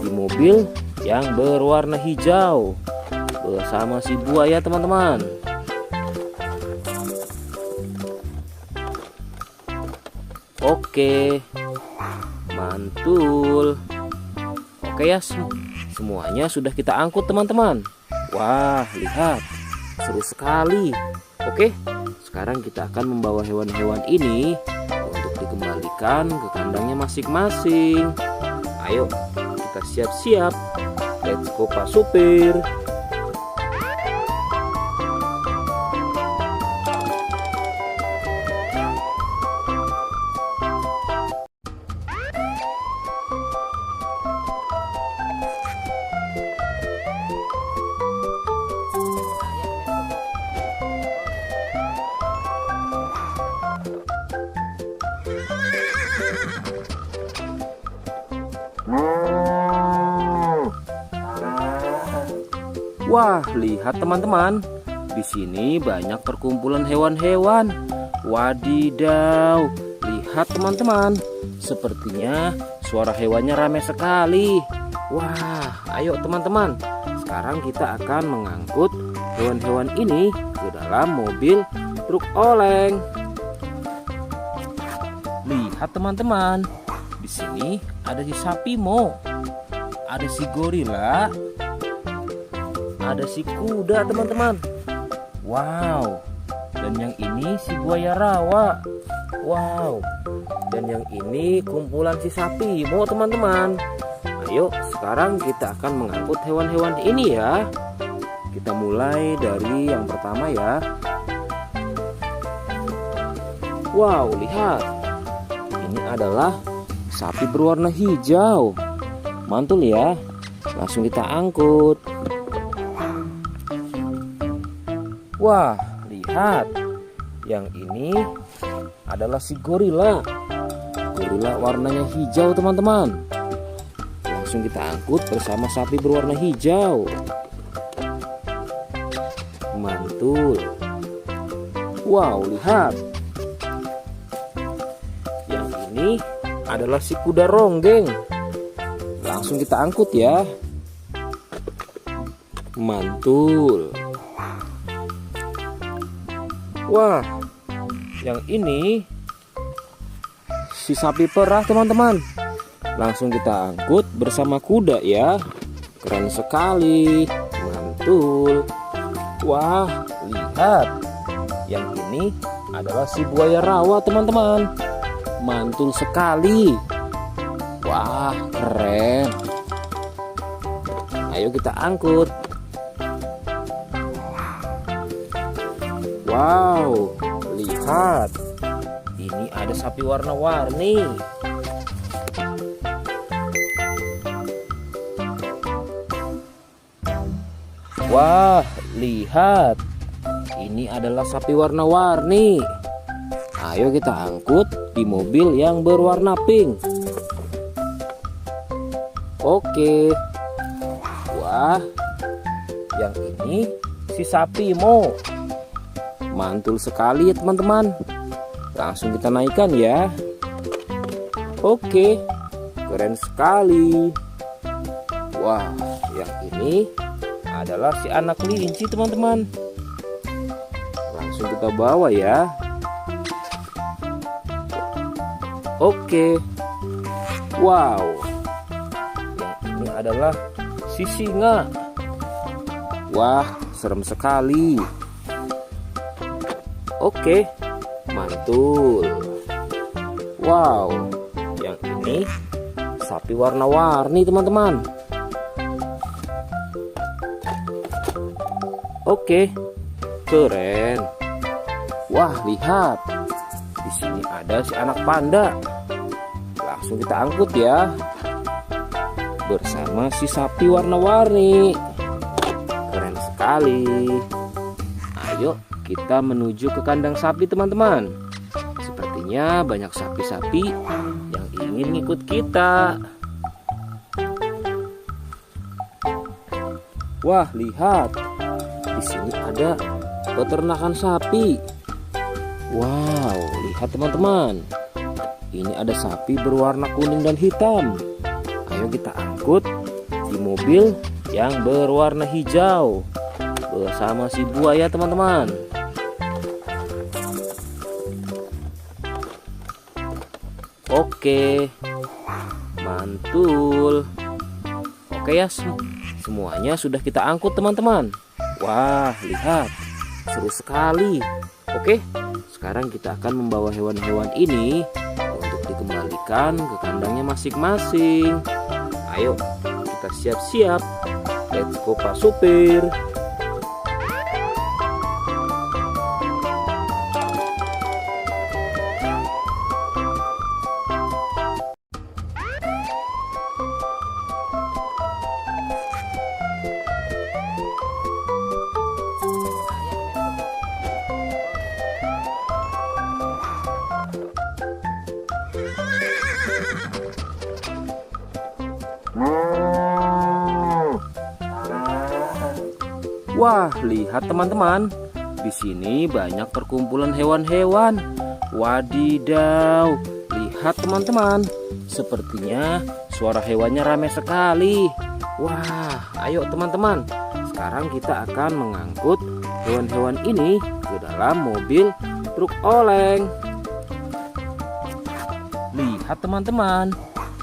di mobil yang berwarna hijau bersama si buaya teman-teman. Oke, mantul. Oke ya, semuanya sudah kita angkut teman-teman. Wah, lihat, seru sekali. Oke, sekarang kita akan membawa hewan-hewan ini untuk dikembalikan ke kandangnya masing-masing. Ayo, kita siap-siap. Let's go Pak Supir. Wah, lihat teman-teman. Di sini banyak perkumpulan hewan-hewan. Wadidaw, lihat teman-teman. Sepertinya suara hewannya ramai sekali. Wah, ayo teman-teman. Sekarang kita akan mengangkut hewan-hewan ini ke dalam mobil truk oleng. Lihat teman-teman. Di sini ada si sapi Mo. Ada si gorila. Ada si kuda teman-teman. Wow. Dan yang ini si buaya rawa. Wow. Dan yang ini kumpulan si sapi Mo teman-teman. Ayo sekarang kita akan mengangkut hewan-hewan ini ya. Kita mulai dari yang pertama ya. Wow, lihat. Ini adalah sapi berwarna hijau. Mantul ya. Langsung kita angkut. Wah, lihat. Yang ini adalah si gorila. Gorila warnanya hijau teman-teman. Langsung kita angkut bersama sapi berwarna hijau. Mantul. Wow, lihat. Yang ini adalah si kuda ronggeng. Langsung kita angkut ya. Mantul. Wah, yang ini si sapi perah teman-teman. Langsung kita angkut bersama kuda ya. Keren sekali. Mantul. Wah, lihat. Yang ini adalah si buaya rawa teman-teman. Mantul sekali. Wah, keren. Ayo kita angkut. Wow, lihat. Ini ada sapi warna-warni. Wah, lihat. Ini adalah sapi warna-warni. Ayo kita angkut di mobil yang berwarna pink. Oke. Wah, yang ini si sapi Mo. Mantul sekali ya teman-teman. Langsung kita naikkan ya. Oke, keren sekali. Wah, yang ini adalah si anak kelinci teman-teman. Langsung kita bawa ya. Oke. Wow. Yang ini adalah si singa. Wah, serem sekali. Oke, mantul. Wow, yang ini sapi warna-warni teman-teman. Oke, keren. Wah, lihat. Di sini ada si anak panda. Langsung kita angkut ya. Bersama si sapi warna-warni. Keren sekali. Ayo kita menuju ke kandang sapi teman-teman. Sepertinya banyak sapi-sapi yang ingin ngikut kita. Wah, lihat. Di sini ada peternakan sapi. Wow, lihat teman-teman. Ini ada sapi berwarna kuning dan hitam. Ayo kita angkut di mobil yang berwarna hijau bersama si buaya teman-teman. Oke, mantul. Oke ya, semuanya sudah kita angkut teman-teman. Wah, lihat, seru sekali. Oke, sekarang kita akan membawa hewan-hewan ini untuk dikembalikan ke kandangnya masing-masing. Ayo, kita siap-siap. Let's go Pak Supir. Wah, lihat teman-teman. Di sini banyak perkumpulan hewan-hewan. Wadidaw, lihat teman-teman. Sepertinya suara hewannya ramai sekali. Wah, ayo teman-teman. Sekarang kita akan mengangkut hewan-hewan ini ke dalam mobil truk oleng. Lihat teman-teman.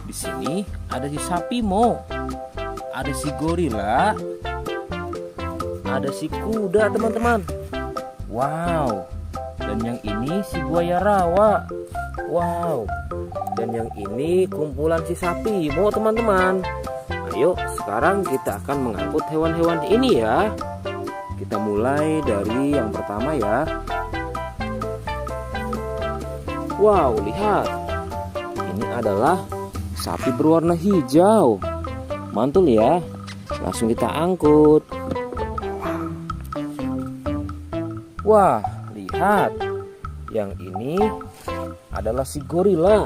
Di sini ada si sapi Mo, ada si gorila, ada si kuda teman-teman. Wow. Dan yang ini si buaya rawa. Wow. Dan yang ini kumpulan si sapi Mo teman-teman. Ayo sekarang kita akan mengangkut hewan-hewan ini ya. Kita mulai dari yang pertama ya. Wow, lihat. Ini adalah sapi berwarna hijau. Mantul ya. Langsung kita angkut. Wah, lihat. Yang ini adalah si gorila.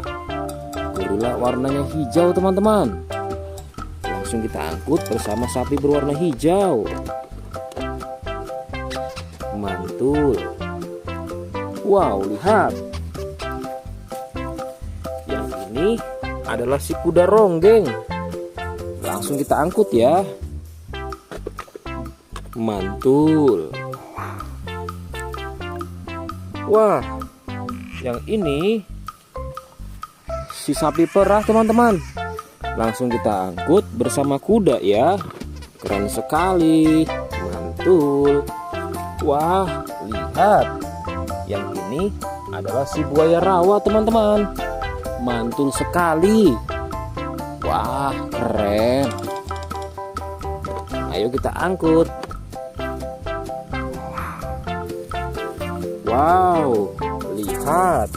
Gorila warnanya hijau teman-teman. Langsung kita angkut bersama sapi berwarna hijau. Mantul. Wow, lihat. Yang ini adalah si kuda ronggeng. Langsung kita angkut ya. Mantul. Wah, yang ini si sapi perah teman-teman. Langsung kita angkut bersama kuda ya. Keren sekali. Mantul. Wah, lihat. Yang ini adalah si buaya rawa teman-teman. Mantul sekali. Wah, keren. Ayo kita angkut. Wow, lihat.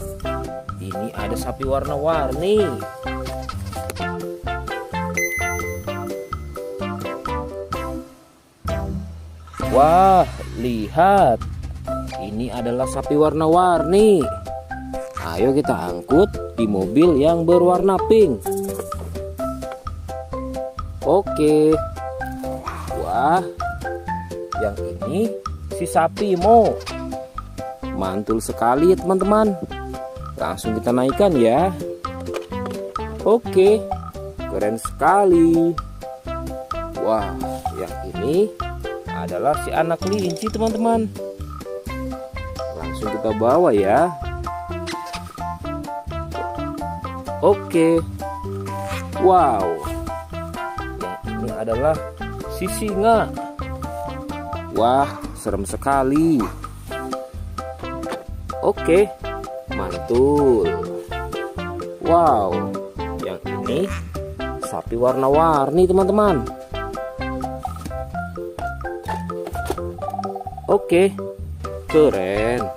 Ini ada sapi warna-warni. Wah, lihat. Ini adalah sapi warna-warni. Ayo kita angkut di mobil yang berwarna pink. Oke. Wah, yang ini si sapi Mo. Mantul sekali ya teman-teman. Langsung kita naikkan ya. Oke, keren sekali. Wah, yang ini adalah si anak kelinci teman-teman. Langsung kita bawa ya. Oke. Wow. Yang ini adalah si singa. Wah, serem sekali. Oke, mantul. Wow, yang ini sapi warna-warni teman-teman. Oke, keren.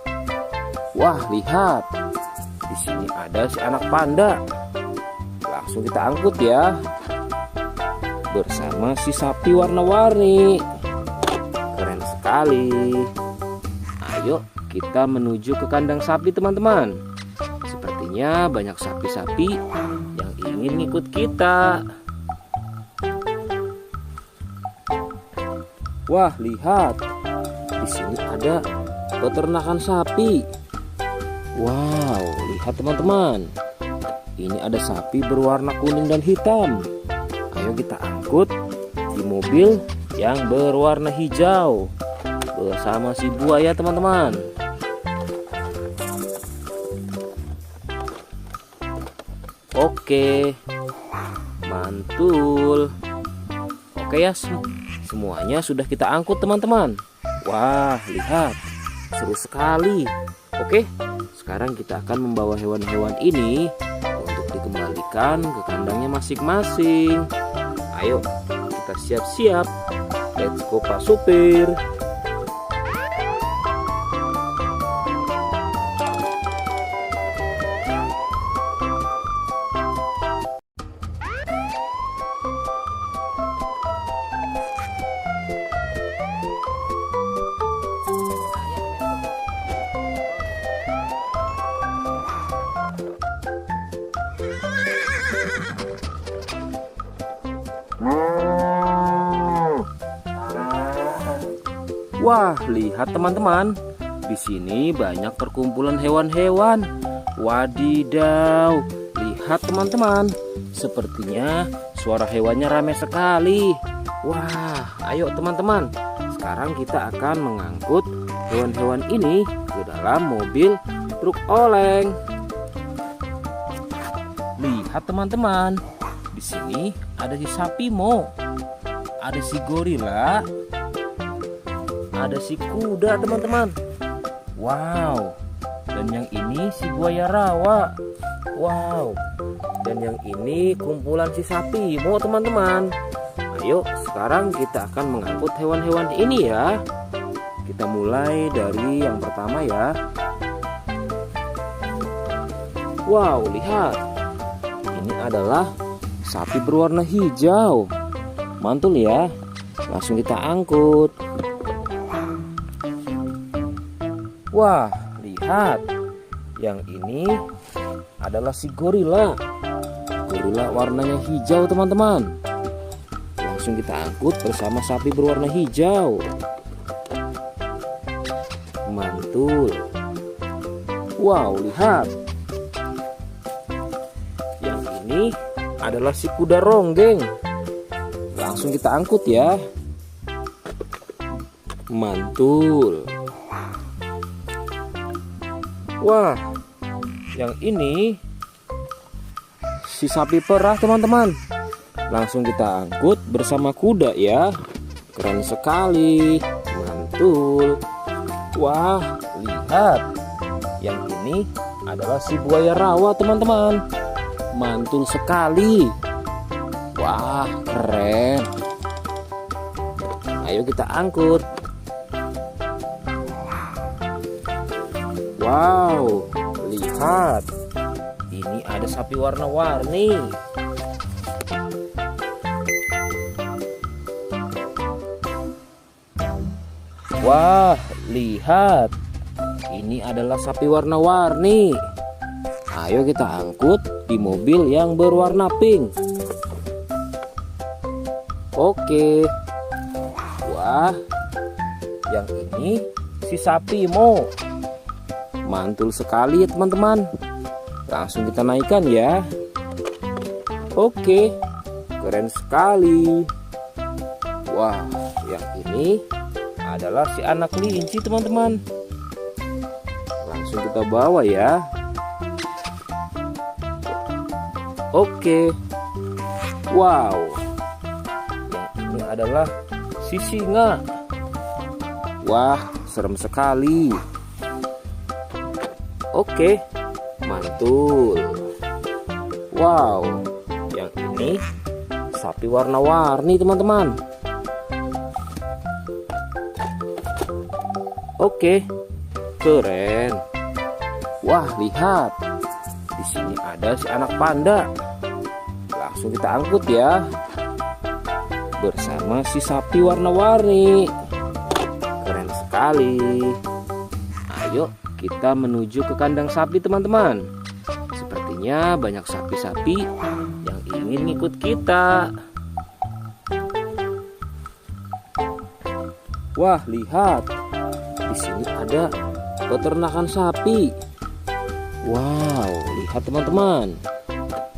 Wah, lihat. Di sini ada si anak panda. Langsung kita angkut ya. Bersama si sapi warna-warni. Keren sekali. Ayo kita menuju ke kandang sapi teman-teman. Sepertinya banyak sapi-sapi yang ingin ngikut kita. Wah, lihat. Di sini ada peternakan sapi. Wow, lihat teman-teman. Ini ada sapi berwarna kuning dan hitam. Ayo kita angkut di mobil yang berwarna hijau bersama si buaya teman-teman. Oke, mantul. Oke ya, semuanya sudah kita angkut teman-teman. Wah, lihat, seru sekali. Oke, sekarang kita akan membawa hewan-hewan ini untuk dikembalikan ke kandangnya masing-masing. Ayo, kita siap-siap. Let's go Pak Supir. Wah, lihat teman-teman. Di sini banyak perkumpulan hewan-hewan. Wadidaw, lihat teman-teman. Sepertinya suara hewannya ramai sekali. Wah, ayo teman-teman. Sekarang kita akan mengangkut hewan-hewan ini ke dalam mobil truk oleng. Lihat teman-teman. Di sini ada si sapi Mo. Ada si gorila. Ada si kuda teman-teman. Wow. Dan yang ini si buaya rawa. Wow. Dan yang ini kumpulan si sapi Mo teman-teman. Ayo sekarang kita akan mengangkut hewan-hewan ini ya. Kita mulai dari yang pertama ya. Wow, lihat. Ini adalah sapi berwarna hijau. Mantul ya. Langsung kita angkut. Wah, lihat. Yang ini adalah si gorila. Gorila warnanya hijau teman-teman. Langsung kita angkut bersama sapi berwarna hijau. Mantul. Wow, lihat. Yang ini adalah si kuda ronggeng. Langsung kita angkut ya. Mantul. Wah, yang ini si sapi perah teman-teman. Langsung kita angkut bersama kuda ya. Keren sekali. Mantul. Wah, lihat. Yang ini adalah si buaya rawa teman-teman. Mantul sekali. Wah, keren. Ayo kita angkut. Wow, lihat. Ini ada sapi warna-warni. Wah, lihat. Ini adalah sapi warna-warni. Ayo kita angkut di mobil yang berwarna pink. Oke. Wah, yang ini si sapi Mo. Mantul sekali ya teman-teman. Langsung kita naikkan ya. Oke, keren sekali. Wah, yang ini adalah si anak kelinci teman-teman. Langsung kita bawa ya. Oke. Wow. Yang ini adalah si singa. Wah, serem sekali. Oke, mantul. Wow, yang ini sapi warna-warni teman-teman. Oke, keren. Wah, lihat. Di sini ada si anak panda. Langsung kita angkut ya. Bersama si sapi warna-warni. Keren sekali. Ayo kita menuju ke kandang sapi teman-teman. Sepertinya banyak sapi-sapi yang ingin ngikut kita. Wah, lihat. Di sini ada peternakan sapi. Wow, lihat teman-teman.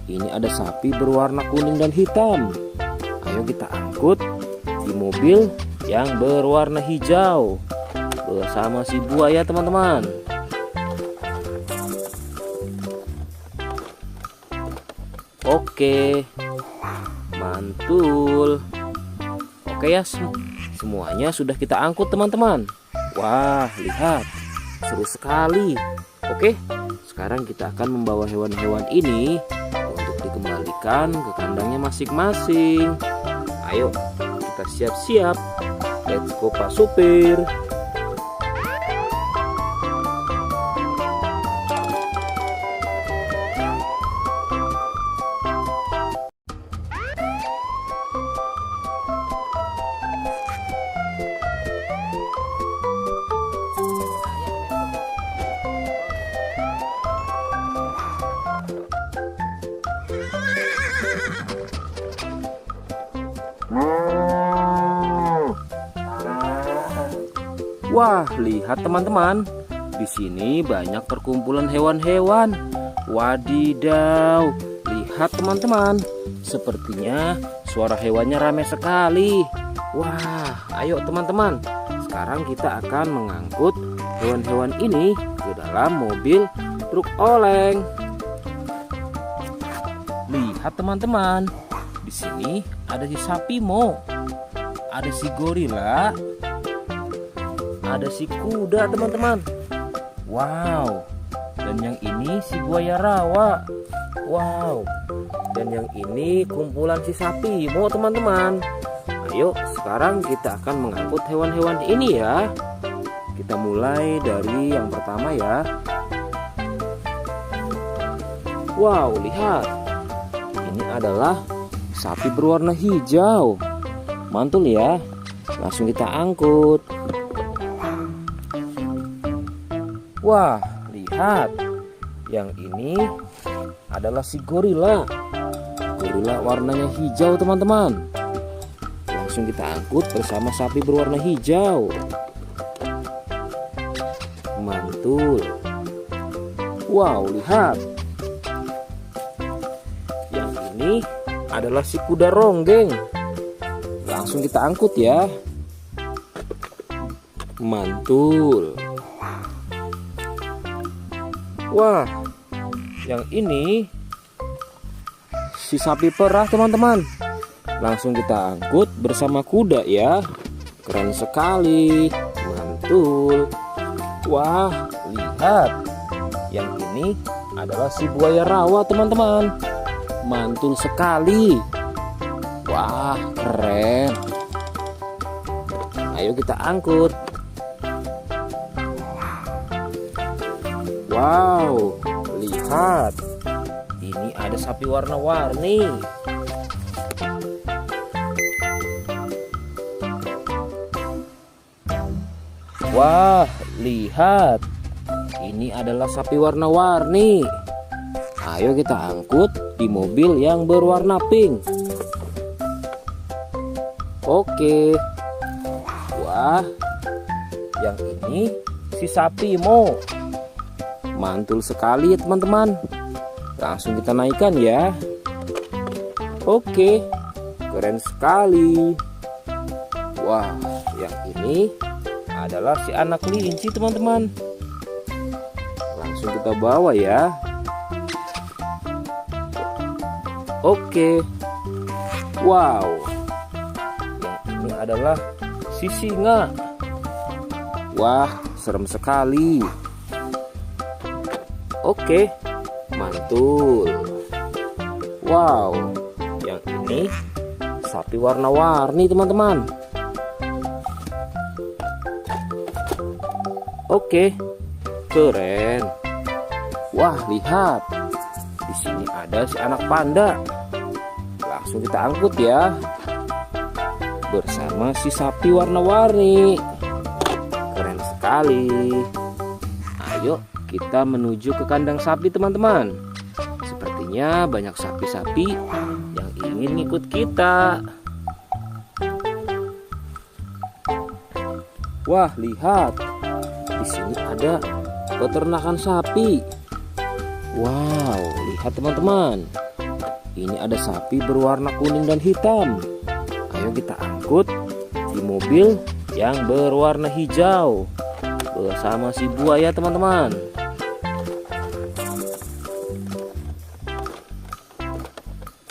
Ini ada sapi berwarna kuning dan hitam. Ayo kita angkut di mobil yang berwarna hijau bersama si buaya teman-teman. Oke, mantul. Oke ya, semuanya sudah kita angkut teman-teman. Wah, lihat, seru sekali. Oke, sekarang kita akan membawa hewan-hewan ini untuk dikembalikan ke kandangnya masing-masing. Ayo, kita siap-siap. Let's go Pak Supir. Wah, lihat teman-teman. Di sini banyak perkumpulan hewan-hewan. Wadidaw, lihat teman-teman. Sepertinya suara hewannya ramai sekali. Wah, ayo teman-teman. Sekarang kita akan mengangkut hewan-hewan ini ke dalam mobil truk oleng. Lihat teman-teman. Di sini ada si sapi Mo. Ada si gorila. Ada si kuda teman-teman. Wow. Dan yang ini si buaya rawa. Wow. Dan yang ini kumpulan si sapi Mo teman-teman. Ayo sekarang kita akan mengangkut hewan-hewan ini ya. Kita mulai dari yang pertama ya. Wow, lihat. Ini adalah sapi berwarna hijau. Mantul ya. Langsung kita angkut. Wah, lihat. Yang ini adalah si gorila. Gorila warnanya hijau teman-teman. Langsung kita angkut bersama sapi berwarna hijau. Mantul. Wow, lihat. Yang ini adalah si kuda ronggeng. Langsung kita angkut ya. Mantul. Wah, yang ini si sapi perah teman-teman. Langsung kita angkut bersama kuda ya. Keren sekali. Mantul. Wah, lihat. Yang ini adalah si buaya rawa teman-teman. Mantul sekali. Wah, keren. Ayo kita angkut. Wow, lihat. Ini ada sapi warna-warni. Wah, lihat. Ini adalah sapi warna-warni. Ayo kita angkut di mobil yang berwarna pink. Oke. Wah, yang ini si sapi Mo. Mantul sekali ya teman-teman. Langsung kita naikkan ya. Oke, keren sekali. Wah, yang ini adalah si anak kelinci teman-teman. Langsung kita bawa ya. Oke. Wow. Yang ini adalah si singa. Wah, serem sekali. Oke, mantul. Wow, yang ini sapi warna-warni teman-teman. Oke, keren. Wah, lihat. Di sini ada si anak panda. Langsung kita angkut ya. Bersama si sapi warna-warni. Keren sekali. Ayo kita menuju ke kandang sapi teman-teman. Sepertinya banyak sapi-sapi yang ingin ikut kita. Wah, lihat. Di sini ada peternakan sapi. Wow, lihat teman-teman. Ini ada sapi berwarna kuning dan hitam. Ayo kita angkut di mobil yang berwarna hijau bersama si buaya teman-teman.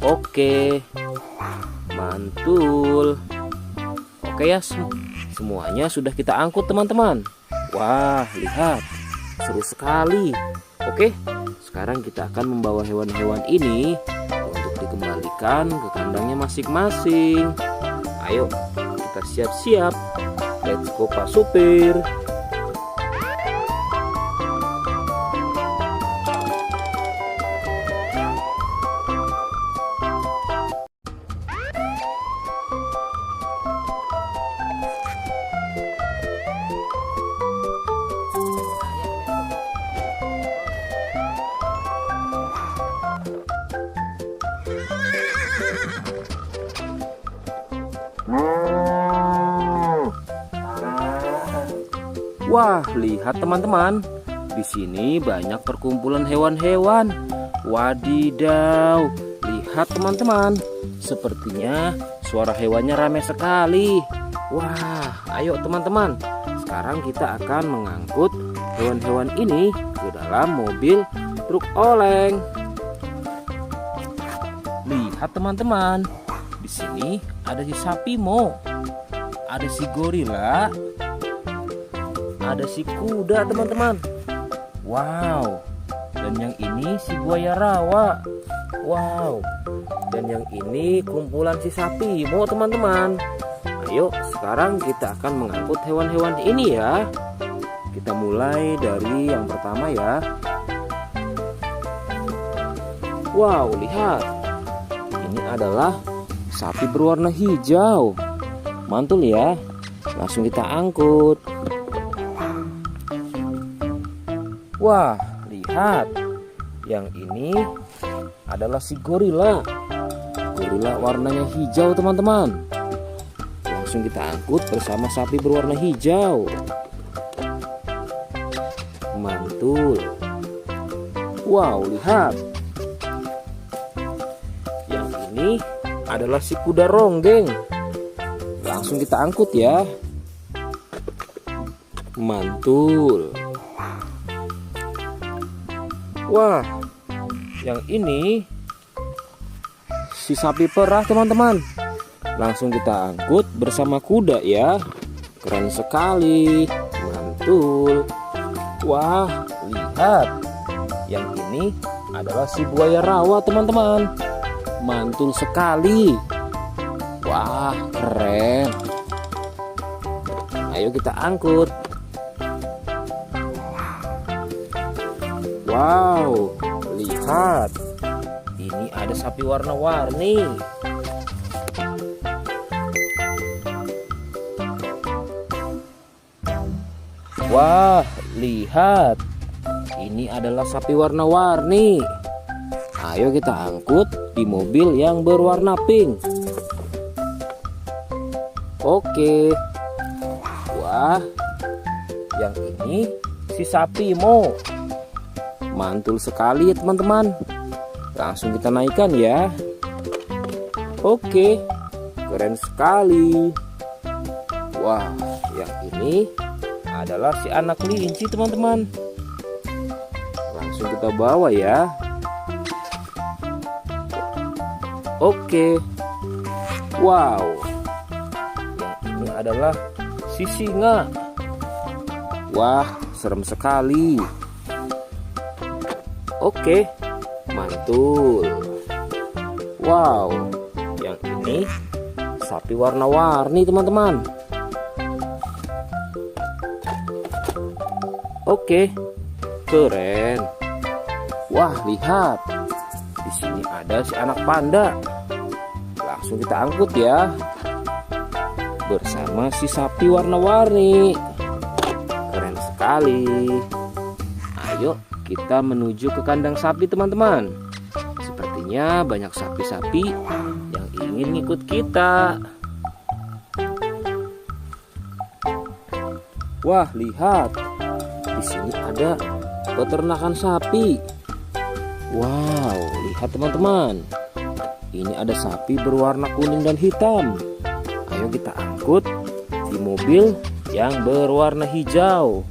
Oke, mantul. Oke ya, semuanya sudah kita angkut teman-teman. Wah, lihat, seru sekali. Oke, sekarang kita akan membawa hewan-hewan ini untuk dikembalikan ke kandangnya masing-masing. Ayo, kita siap-siap. Let's go Pak Supir. Wah, lihat teman-teman. Di sini banyak perkumpulan hewan-hewan. Wadidaw, lihat teman-teman. Sepertinya suara hewannya ramai sekali. Wah, ayo teman-teman. Sekarang kita akan mengangkut hewan-hewan ini ke dalam mobil truk oleng. Lihat teman-teman. Di sini ada si sapi Mo. Ada si gorila. Ada si kuda teman-teman. Wow. Dan yang ini si buaya rawa. Wow. Dan yang ini kumpulan si sapi Mo teman-teman. Ayo sekarang kita akan mengangkut hewan-hewan ini ya. Kita mulai dari yang pertama ya. Wow, lihat. Ini adalah sapi berwarna hijau. Mantul ya. Langsung kita angkut. Wah, lihat. Yang ini adalah si gorila. Gorila warnanya hijau teman-teman. Langsung kita angkut bersama sapi berwarna hijau. Mantul. Wow, lihat. Yang ini adalah si kuda ronggeng. Langsung kita angkut ya. Mantul. Wah, yang ini si sapi perah teman-teman. Langsung kita angkut bersama kuda ya. Keren sekali. Mantul. Wah, lihat. Yang ini adalah si buaya rawa teman-teman. Mantul sekali. Wah, keren. Ayo kita angkut. Wow, lihat. Ini ada sapi warna-warni. Wah, lihat. Ini adalah sapi warna-warni. Ayo kita angkut di mobil yang berwarna pink. Oke. Wah, yang ini si sapi Mo. Mantul sekali ya teman-teman. Langsung kita naikkan ya. Oke, keren sekali. Wah, yang ini adalah si anak kelinci teman-teman. Langsung kita bawa ya. Oke. Wow, yang ini adalah si singa. Wah, serem sekali. Oke, mantul. Wow, yang ini sapi warna-warni teman-teman. Oke, keren. Wah, lihat. Di sini ada si anak panda. Langsung kita angkut ya. Bersama si sapi warna-warni. Keren sekali. Ayo kita menuju ke kandang sapi teman-teman. Sepertinya banyak sapi-sapi yang ingin ikut kita. Wah, lihat. Di sini ada peternakan sapi. Wow, lihat teman-teman. Ini ada sapi berwarna kuning dan hitam. Ayo kita angkut di mobil yang berwarna hijau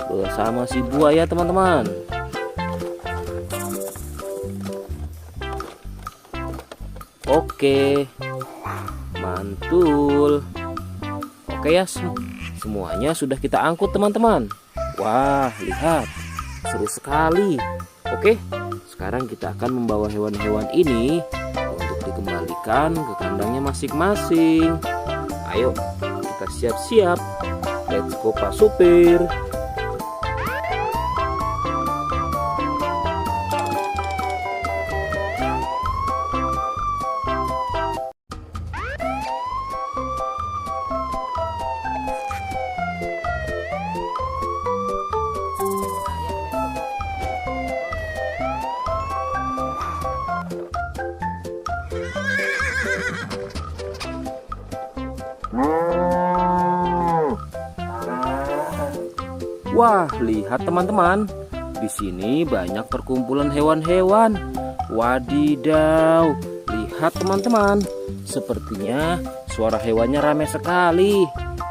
bersama si buaya teman-teman. Oke, mantul. Oke ya, semuanya sudah kita angkut teman-teman. Wah, lihat, seru sekali. Oke, sekarang kita akan membawa hewan-hewan ini untuk dikembalikan ke kandangnya masing-masing. Ayo, kita siap-siap. Let's go Pak Supir. Wah, lihat teman-teman. Di sini banyak perkumpulan hewan-hewan. Wadidaw, lihat teman-teman. Sepertinya suara hewannya ramai sekali.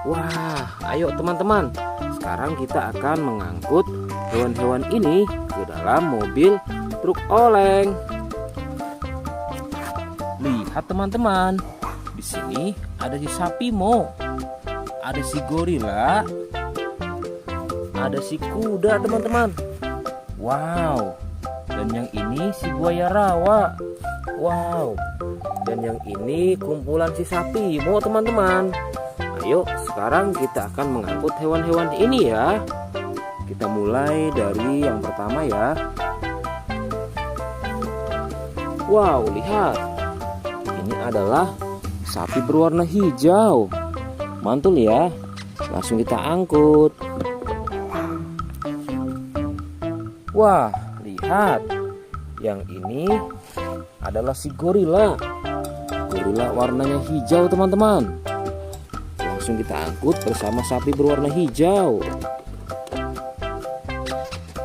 Wah, ayo teman-teman. Sekarang kita akan mengangkut hewan-hewan ini ke dalam mobil truk oleng. Lihat teman-teman. Di sini ada si sapi Mo. Ada si gorila. Ada si kuda teman-teman. Wow. Dan yang ini si buaya rawa. Wow. Dan yang ini kumpulan si sapi Mo teman-teman. Ayo sekarang kita akan mengangkut hewan-hewan ini ya. Kita mulai dari yang pertama ya. Wow, lihat. Ini adalah sapi berwarna hijau. Mantul ya. Langsung kita angkut. Wah, lihat. Yang ini adalah si gorila. Gorila warnanya hijau teman-teman. Langsung kita angkut bersama sapi berwarna hijau.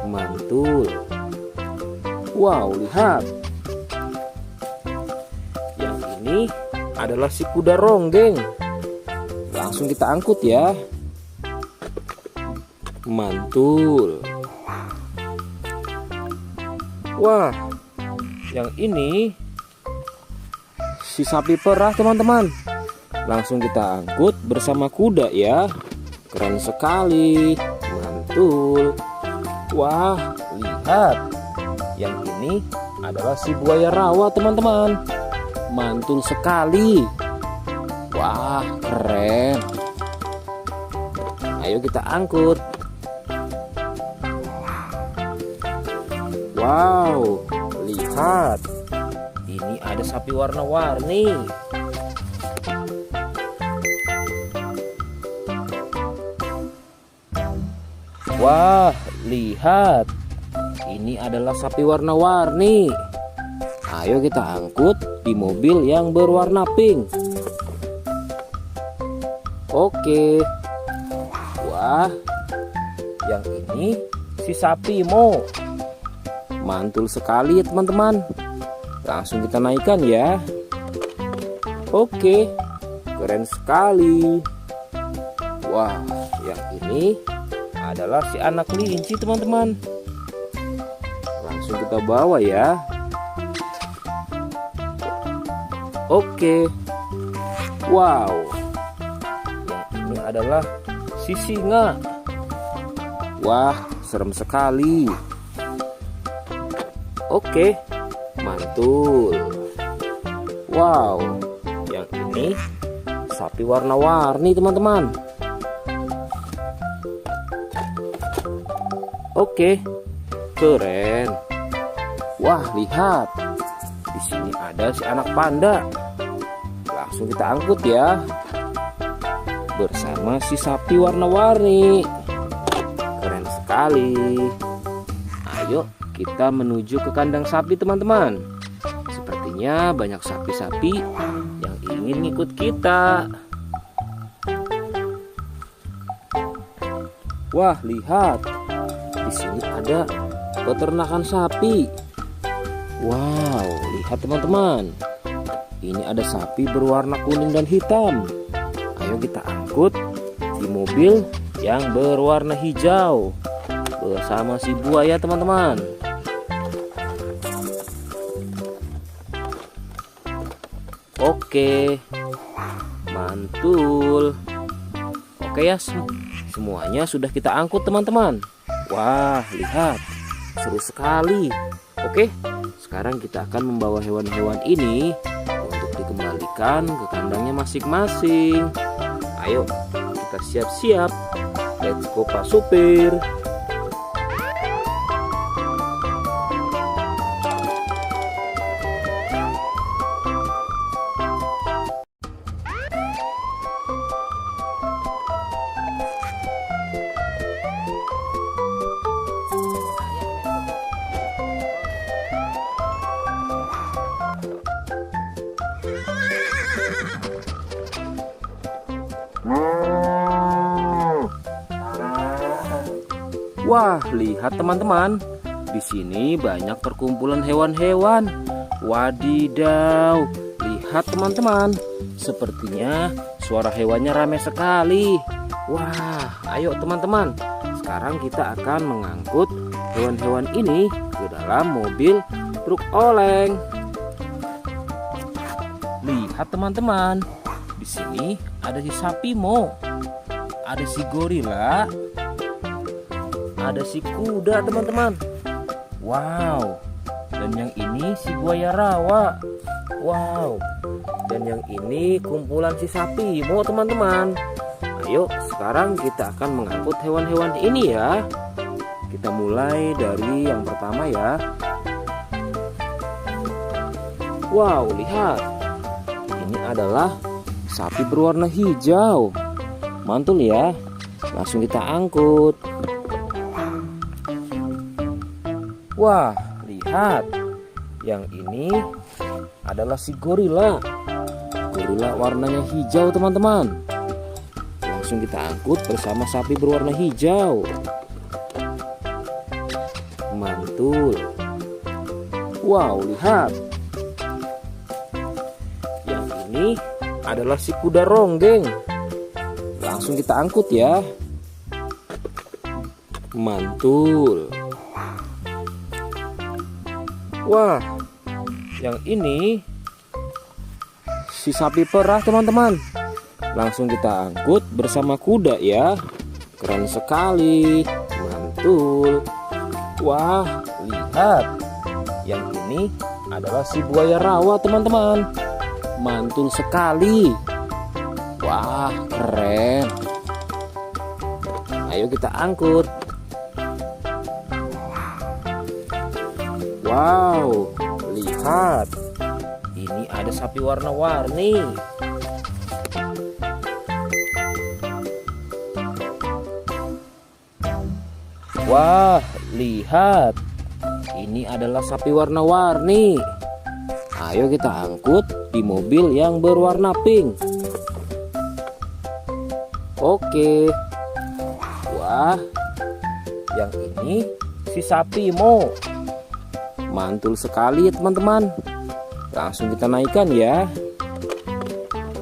Mantul. Wow, lihat. Yang ini adalah si kuda ronggeng. Langsung kita angkut ya. Mantul. Wah, yang ini si sapi perah teman-teman. Langsung kita angkut bersama kuda ya. Keren sekali. Mantul. Wah, lihat. Yang ini adalah si buaya rawa teman-teman. Mantul sekali. Wah, keren. Ayo kita angkut. Wow, lihat. Ini ada sapi warna-warni. Wah, lihat. Ini adalah sapi warna-warni. Ayo kita angkut di mobil yang berwarna pink. Oke. Wah, yang ini si sapi Mo. Mantul sekali ya teman-teman. Langsung kita naikkan ya. Oke, keren sekali. Wah, yang ini adalah si anak kelinci teman-teman. Langsung kita bawa ya. Oke. Wow. Yang ini adalah si singa. Wah, serem sekali. Oke, mantul. Wow, yang ini sapi warna-warni teman-teman. Oke, keren. Wah, lihat. Di sini ada si anak panda. Langsung kita angkut ya. Bersama si sapi warna-warni. Keren sekali. Ayo kita menuju ke kandang sapi teman-teman. Sepertinya banyak sapi-sapi yang ingin ngikut kita. Wah, lihat. Di sini ada peternakan sapi. Wow, lihat teman-teman. Ini ada sapi berwarna kuning dan hitam. Ayo kita angkut di mobil yang berwarna hijau bersama si buaya teman-teman. Oke, mantul. Oke ya, semuanya sudah kita angkut teman-teman. Wah, lihat, seru sekali. Oke, sekarang kita akan membawa hewan-hewan ini untuk dikembalikan ke kandangnya masing-masing. Ayo, kita siap-siap. Let's go Pak Supir. Wah, lihat teman-teman. Di sini banyak perkumpulan hewan-hewan. Wadidaw, lihat teman-teman. Sepertinya suara hewannya ramai sekali. Wah, ayo teman-teman. Sekarang kita akan mengangkut hewan-hewan ini ke dalam mobil truk oleng. Lihat teman-teman. Di sini ada si sapi Mo. Ada si gorila. Ada si kuda teman-teman. Wow. Dan yang ini si buaya rawa. Wow. Dan yang ini kumpulan si sapi Mo teman-teman. Ayo sekarang kita akan mengangkut hewan-hewan ini ya. Kita mulai dari yang pertama ya. Wow, lihat. Ini adalah sapi berwarna hijau. Mantul ya. Langsung kita angkut. Wah, lihat. Yang ini adalah si gorila. Gorila warnanya hijau teman-teman. Langsung kita angkut bersama sapi berwarna hijau. Mantul. Wow, lihat. Yang ini adalah si kuda ronggeng. Langsung kita angkut ya. Mantul. Wah, yang ini si sapi perah teman-teman. Langsung kita angkut bersama kuda ya. Keren sekali. Mantul. Wah, lihat. Yang ini adalah si buaya rawa teman-teman. Mantul sekali. Wah, keren. Ayo kita angkut. Wow, lihat. Ini ada sapi warna-warni. Wah, lihat. Ini adalah sapi warna-warni. Ayo kita angkut di mobil yang berwarna pink. Oke. Wah, yang ini si sapi Mo. Mantul sekali ya teman-teman. Langsung kita naikkan ya.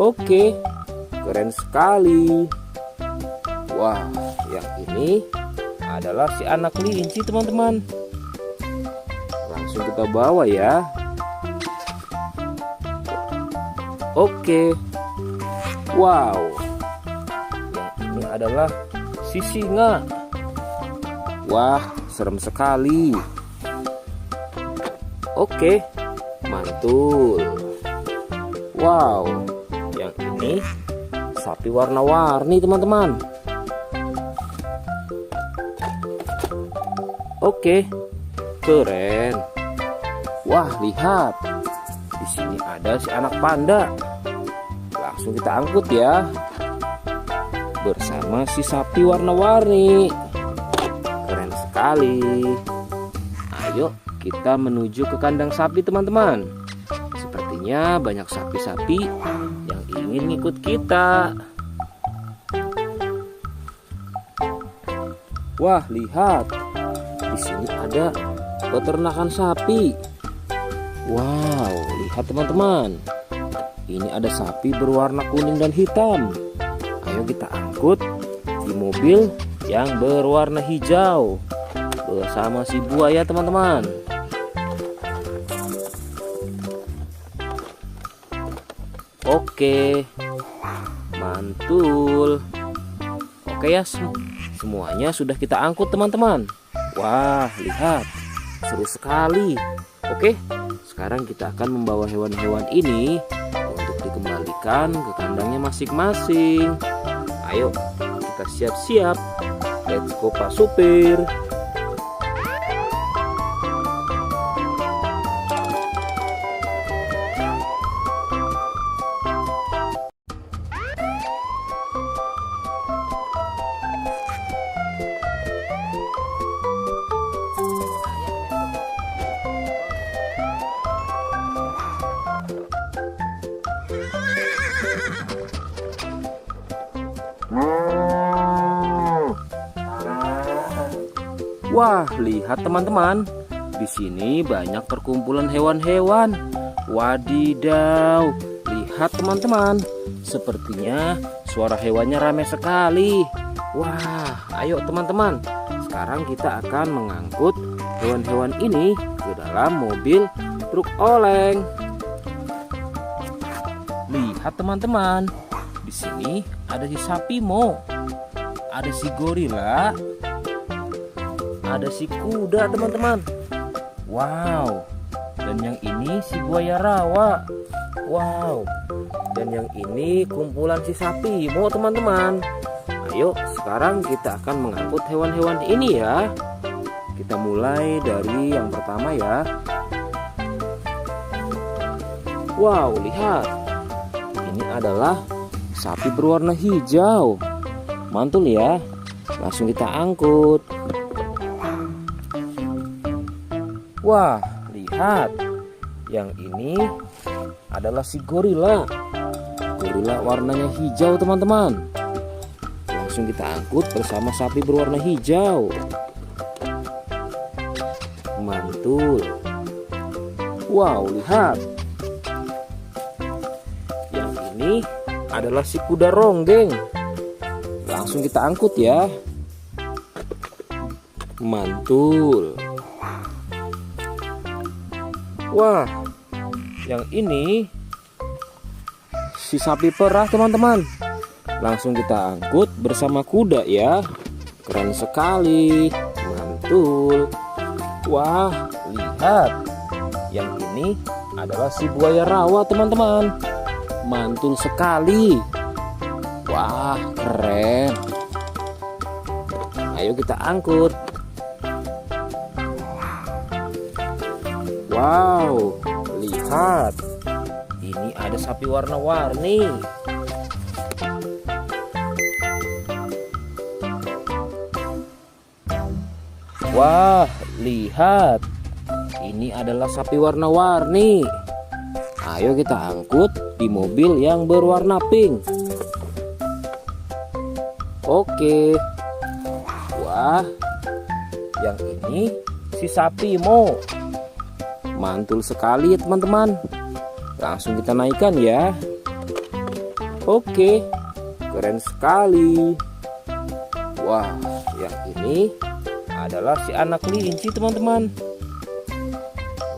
Oke, keren sekali. Wah, yang ini adalah si anak kelinci teman-teman. Langsung kita bawa ya. Oke. Wow. Yang ini adalah si singa. Wah, serem sekali. Oke, mantul. Wow, yang ini sapi warna-warni teman-teman. Oke, keren. Wah, lihat. Di sini ada si anak panda. Langsung kita angkut ya. Bersama si sapi warna-warni. Keren sekali. Ayo kita menuju ke kandang sapi teman-teman. Sepertinya banyak sapi-sapi yang ingin ngikut kita. Wah, lihat. Di sini ada peternakan sapi. Wow, lihat teman-teman. Ini ada sapi berwarna kuning dan hitam. Ayo kita angkut di mobil yang berwarna hijau bersama si buaya teman-teman. Oke, mantul. Oke ya, semuanya sudah kita angkut teman-teman. Wah, lihat, seru sekali. Oke, sekarang kita akan membawa hewan-hewan ini untuk dikembalikan ke kandangnya masing-masing. Ayo, kita siap-siap. Let's go Pak Supir. Wah, lihat teman-teman. Di sini banyak perkumpulan hewan-hewan. Wadidaw, lihat teman-teman. Sepertinya suara hewannya ramai sekali. Wah, ayo teman-teman. Sekarang kita akan mengangkut hewan-hewan ini ke dalam mobil truk oleng. Lihat teman-teman. Di sini ada si sapi Mo. Ada si gorila. Ada si kuda teman-teman. Wow. Dan yang ini si buaya rawa. Wow. Dan yang ini kumpulan si sapi Mo teman-teman. Ayo sekarang kita akan mengangkut hewan-hewan ini ya. Kita mulai dari yang pertama ya. Wow, lihat. Ini adalah sapi berwarna hijau. Mantul ya. Langsung kita angkut. Wah, lihat. Yang ini adalah si gorila. Gorila warnanya hijau teman-teman. Langsung kita angkut bersama sapi berwarna hijau. Mantul. Wow, lihat. Yang ini adalah si kuda ronggeng. Langsung kita angkut ya. Mantul. Wah, yang ini si sapi perah teman-teman. Langsung kita angkut bersama kuda ya. Keren sekali. Mantul. Wah, lihat. Yang ini adalah si buaya rawa teman-teman. Mantul sekali. Wah, keren. Ayo kita angkut. Wow, lihat. Ini ada sapi warna-warni. Wah, lihat. Ini adalah sapi warna-warni. Ayo kita angkut di mobil yang berwarna pink. Oke. Wah, yang ini si sapi Mo. Mantul sekali ya teman-teman. Langsung kita naikkan ya. Oke, keren sekali. Wah, yang ini adalah si anak kelinci teman-teman.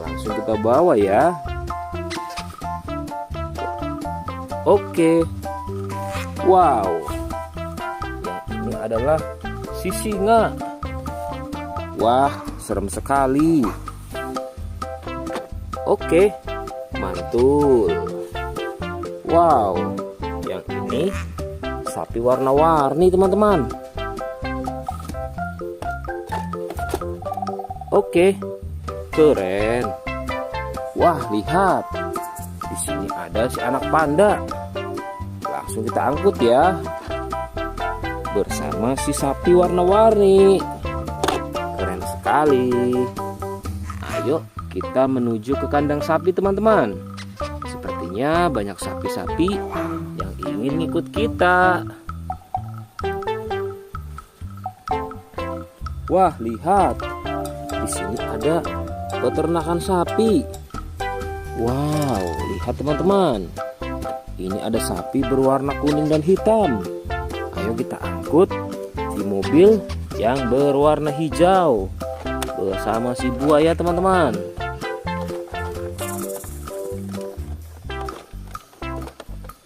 Langsung kita bawa ya. Oke. Wow. Yang ini adalah si singa. Wah, serem sekali. Oke, mantul. Wow, yang ini sapi warna-warni teman-teman. Oke, keren. Wah, lihat. Di sini ada si anak panda. Langsung kita angkut ya. Bersama si sapi warna-warni. Keren sekali. Ayo kita menuju ke kandang sapi teman-teman. Sepertinya banyak sapi-sapi yang ingin ngikut kita. Wah, lihat. Di sini ada peternakan sapi. Wow, lihat teman-teman. Ini ada sapi berwarna kuning dan hitam. Ayo kita angkut di mobil yang berwarna hijau bersama si buaya teman-teman.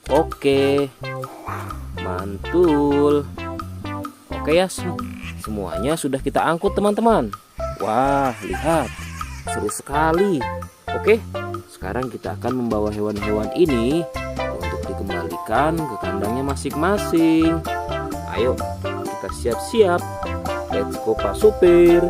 Oke, mantul. Oke ya, semuanya sudah kita angkut teman-teman. Wah, lihat, seru sekali. Oke, sekarang kita akan membawa hewan-hewan ini untuk dikembalikan ke kandangnya masing-masing. Ayo, kita siap-siap. Let's go Pak Supir.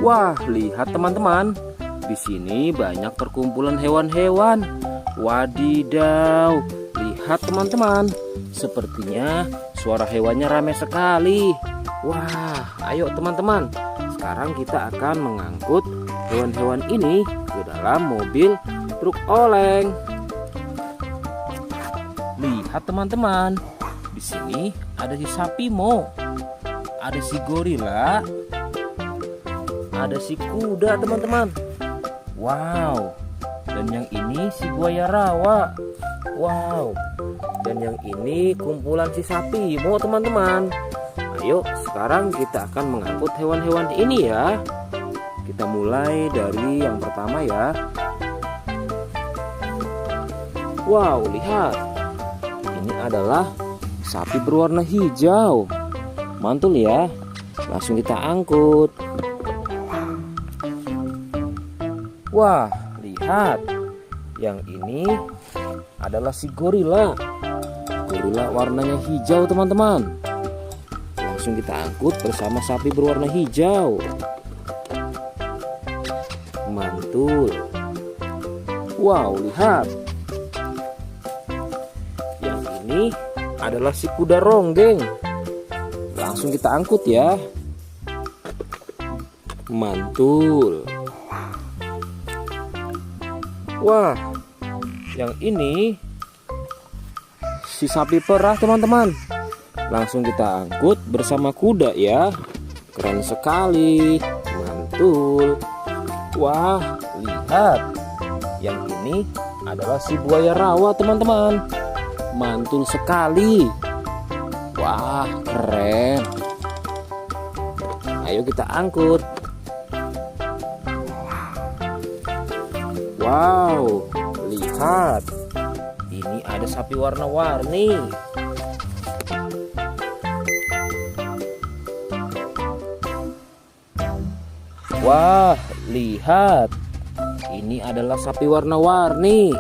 Wah, lihat teman-teman. Di sini banyak perkumpulan hewan-hewan. Wadidaw, lihat teman-teman. Sepertinya suara hewannya ramai sekali. Wah, ayo teman-teman. Sekarang kita akan mengangkut hewan-hewan ini ke dalam mobil truk oleng. Lihat teman-teman. Di sini ada si sapi Mo. Ada si gorila. Ada si kuda teman-teman. Wow. Dan yang ini si buaya rawa. Wow. Dan yang ini kumpulan si sapi Mo teman-teman. Ayo sekarang kita akan mengangkut hewan-hewan ini ya. Kita mulai dari yang pertama ya. Wow, lihat. Ini adalah sapi berwarna hijau. Mantul ya. Langsung kita angkut. Wah, lihat. Yang ini adalah si gorila. Gorila warnanya hijau teman-teman. Langsung kita angkut bersama sapi berwarna hijau. Mantul. Wow, lihat. Yang ini adalah si kuda ronggeng. Langsung kita angkut ya. Mantul. Wah, yang ini si sapi perah teman-teman. Langsung kita angkut bersama kuda ya. Keren sekali. Mantul. Wah, lihat. Yang ini adalah si buaya rawa teman-teman. Mantul sekali. Wah, keren. Ayo kita angkut. Wow, lihat. Ini ada sapi warna-warni. Wah, lihat. Ini adalah sapi warna-warni.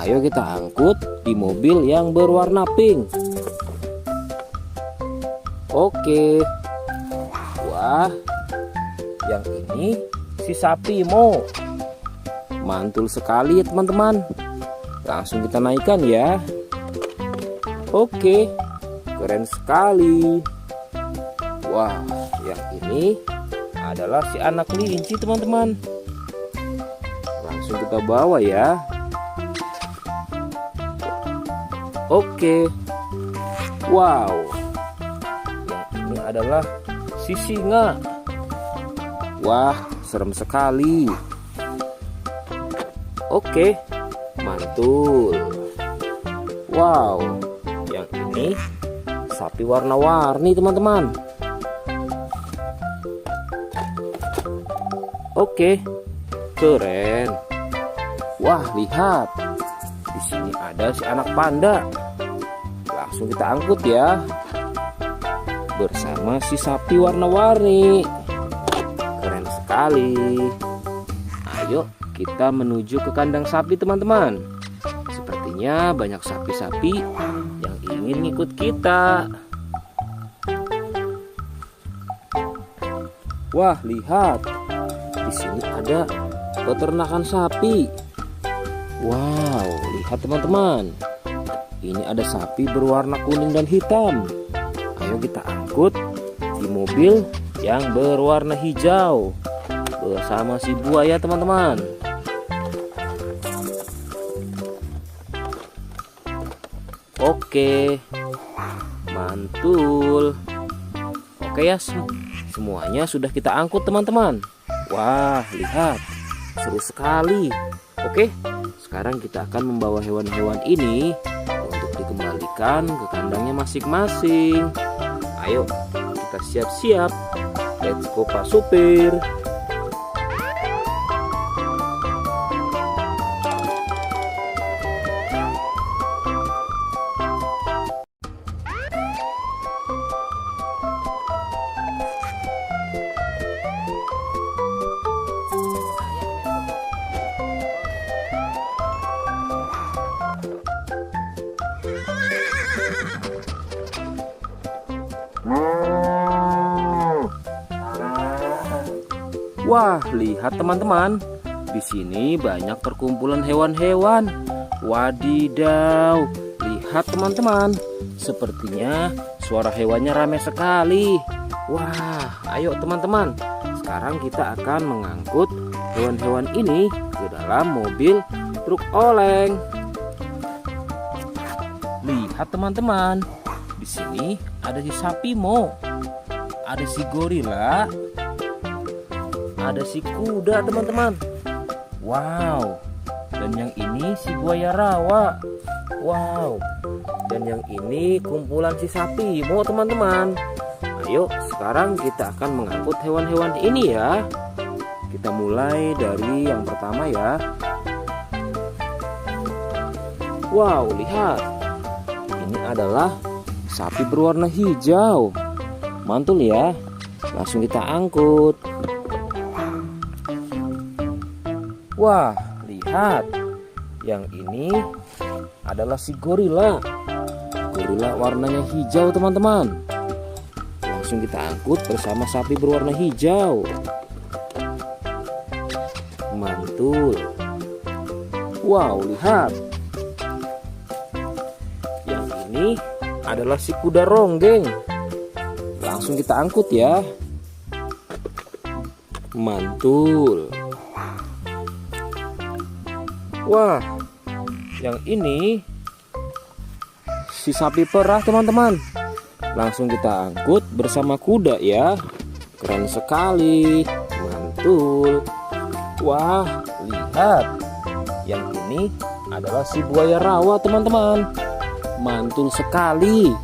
Ayo kita angkut di mobil yang berwarna pink. Oke. Wah, yang ini si sapi Mo. Mantul sekali ya teman-teman. Langsung kita naikkan ya. Oke, keren sekali. Wah, yang ini adalah si anak kelinci teman-teman. Langsung kita bawa ya. Oke. Wow. Yang ini adalah si singa. Wah, serem sekali. Oke, mantul. Wow, yang ini sapi warna-warni teman-teman. Oke, keren. Wah, lihat. Di sini ada si anak panda. Langsung kita angkut ya. Bersama si sapi warna-warni. Keren sekali. Ayo kita menuju ke kandang sapi teman-teman. Sepertinya banyak sapi-sapi yang ingin ngikut kita. Wah, lihat. Di sini ada peternakan sapi. Wow, lihat teman-teman. Ini ada sapi berwarna kuning dan hitam. Ayo kita angkut di mobil yang berwarna hijau bersama si buaya teman-teman. Oke, mantul. Oke ya, semuanya sudah kita angkut teman-teman. Wah, lihat, seru sekali. Oke, sekarang kita akan membawa hewan-hewan ini untuk dikembalikan ke kandangnya masing-masing. Ayo, kita siap-siap. Let's go Pak Supir. Wah, lihat teman-teman. Di sini banyak perkumpulan hewan-hewan. Wadidaw, lihat teman-teman. Sepertinya suara hewannya ramai sekali. Wah, ayo teman-teman. Sekarang kita akan mengangkut hewan-hewan ini ke dalam mobil truk oleng. Lihat teman-teman. Di sini ada si sapi Mo. Ada si gorila. Ada si kuda teman-teman. Wow. Dan yang ini si buaya rawa. Wow. Dan yang ini kumpulan si sapi Mo teman-teman. Ayo sekarang kita akan mengangkut hewan-hewan ini ya. Kita mulai dari yang pertama ya. Wow, lihat. Ini adalah sapi berwarna hijau. Mantul ya. Langsung kita angkut. Wah, lihat. Yang ini adalah si gorila. Gorila warnanya hijau teman-teman. Langsung kita angkut bersama sapi berwarna hijau. Mantul. Wow, lihat. Yang ini adalah si kuda ronggeng. Langsung kita angkut ya. Mantul. Wah, yang ini si sapi perah teman-teman. Langsung kita angkut bersama kuda ya. Keren sekali. Mantul. Wah, lihat. Yang ini adalah si buaya rawa teman-teman. Mantul sekali.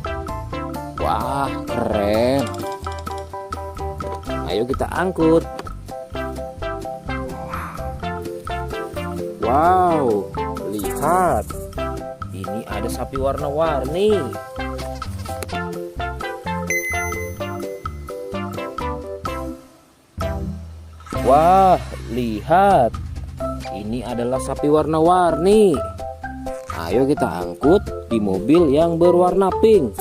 Wah, keren. Ayo kita angkut. Wow, lihat. Ini ada sapi warna-warni. Wah, lihat. Ini adalah sapi warna-warni. Ayo kita angkut di mobil yang berwarna pink.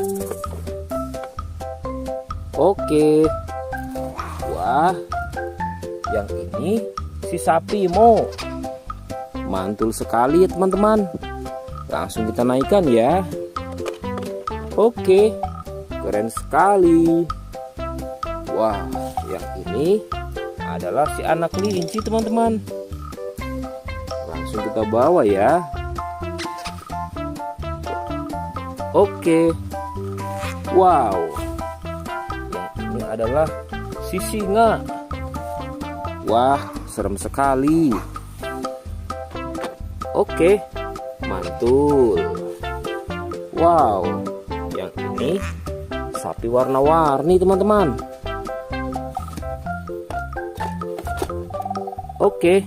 Oke. Wah, yang ini si sapi Mo. Mantul sekali ya teman-teman. Langsung kita naikkan ya. Oke, keren sekali. Wah, yang ini adalah si anak kelinci teman-teman. Langsung kita bawa ya. Oke. Wow. Yang ini adalah si singa. Wah, serem sekali. Oke, mantul. Wow, yang ini sapi warna-warni teman-teman. Oke,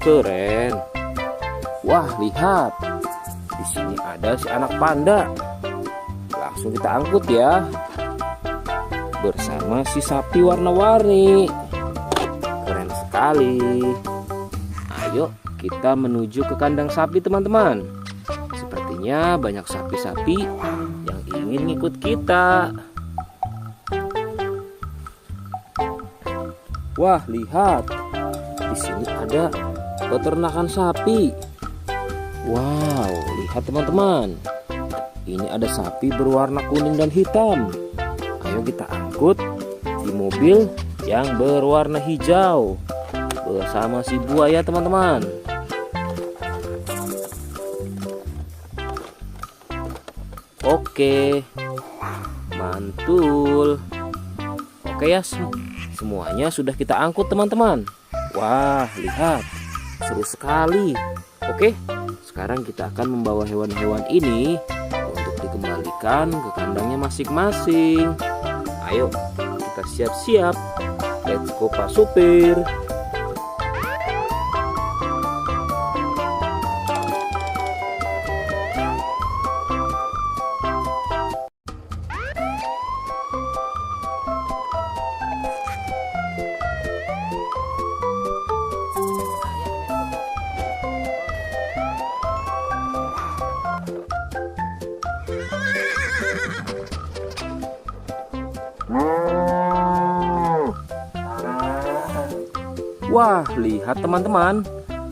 keren. Wah, lihat. Di sini ada si anak panda. Langsung kita angkut ya. Bersama si sapi warna-warni. Keren sekali. Ayo kita menuju ke kandang sapi teman-teman. Sepertinya banyak sapi-sapi yang ingin ngikut kita. Wah, lihat. Di sini ada peternakan sapi. Wow, lihat teman-teman. Ini ada sapi berwarna kuning dan hitam. Ayo kita angkut di mobil yang berwarna hijau bersama si buaya teman-teman. Oke, mantul. Oke ya, semuanya sudah kita angkut teman-teman. Wah, lihat, seru sekali. Oke, sekarang kita akan membawa hewan-hewan ini untuk dikembalikan ke kandangnya masing-masing. Ayo, kita siap-siap. Let's go Pak Supir. Wah, lihat teman-teman.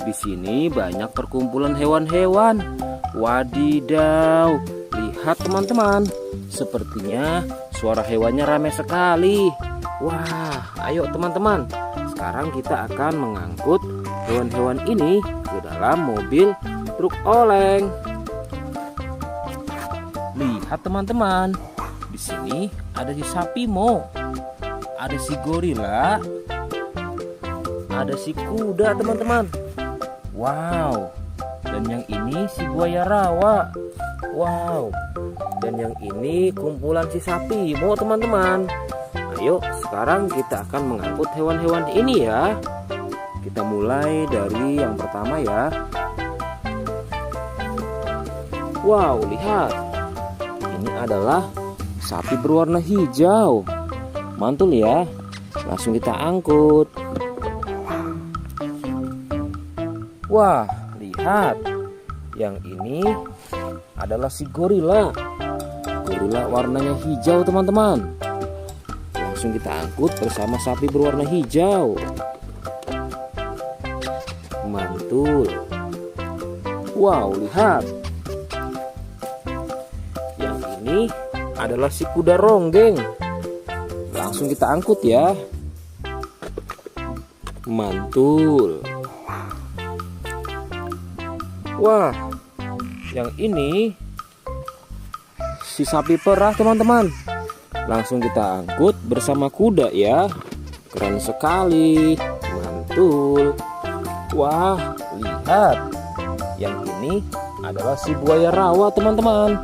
Di sini banyak perkumpulan hewan-hewan. Wadidaw, lihat teman-teman. Sepertinya suara hewannya ramai sekali. Wah, ayo teman-teman. Sekarang kita akan mengangkut hewan-hewan ini ke dalam mobil truk oleng. Lihat teman-teman. Di sini ada si sapi Mo. Ada si gorila. Ada si kuda teman-teman. Wow. Dan yang ini si buaya rawa. Wow. Dan yang ini kumpulan si sapi Mo teman-teman. Ayo sekarang kita akan mengangkut hewan-hewan ini ya. Kita mulai dari yang pertama ya. Wow, lihat. Ini adalah sapi berwarna hijau. Mantul ya. Langsung kita angkut. Wah, lihat. Yang ini adalah si gorila. Gorila warnanya hijau teman-teman. Langsung kita angkut bersama sapi berwarna hijau. Mantul. Wow, lihat. Yang ini adalah si kuda ronggeng. Langsung kita angkut ya. Mantul. Wah, yang ini si sapi perah teman-teman. Langsung kita angkut bersama kuda ya. Keren sekali. Mantul. Wah, lihat. Yang ini adalah si buaya rawa teman-teman.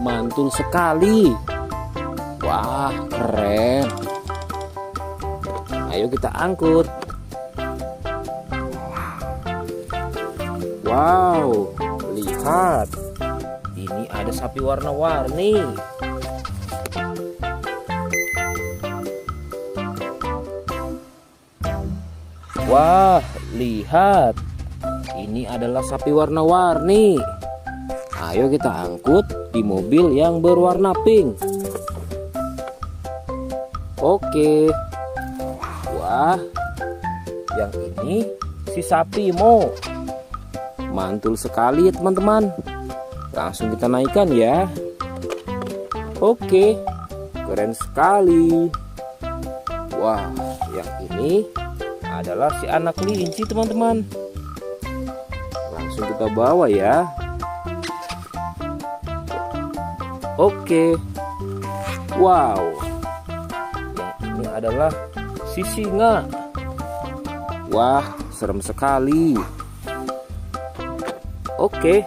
Mantul sekali. Wah, keren. Ayo kita angkut. Wow, lihat. Ini ada sapi warna-warni. Wah, lihat. Ini adalah sapi warna-warni. Ayo kita angkut di mobil yang berwarna pink. Oke. Wah, yang ini si sapi Mo. Mantul sekali ya teman-teman. Langsung kita naikkan ya. Oke, keren sekali. Wah, yang ini adalah si anak kelinci teman-teman. Langsung kita bawa ya. Oke. Wow. Yang ini adalah si singa. Wah, serem sekali. Oke,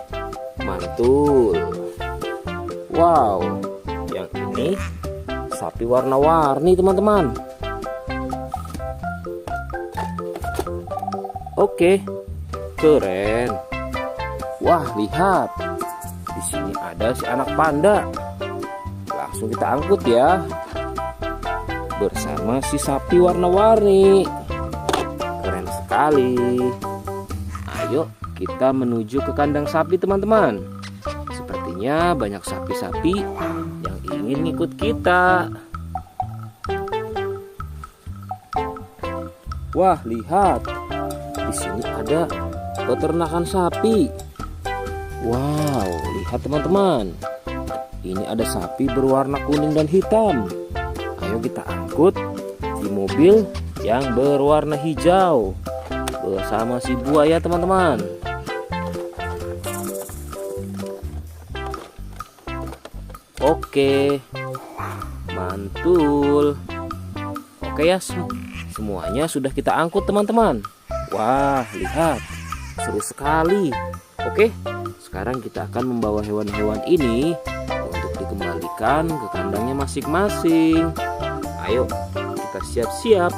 mantul. Wow, yang ini sapi warna-warni teman-teman. Oke, keren. Wah, lihat. Di sini ada si anak panda. Langsung kita angkut ya. Bersama si sapi warna-warni. Keren sekali. Ayo kita menuju ke kandang sapi teman-teman. Sepertinya banyak sapi-sapi yang ingin ikut kita. Wah, lihat. Di sini ada peternakan sapi. Wow, lihat teman-teman. Ini ada sapi berwarna kuning dan hitam. Ayo kita angkut di mobil yang berwarna hijau bersama si buaya teman-teman. Oke, mantul. Oke ya, semuanya sudah kita angkut teman-teman. Wah, lihat, seru sekali. Oke, sekarang kita akan membawa hewan-hewan ini untuk dikembalikan ke kandangnya masing-masing. Ayo, kita siap-siap.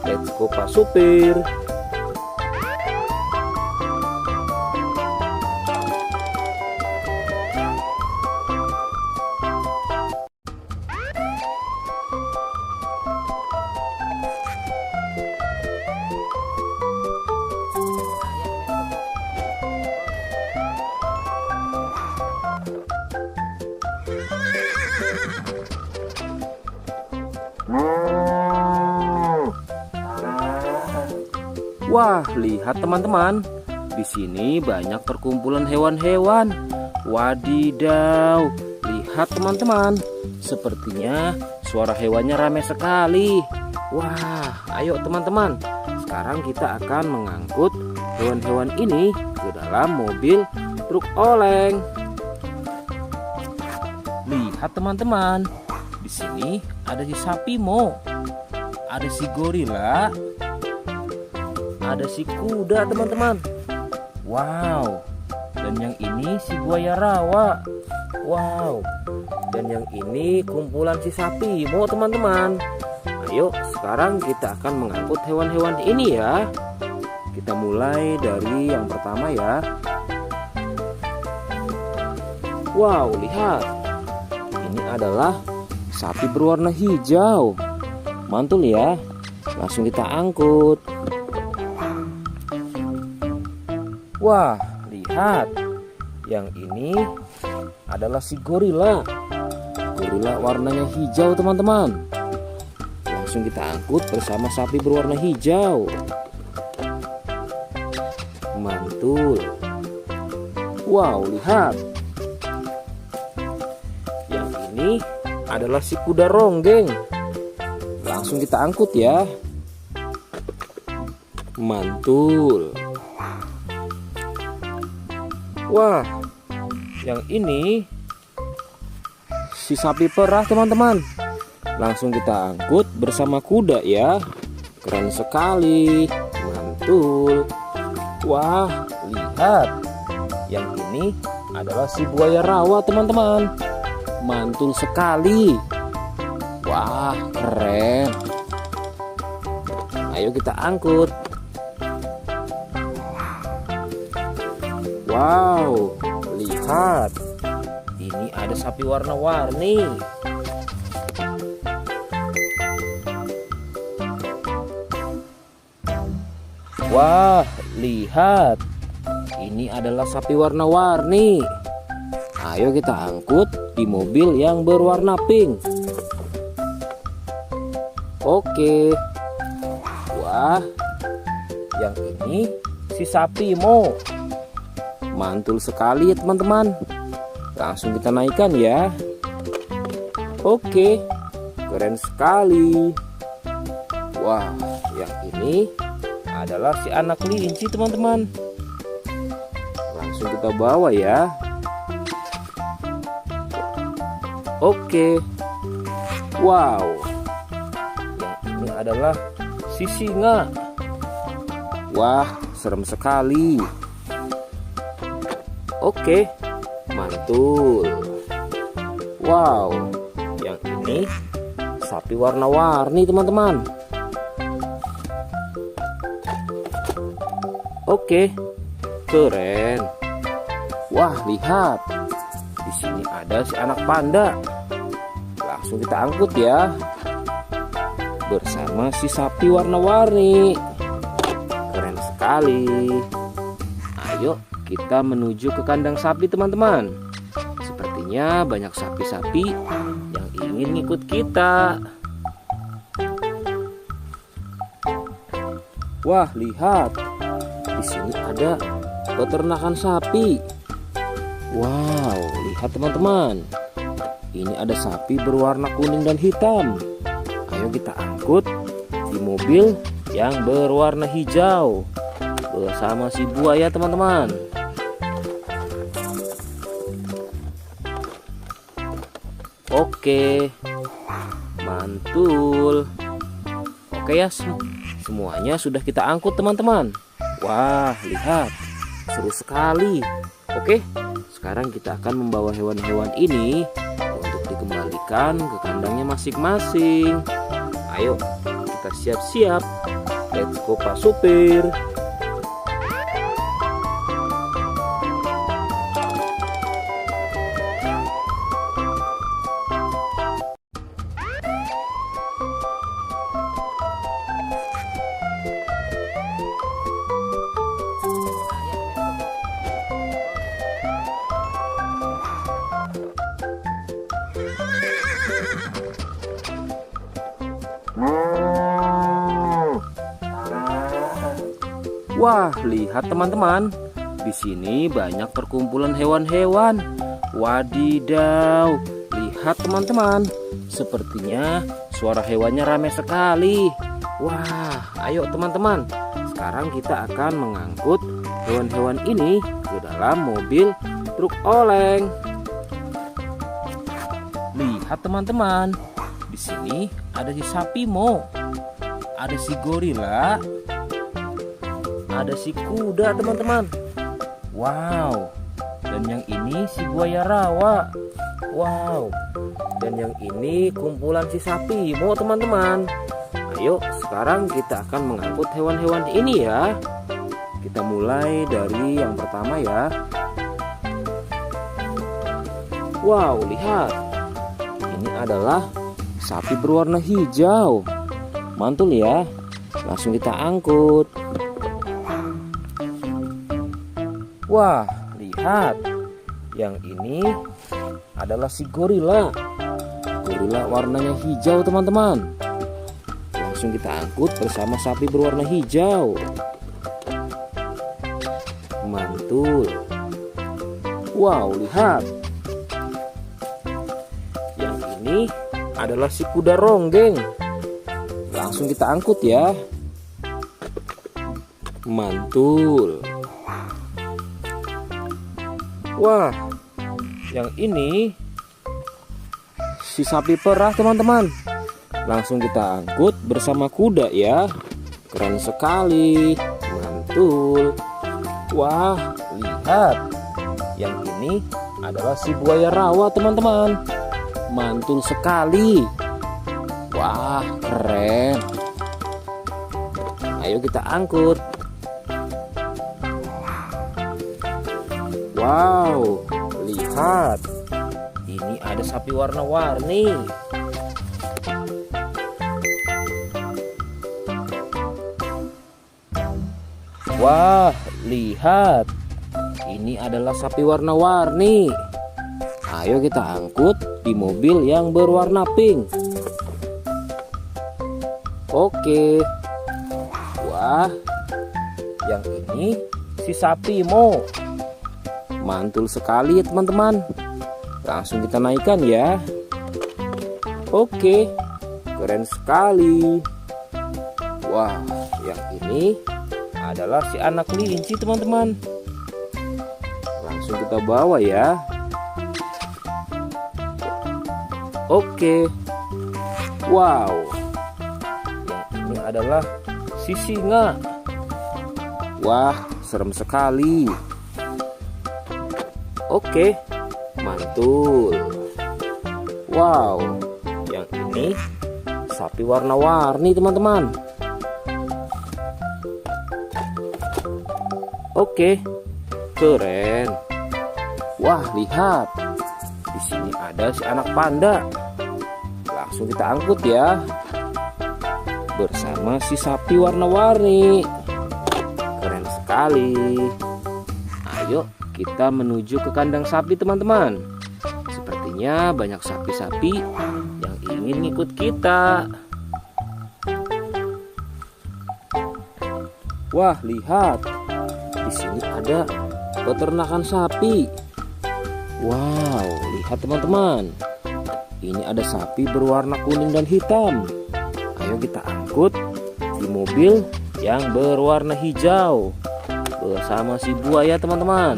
Let's go Pak Supir. Wah, lihat teman-teman. Di sini banyak perkumpulan hewan-hewan. Wadidaw, lihat teman-teman. Sepertinya suara hewannya ramai sekali. Wah, ayo teman-teman. Sekarang kita akan mengangkut hewan-hewan ini ke dalam mobil truk oleng. Lihat teman-teman. Di sini ada si sapi Mo. Ada si gorila. Ada si kuda teman-teman. Wow. Dan yang ini si buaya rawa. Wow. Dan yang ini kumpulan si sapi Mo teman-teman. Ayo sekarang kita akan mengangkut hewan-hewan ini ya. Kita mulai dari yang pertama ya. Wow, lihat. Ini adalah sapi berwarna hijau. Mantul ya. Langsung kita angkut. Wah, lihat. Yang ini adalah si gorila. Gorila warnanya hijau teman-teman. Langsung kita angkut bersama sapi berwarna hijau. Mantul. Wow, lihat. Yang ini adalah si kuda ronggeng. Langsung kita angkut ya. Mantul. Wah, yang ini si sapi perah teman-teman. Langsung kita angkut bersama kuda ya. Keren sekali. Mantul. Wah, lihat. Yang ini adalah si buaya rawa teman-teman. Mantul sekali. Wah, keren. Ayo kita angkut. Wow, lihat. Ini ada sapi warna-warni. Wah, lihat. Ini adalah sapi warna-warni. Ayo kita angkut di mobil yang berwarna pink. Oke. Wah, yang ini si sapi Mo. Mantul sekali ya teman-teman. Langsung kita naikkan ya. Oke, keren sekali. Wah, yang ini adalah si anak kelinci teman-teman. Langsung kita bawa ya. Oke. Wow. Yang ini adalah si singa. Wah, serem sekali. Oke, mantul. Wow, yang ini sapi warna-warni teman-teman. Oke, keren. Wah, lihat. Di sini ada si anak panda. Langsung kita angkut ya. Bersama si sapi warna-warni. Keren sekali. Ayo kita menuju ke kandang sapi teman-teman. Sepertinya banyak sapi-sapi yang ingin ngikut kita. Wah, lihat. Di sini ada peternakan sapi. Wow, lihat teman-teman. Ini ada sapi berwarna kuning dan hitam. Ayo kita angkut di mobil yang berwarna hijau bersama si buaya teman-teman. Oke, mantul. Oke ya, semuanya sudah kita angkut teman-teman. Wah, lihat, seru sekali. Oke, sekarang kita akan membawa hewan-hewan ini untuk dikembalikan ke kandangnya masing-masing. Ayo, kita siap-siap. Let's go Pak Supir. Wah, lihat teman-teman. Di sini banyak perkumpulan hewan-hewan. Wadidaw, lihat teman-teman. Sepertinya suara hewannya ramai sekali. Wah, ayo teman-teman. Sekarang kita akan mengangkut hewan-hewan ini ke dalam mobil truk oleng. Lihat teman-teman. Di sini ada si sapi Mo. Ada si gorila. Ada si kuda teman-teman. Wow. Dan yang ini si buaya rawa. Wow. Dan yang ini kumpulan si sapi Mo teman-teman. Ayo sekarang kita akan mengangkut hewan-hewan ini ya. Kita mulai dari yang pertama ya. Wow, lihat. Ini adalah sapi berwarna hijau. Mantul ya. Langsung kita angkut. Wah, lihat. Yang ini adalah si gorila. Gorila warnanya hijau teman-teman. Langsung kita angkut bersama sapi berwarna hijau. Mantul. Wow, lihat. Yang ini adalah si kuda ronggeng. Langsung kita angkut ya. Mantul. Wah, yang ini si sapi perah teman-teman. Langsung kita angkut bersama kuda ya. Keren sekali. Mantul. Wah, lihat. Yang ini adalah si buaya rawa teman-teman. Mantul sekali. Wah, keren. Ayo kita angkut. Wow, lihat. Ini ada sapi warna-warni. Wah, lihat. Ini adalah sapi warna-warni. Ayo kita angkut di mobil yang berwarna pink. Oke. Wah, yang ini si sapi Mo. Mantul sekali ya teman-teman. Langsung kita naikkan ya. Oke, keren sekali. Wah, yang ini adalah si anak kelinci teman-teman. Langsung kita bawa ya. Oke. Wow. Yang ini adalah si singa. Wah, serem sekali. Oke, mantul. Wow, yang ini sapi warna-warni teman-teman. Oke, keren. Wah, lihat. Di sini ada si anak panda. Langsung kita angkut ya. Bersama si sapi warna-warni. Keren sekali. Ayo kita menuju ke kandang sapi teman-teman. Sepertinya banyak sapi-sapi yang ingin ngikut kita. Wah, lihat. Di sini ada peternakan sapi. Wow, lihat teman-teman. Ini ada sapi berwarna kuning dan hitam. Ayo kita angkut di mobil yang berwarna hijau bersama si buaya teman-teman.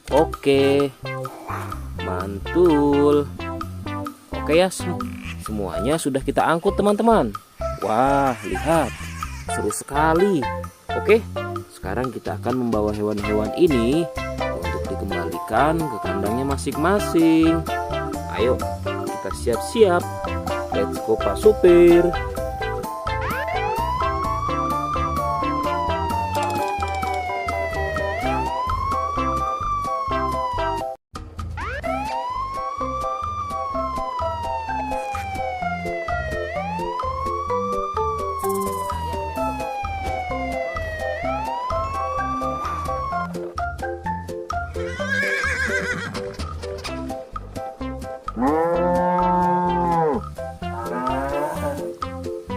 Oke, mantul. Oke ya, semuanya sudah kita angkut teman-teman. Wah, lihat, seru sekali. Oke, sekarang kita akan membawa hewan-hewan ini untuk dikembalikan ke kandangnya masing-masing. Ayo, kita siap-siap. Let's go Pak Supir.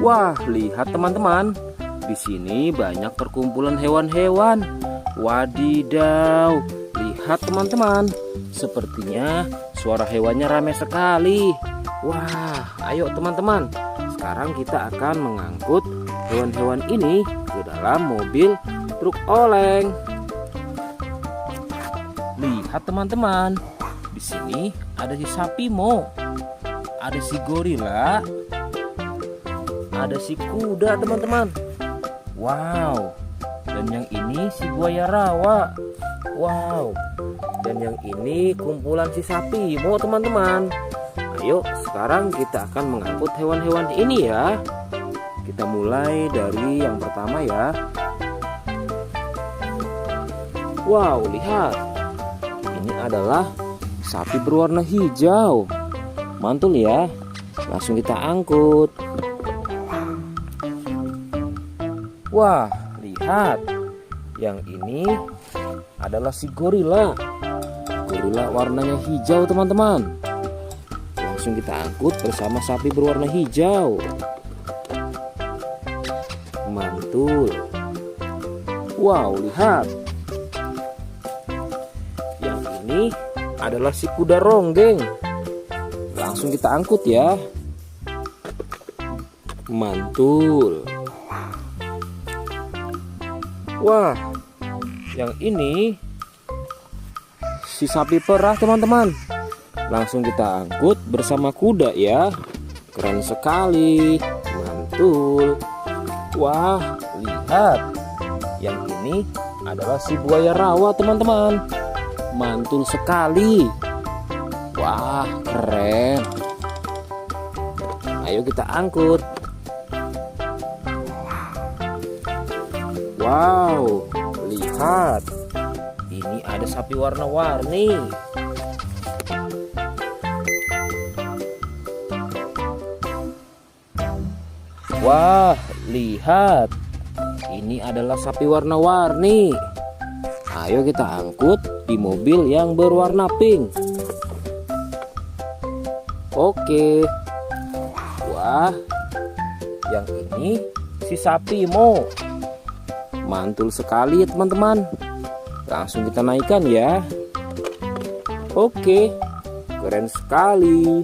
Wah, lihat teman-teman. Di sini banyak perkumpulan hewan-hewan. Wadidaw, lihat teman-teman. Sepertinya suara hewannya ramai sekali. Wah, ayo teman-teman. Sekarang kita akan mengangkut hewan-hewan ini ke dalam mobil truk oleng. Lihat teman-teman. Di sini ada si sapi Mo. Ada si gorila, ada si kuda teman-teman. Wow. Dan yang ini si buaya rawa. Wow. Dan yang ini kumpulan si sapi Mo teman-teman. Ayo sekarang kita akan mengangkut hewan-hewan ini ya. Kita mulai dari yang pertama ya. Wow, lihat. Ini adalah sapi berwarna hijau. Mantul ya. Langsung kita angkut. Wah, lihat. Yang ini adalah si gorila. Gorila warnanya hijau teman-teman. Langsung kita angkut bersama sapi berwarna hijau. Mantul. Wow, lihat. Yang ini adalah si kuda ronggeng. Langsung kita angkut ya. Mantul. Wah, yang ini si sapi perah teman-teman. Langsung kita angkut bersama kuda ya. Keren sekali. Mantul. Wah, lihat. Yang ini adalah si buaya rawa teman-teman. Mantul sekali. Wah, keren. Ayo kita angkut. Wow, lihat. Ini ada sapi warna-warni. Wah, lihat. Ini adalah sapi warna-warni. Ayo kita angkut di mobil yang berwarna pink. Oke. Wah, yang ini si sapi Mo. Mantul sekali ya teman-teman. Langsung kita naikkan ya. Oke, keren sekali.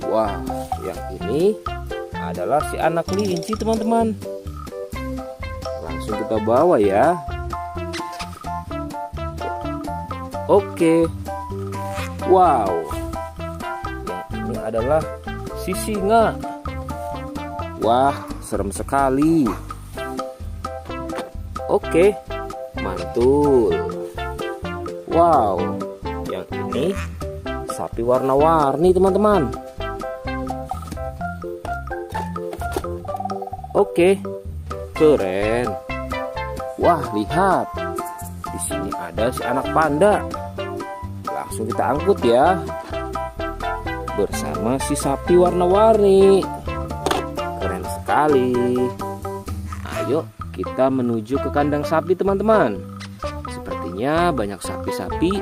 Wah, yang ini adalah si anak kelinci teman-teman. Langsung kita bawa ya. Oke. Wow. Yang ini adalah si singa. Wah, serem sekali. Oke, mantul. Wow, yang ini sapi warna-warni teman-teman. Oke, keren. Wah, lihat. Di sini ada si anak panda. Langsung kita angkut ya. Bersama si sapi warna-warni. Keren sekali. Ayo kita menuju ke kandang sapi teman-teman. Sepertinya banyak sapi-sapi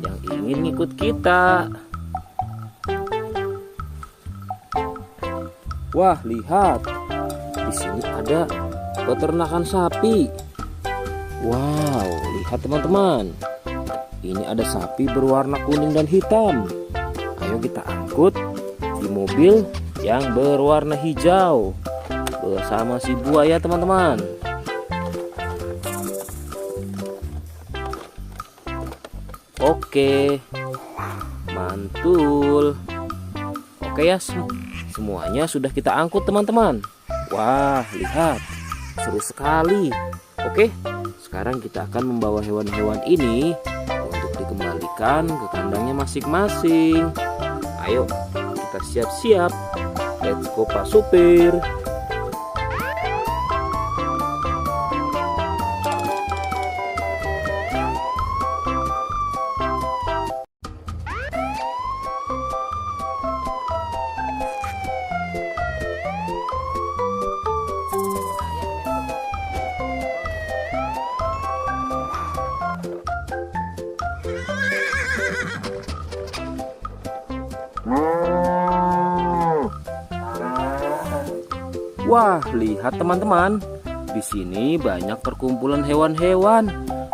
yang ingin ngikut kita. Wah, lihat. Di sini ada peternakan sapi. Wow, lihat teman-teman. Ini ada sapi berwarna kuning dan hitam. Ayo kita angkut di mobil yang berwarna hijau bersama si buaya teman-teman. Oke, mantul. Oke ya, semuanya sudah kita angkut teman-teman. Wah, lihat, seru sekali. Oke, sekarang kita akan membawa hewan-hewan ini untuk dikembalikan ke kandangnya masing-masing. Ayo, kita siap-siap. Let's go Pak Supir. Wah, lihat teman-teman. Di sini banyak perkumpulan hewan-hewan.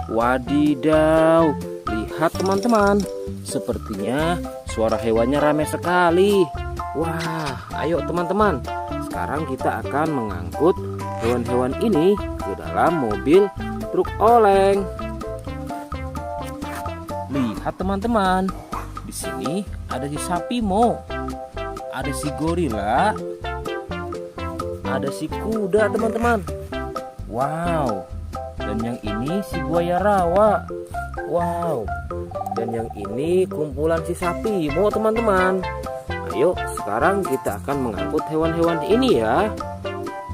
Wadidaw, lihat teman-teman. Sepertinya suara hewannya ramai sekali. Wah, ayo teman-teman. Sekarang kita akan mengangkut hewan-hewan ini ke dalam mobil truk oleng. Lihat teman-teman. Di sini ada si sapi Mo. Ada si gorila. Ada si kuda teman-teman. Wow. Dan yang ini si buaya rawa. Wow. Dan yang ini kumpulan si sapi Mo teman-teman. Ayo sekarang kita akan mengangkut hewan-hewan ini ya.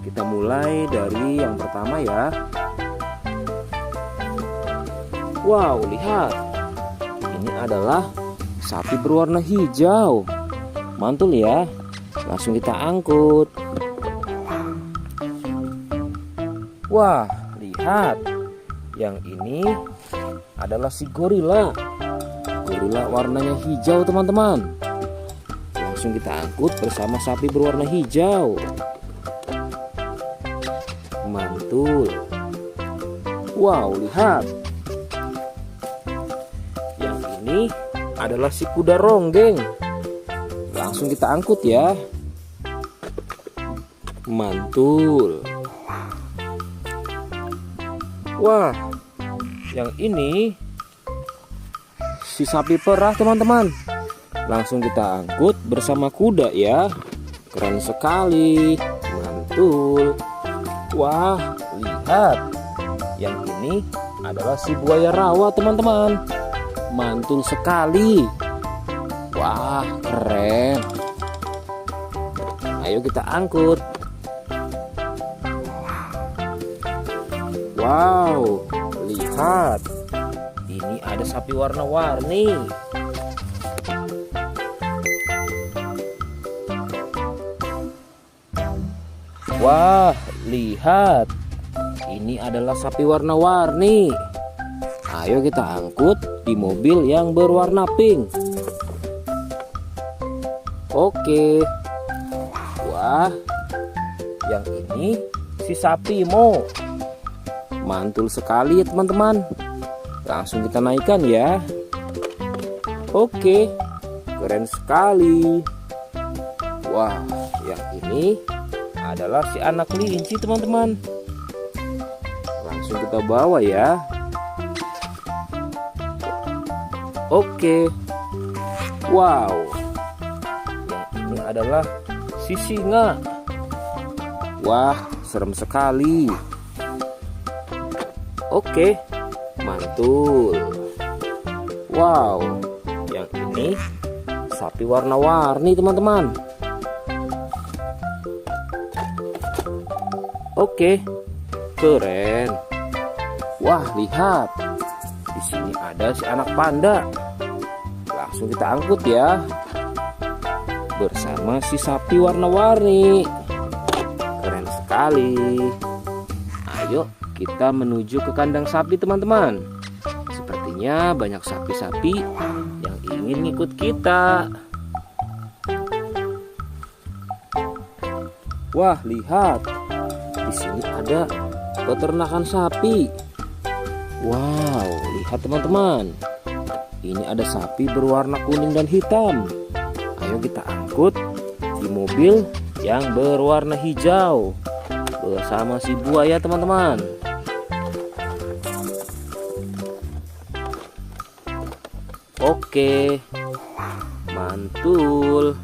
Kita mulai dari yang pertama ya. Wow, lihat. Ini adalah sapi berwarna hijau. Mantul ya. Langsung kita angkut. Wah, lihat. Yang ini adalah si gorila. Gorila warnanya hijau teman-teman. Langsung kita angkut bersama sapi berwarna hijau. Mantul. Wow, lihat. Yang ini adalah si kuda ronggeng. Langsung kita angkut ya. Mantul. Wah, yang ini si sapi perah teman-teman. Langsung kita angkut bersama kuda ya. Keren sekali. Mantul. Wah, lihat. Yang ini adalah si buaya rawa teman-teman. Mantul sekali. Wah, keren. Ayo kita angkut. Wow, lihat. Ini ada sapi warna-warni. Wah, lihat. Ini adalah sapi warna-warni. Ayo kita angkut di mobil yang berwarna pink. Oke. Wah, yang ini si sapi Mo. Mantul sekali ya teman-teman. Langsung kita naikkan ya. Oke, keren sekali. Wah, yang ini adalah si anak kelinci teman-teman. Langsung kita bawa ya. Oke. Wow. Yang ini adalah si singa. Wah, serem sekali. Oke, mantul. Wow, yang ini sapi warna-warni teman-teman. Oke, keren. Wah, lihat. Di sini ada si anak panda. Langsung kita angkut ya. Bersama si sapi warna-warni. Keren sekali. Ayo kita menuju ke kandang sapi teman-teman. Sepertinya banyak sapi-sapi yang ingin ikut kita. Wah, lihat. Di sini ada peternakan sapi. Wow, lihat teman-teman. Ini ada sapi berwarna kuning dan hitam. Ayo kita angkut di mobil yang berwarna hijau bersama si buaya teman-teman. Oke, mantul.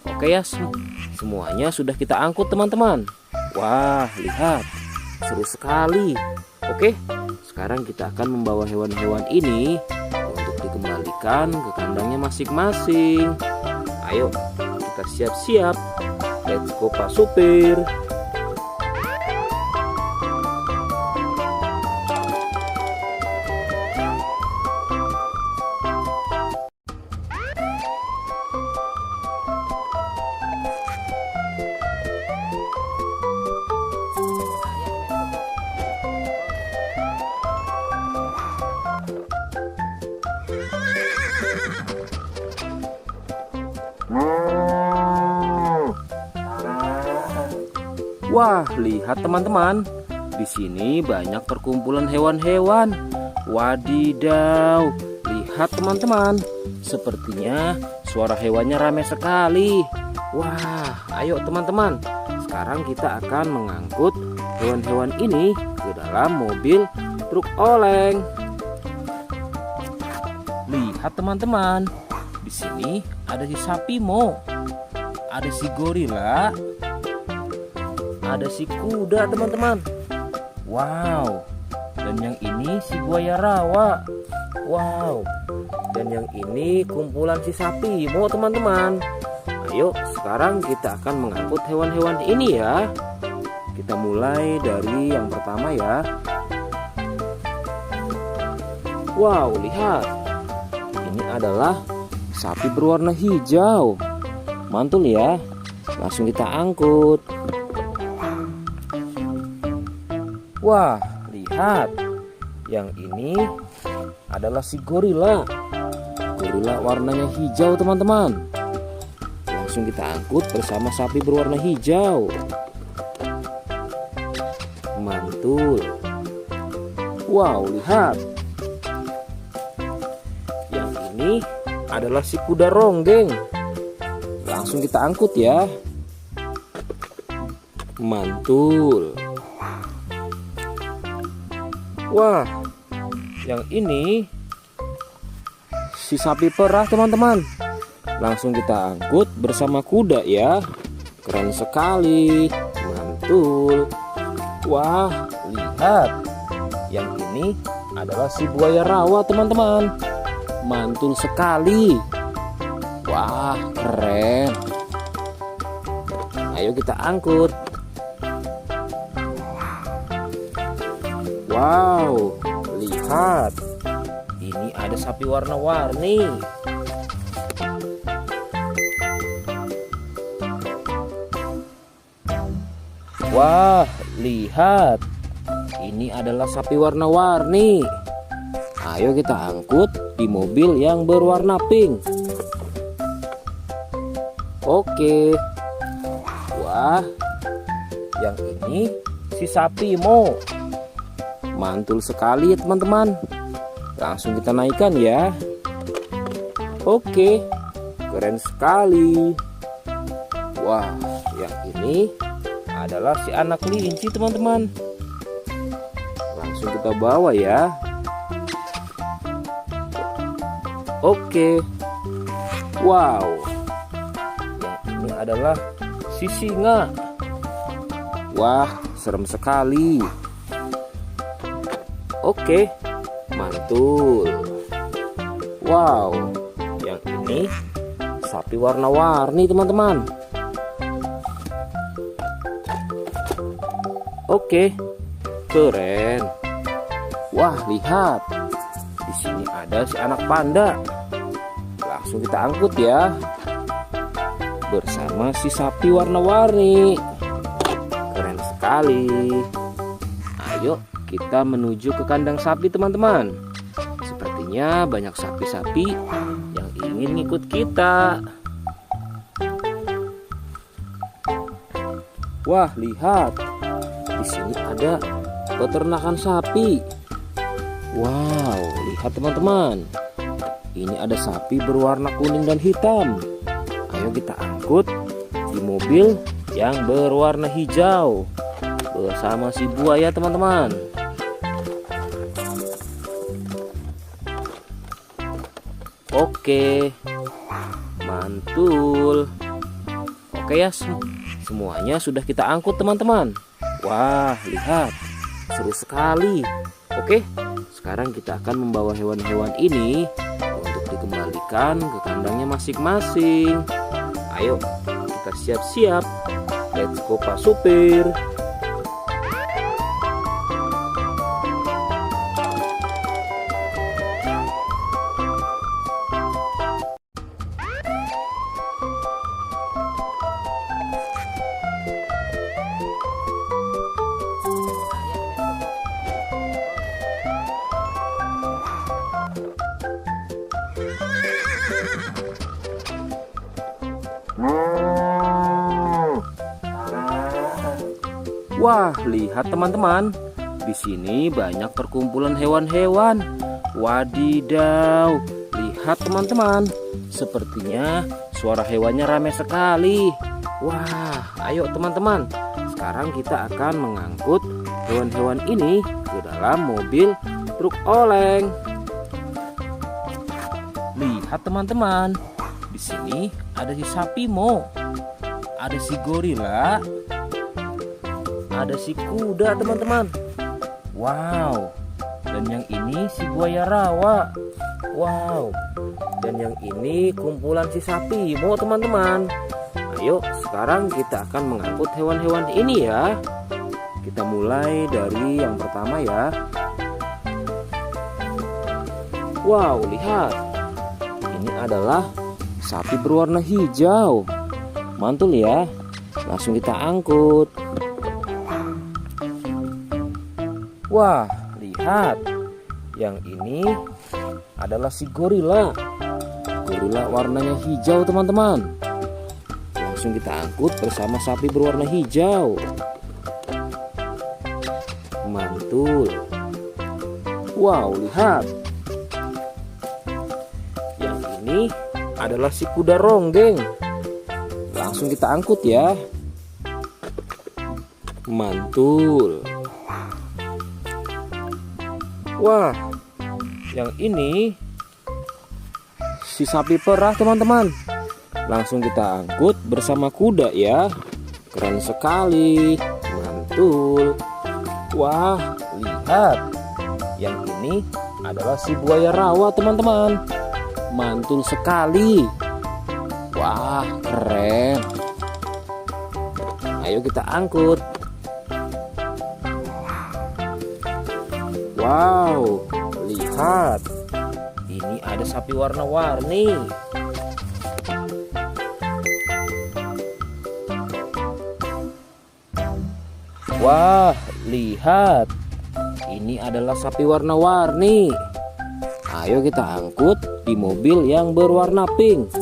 Oke ya, semuanya sudah kita angkut teman-teman. Wah, lihat, seru sekali. Oke, sekarang kita akan membawa hewan-hewan ini untuk dikembalikan ke kandangnya masing-masing. Ayo, kita siap-siap. Let's go Pak Supir. Wah, lihat teman-teman. Di sini banyak perkumpulan hewan-hewan. Wadidaw, lihat teman-teman. Sepertinya suara hewannya ramai sekali. Wah, ayo teman-teman. Sekarang kita akan mengangkut hewan-hewan ini ke dalam mobil truk oleng. Lihat teman-teman. Di sini ada si sapi Mo, ada si gorila, ada si kuda teman-teman. Wow. Dan yang ini si buaya rawa. Wow. Dan yang ini kumpulan si sapi Mo teman-teman. Ayo sekarang kita akan mengangkut hewan-hewan ini ya. Kita mulai dari yang pertama ya. Wow, lihat. Ini adalah sapi berwarna hijau. Mantul ya. Langsung kita angkut. Wah, lihat. Yang ini adalah si gorila. Gorila warnanya hijau teman-teman. Langsung kita angkut bersama sapi berwarna hijau. Mantul. Wow, lihat. Yang ini adalah si kuda ronggeng. Langsung kita angkut ya. Mantul. Wah, yang ini si sapi perah teman-teman. Langsung kita angkut bersama kuda ya. Keren sekali. Mantul. Wah, lihat. Yang ini adalah si buaya rawa teman-teman. Mantul sekali. Wah, keren. Ayo kita angkut. Wow, lihat. Ini ada sapi warna-warni. Wah, lihat. Ini adalah sapi warna-warni. Ayo kita angkut di mobil yang berwarna pink. Oke. Wah, yang ini si sapi Mo. Mantul sekali ya teman-teman. Langsung kita naikkan ya. Oke, keren sekali. Wah, yang ini adalah si anak kelinci teman-teman. Langsung kita bawa ya. Oke. Wow. Yang ini adalah si singa. Wah, serem sekali. Oke, mantul. Wow, yang ini sapi warna-warni teman-teman. Oke, keren. Wah, lihat. Di sini ada si anak panda. Langsung kita angkut ya. Bersama si sapi warna-warni. Keren sekali. Ayo kita menuju ke kandang sapi teman-teman. Sepertinya banyak sapi-sapi yang ingin ikut kita. Wah, lihat. Di sini ada peternakan sapi. Wow, lihat teman-teman. Ini ada sapi berwarna kuning dan hitam. Ayo kita angkut di mobil yang berwarna hijau bersama si buaya teman-teman. Oke, mantul. Oke ya, semuanya sudah kita angkut teman-teman. Wah, lihat, seru sekali. Oke, sekarang kita akan membawa hewan-hewan ini untuk dikembalikan ke kandangnya masing-masing. Ayo, kita siap-siap. Let's go Pak Supir. Wah, lihat teman-teman. Di sini banyak perkumpulan hewan-hewan. Wadidaw, lihat teman-teman. Sepertinya suara hewannya ramai sekali. Wah, ayo teman-teman. Sekarang kita akan mengangkut hewan-hewan ini ke dalam mobil truk oleng. Lihat teman-teman. Di sini ada si sapi Mo. Ada si gorila. Ada si kuda teman-teman. Wow. Dan yang ini si buaya rawa. Wow. Dan yang ini kumpulan si sapi Mo teman-teman. Ayo sekarang kita akan mengangkut hewan-hewan ini ya. Kita mulai dari yang pertama ya. Wow, lihat. Ini adalah sapi berwarna hijau. Mantul ya. Langsung kita angkut. Wah, lihat. Yang ini adalah si gorila. Gorila warnanya hijau teman-teman. Langsung kita angkut bersama sapi berwarna hijau. Mantul. Wow, lihat. Yang ini adalah si kuda ronggeng. Langsung kita angkut ya. Mantul. Wah, yang ini si sapi perah teman-teman. Langsung kita angkut bersama kuda ya. Keren sekali. Mantul. Wah, lihat. Yang ini adalah si buaya rawa teman-teman. Mantul sekali. Wah, keren. Ayo kita angkut. Wow, lihat. Ini ada sapi warna-warni. Wah, lihat. Ini adalah sapi warna-warni. Ayo kita angkut di mobil yang berwarna pink.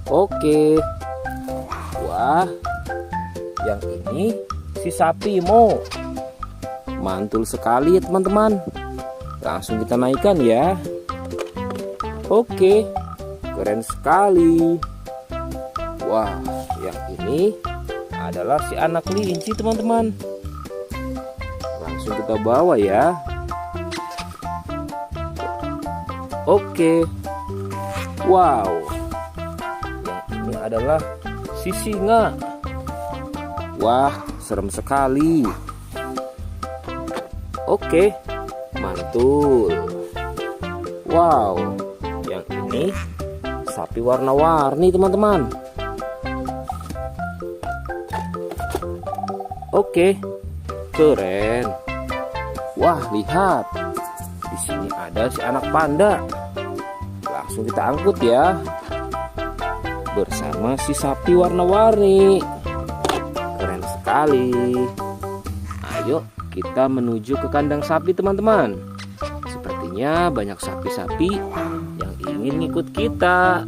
Oke. Wah, yang ini si sapi Mo. Mantul sekali ya teman-teman. Langsung kita naikkan ya. Oke, keren sekali. Wah, yang ini adalah si anak kelinci teman-teman. Langsung kita bawa ya. Oke. Wow. Yang ini adalah si singa. Wah, serem sekali. Oke, mantul. Wow, yang ini sapi warna-warni teman-teman. Oke, keren. Wah, lihat. Di sini ada si anak panda. Langsung kita angkut ya. Bersama si sapi warna-warni. Keren sekali. Ayo kita menuju ke kandang sapi teman-teman. Sepertinya banyak sapi-sapi yang ingin ikut kita.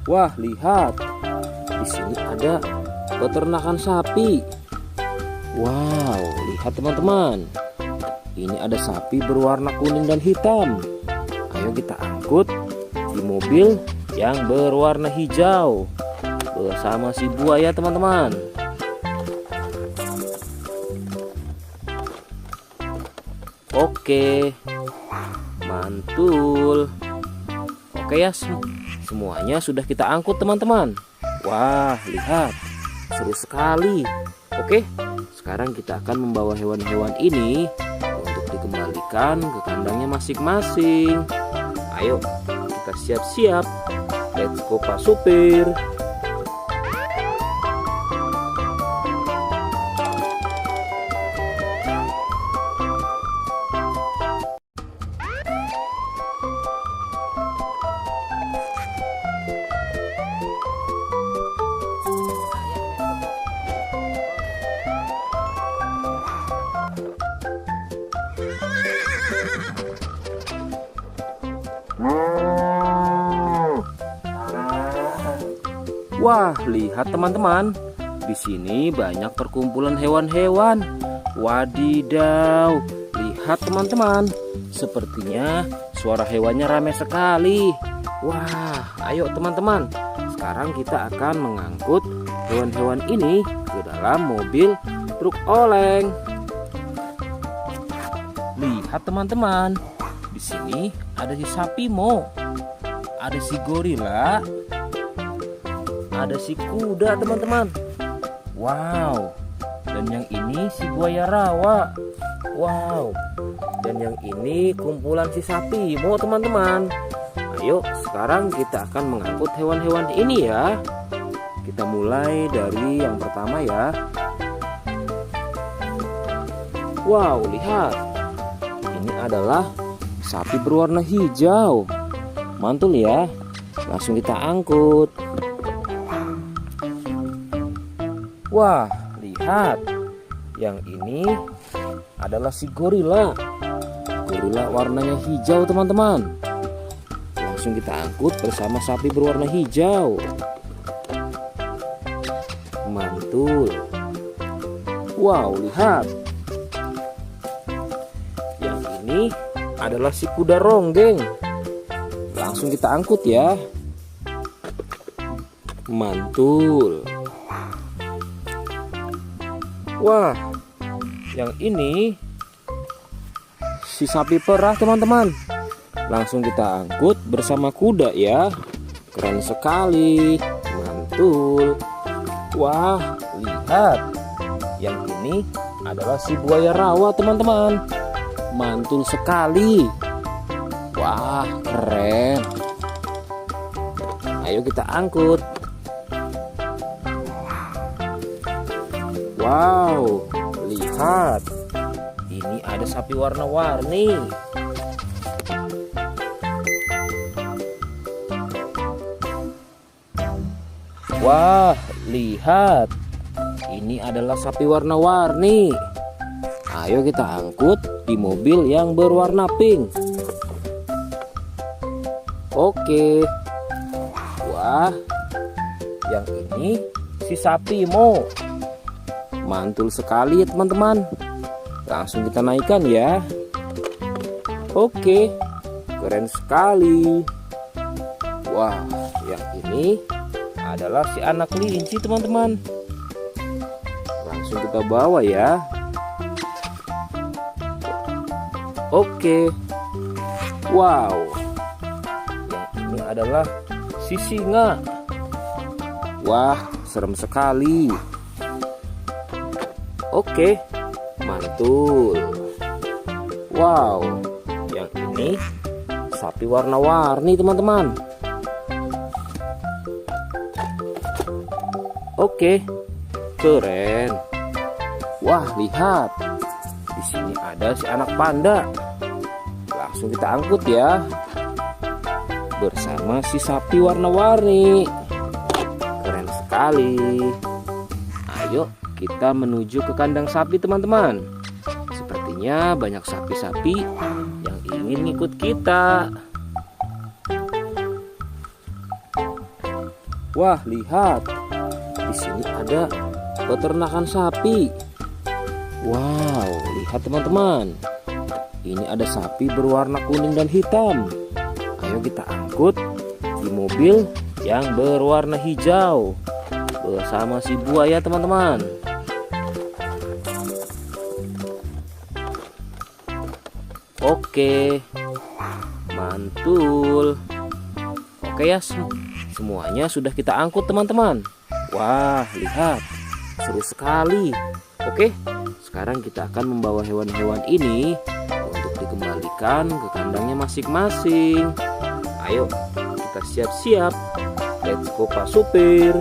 Wah, lihat. Di sini ada peternakan sapi. Wow, lihat teman-teman. Ini ada sapi berwarna kuning dan hitam. Ayo kita angkut di mobil yang berwarna hijau bersama si buaya teman-teman. Oke, mantul. Oke ya, semuanya sudah kita angkut teman-teman. Wah, lihat, seru sekali. Oke, sekarang kita akan membawa hewan-hewan ini untuk dikembalikan ke kandangnya masing-masing. Ayo, kita siap-siap. Let's go Pak Supir. Wah, lihat teman-teman. Di sini banyak perkumpulan hewan-hewan. Wadidaw, lihat teman-teman. Sepertinya suara hewannya ramai sekali. Wah, ayo teman-teman. Sekarang kita akan mengangkut hewan-hewan ini ke dalam mobil truk oleng. Lihat teman-teman. Di sini ada si sapi Mo, ada si gorila, ada si kuda teman-teman. Wow. Dan yang ini si buaya rawa. Wow. Dan yang ini kumpulan si sapi Mo teman-teman. Ayo sekarang kita akan mengangkut hewan-hewan ini ya. Kita mulai dari yang pertama ya. Wow, lihat. Ini adalah sapi berwarna hijau. Mantul ya. Langsung kita angkut. Wah, lihat. Yang ini adalah si gorila. Gorila warnanya hijau teman-teman. Langsung kita angkut bersama sapi berwarna hijau. Mantul. Wow, lihat. Yang ini adalah si kuda ronggeng. Langsung kita angkut ya. Mantul. Wah, yang ini si sapi perah teman-teman. Langsung kita angkut bersama kuda ya. Keren sekali. Mantul. Wah, lihat. Yang ini adalah si buaya rawa teman-teman. Mantul sekali. Wah, keren. Ayo kita angkut. Wow, lihat. Ini ada sapi warna-warni. Wah, lihat. Ini adalah sapi warna-warni. Ayo kita angkut di mobil yang berwarna pink. Oke. Wah, yang ini si sapi Mo. Mantul sekali ya teman-teman. Langsung kita naikkan ya. Oke, keren sekali. Wah, yang ini adalah si anak kelinci teman-teman. Langsung kita bawa ya. Oke. Wow. Yang ini adalah si singa. Wah, serem sekali. Oke, mantul. Wow, yang ini sapi warna-warni teman-teman. Oke, keren. Wah, lihat. Di sini ada si anak panda. Langsung kita angkut ya. Bersama si sapi warna-warni. Keren sekali. Ayo kita menuju ke kandang sapi teman-teman. Sepertinya banyak sapi-sapi yang ingin ngikut kita. Wah, lihat. Di sini ada peternakan sapi. Wow, lihat teman-teman. Ini ada sapi berwarna kuning dan hitam. Ayo kita angkut di mobil yang berwarna hijau bersama si buaya teman-teman. Oke, mantul. Oke ya, semuanya sudah kita angkut teman-teman. Wah, lihat, seru sekali. Oke, sekarang kita akan membawa hewan-hewan ini untuk dikembalikan ke kandangnya masing-masing. Ayo, kita siap-siap. Let's go Pak Supir.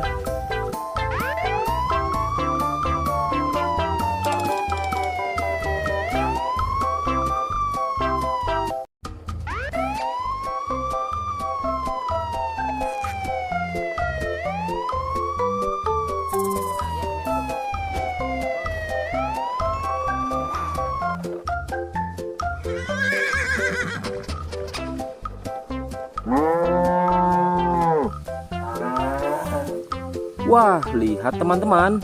Wah, lihat teman-teman.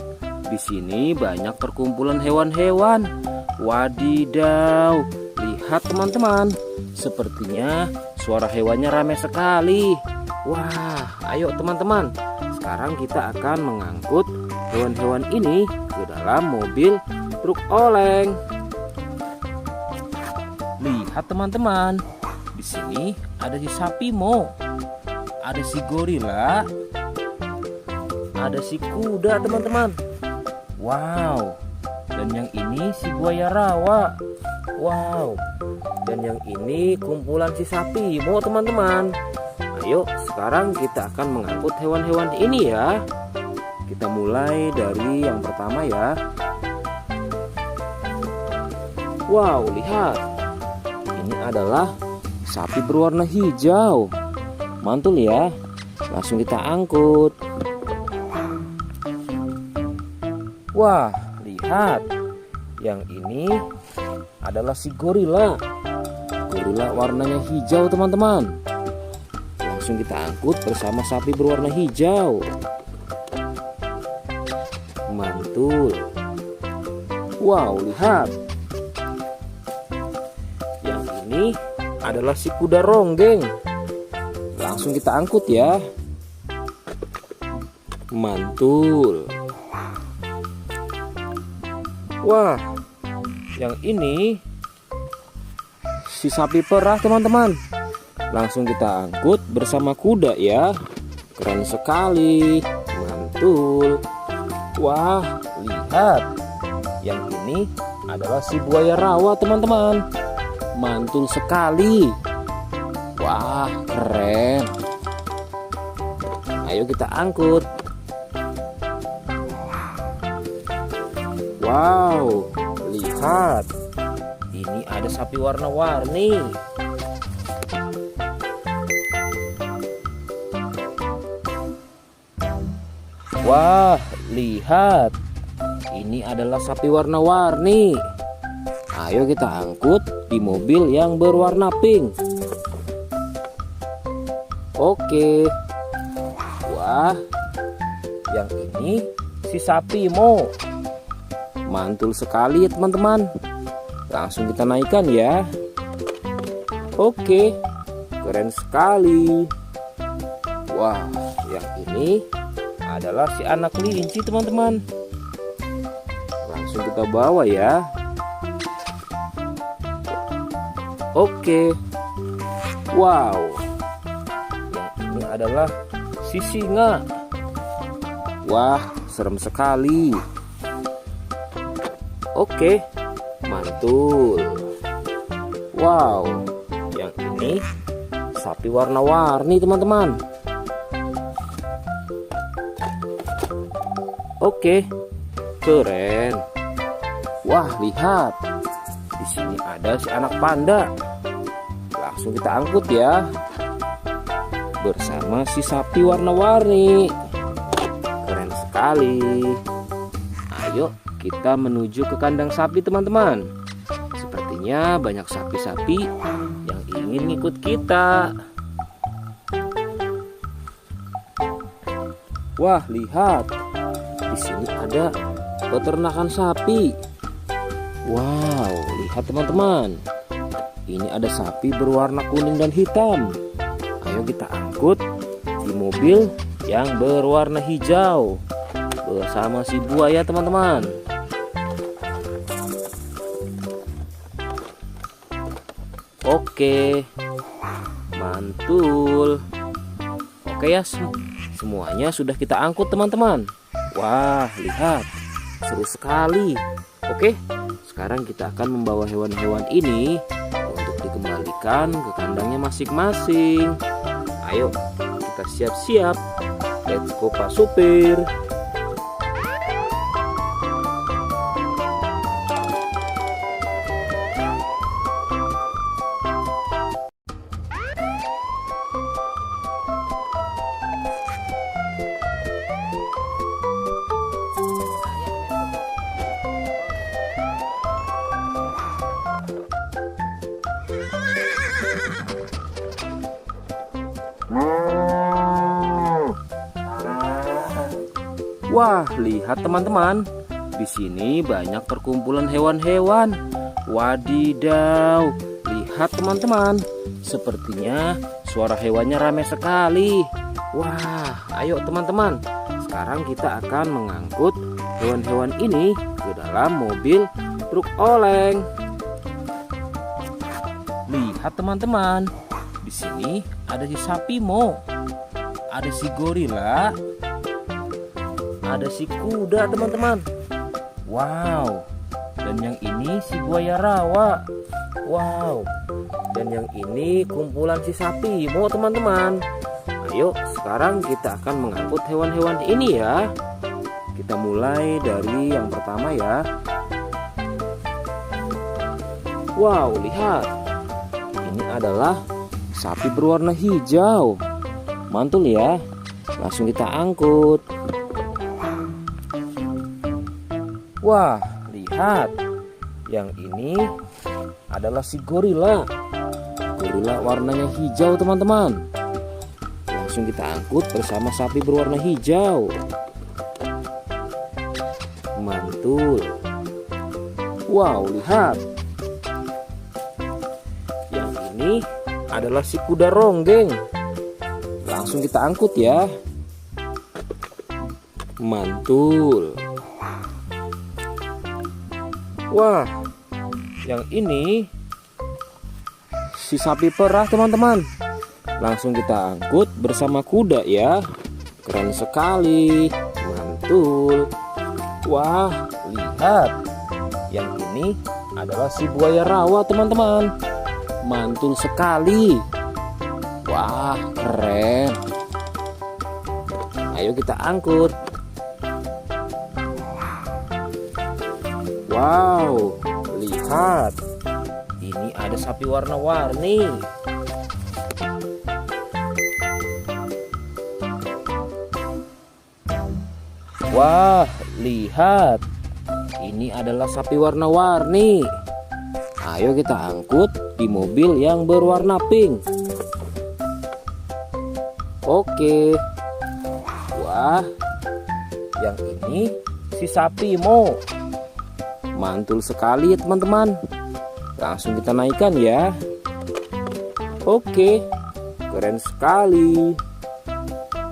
Di sini banyak perkumpulan hewan-hewan. Wadidaw, lihat teman-teman. Sepertinya suara hewannya ramai sekali. Wah, ayo teman-teman. Sekarang kita akan mengangkut hewan-hewan ini ke dalam mobil truk oleng. Lihat teman-teman. Di sini ada si sapi Mo. Ada si gorila. Ada si kuda teman-teman. Wow. Dan yang ini si buaya rawa. Wow. Dan yang ini kumpulan si sapi Mo teman-teman. Ayo sekarang kita akan mengangkut hewan-hewan ini ya. Kita mulai dari yang pertama ya. Wow, lihat. Ini adalah sapi berwarna hijau. Mantul ya. Langsung kita angkut. Wah, lihat. Yang ini adalah si gorila. Gorila warnanya hijau teman-teman. Langsung kita angkut bersama sapi berwarna hijau. Mantul. Wow, lihat. Yang ini adalah si kuda ronggeng. Langsung kita angkut ya. Mantul. Wah, yang ini si sapi perah teman-teman. Langsung kita angkut bersama kuda ya. Keren sekali. Mantul. Wah, lihat. Yang ini adalah si buaya rawa teman-teman. Mantul sekali. Wah, keren. Ayo kita angkut. Wow, lihat. Ini ada sapi warna-warni. Wah, lihat. Ini adalah sapi warna-warni. Ayo kita angkut di mobil yang berwarna pink. Oke. Wah, yang ini si sapi Mo. Mantul sekali ya teman-teman. Langsung kita naikkan ya. Oke, keren sekali. Wah, yang ini adalah si anak kelinci teman-teman. Langsung kita bawa ya. Oke. Wow. Yang ini adalah si singa. Wah, serem sekali. Oke, mantul. Wow, yang ini sapi warna-warni teman-teman. Oke, keren. Wah, lihat. Di sini ada si anak panda. Langsung kita angkut ya. Bersama si sapi warna-warni. Keren sekali. Ayo kita menuju ke kandang sapi teman-teman. Sepertinya banyak sapi-sapi yang ingin ngikut kita. Wah, lihat. Di sini ada peternakan sapi. Wow, lihat teman-teman. Ini ada sapi berwarna kuning dan hitam. Ayo kita angkut di mobil yang berwarna hijau bersama si buaya teman-teman. Oke, mantul. Oke ya, semuanya sudah kita angkut teman-teman. Wah, lihat, seru sekali. Oke, sekarang kita akan membawa hewan-hewan ini untuk dikembalikan ke kandangnya masing-masing. Ayo, kita siap-siap. Let's go Pak Supir. Wah, lihat teman-teman. Di sini banyak perkumpulan hewan-hewan. Wadidaw, lihat teman-teman. Sepertinya suara hewannya ramai sekali. Wah, ayo teman-teman. Sekarang kita akan mengangkut hewan-hewan ini ke dalam mobil truk oleng. Lihat teman-teman. Di sini ada si sapi Mo. Ada si gorila. Ada si kuda teman-teman. Wow. Dan yang ini si buaya rawa. Wow. Dan yang ini kumpulan si sapi Mo teman-teman. Ayo sekarang kita akan mengangkut hewan-hewan ini ya. Kita mulai dari yang pertama ya. Wow, lihat. Ini adalah sapi berwarna hijau. Mantul ya. Langsung kita angkut. Wah, lihat. Yang ini adalah si gorila. Gorila warnanya hijau teman-teman. Langsung kita angkut bersama sapi berwarna hijau. Mantul. Wow, lihat. Yang ini adalah si kuda ronggeng. Langsung kita angkut ya. Mantul. Wah, yang ini si sapi perah teman-teman. Langsung kita angkut bersama kuda ya. Keren sekali. Mantul. Wah, lihat. Yang ini adalah si buaya rawa teman-teman. Mantul sekali. Wah, keren. Ayo kita angkut. Wow, lihat. Ini ada sapi warna-warni. Wah, lihat. Ini adalah sapi warna-warni. Ayo kita angkut di mobil yang berwarna pink. Oke. Wah, yang ini si sapi Mo. Mantul sekali ya teman-teman. Langsung kita naikkan ya. Oke, keren sekali.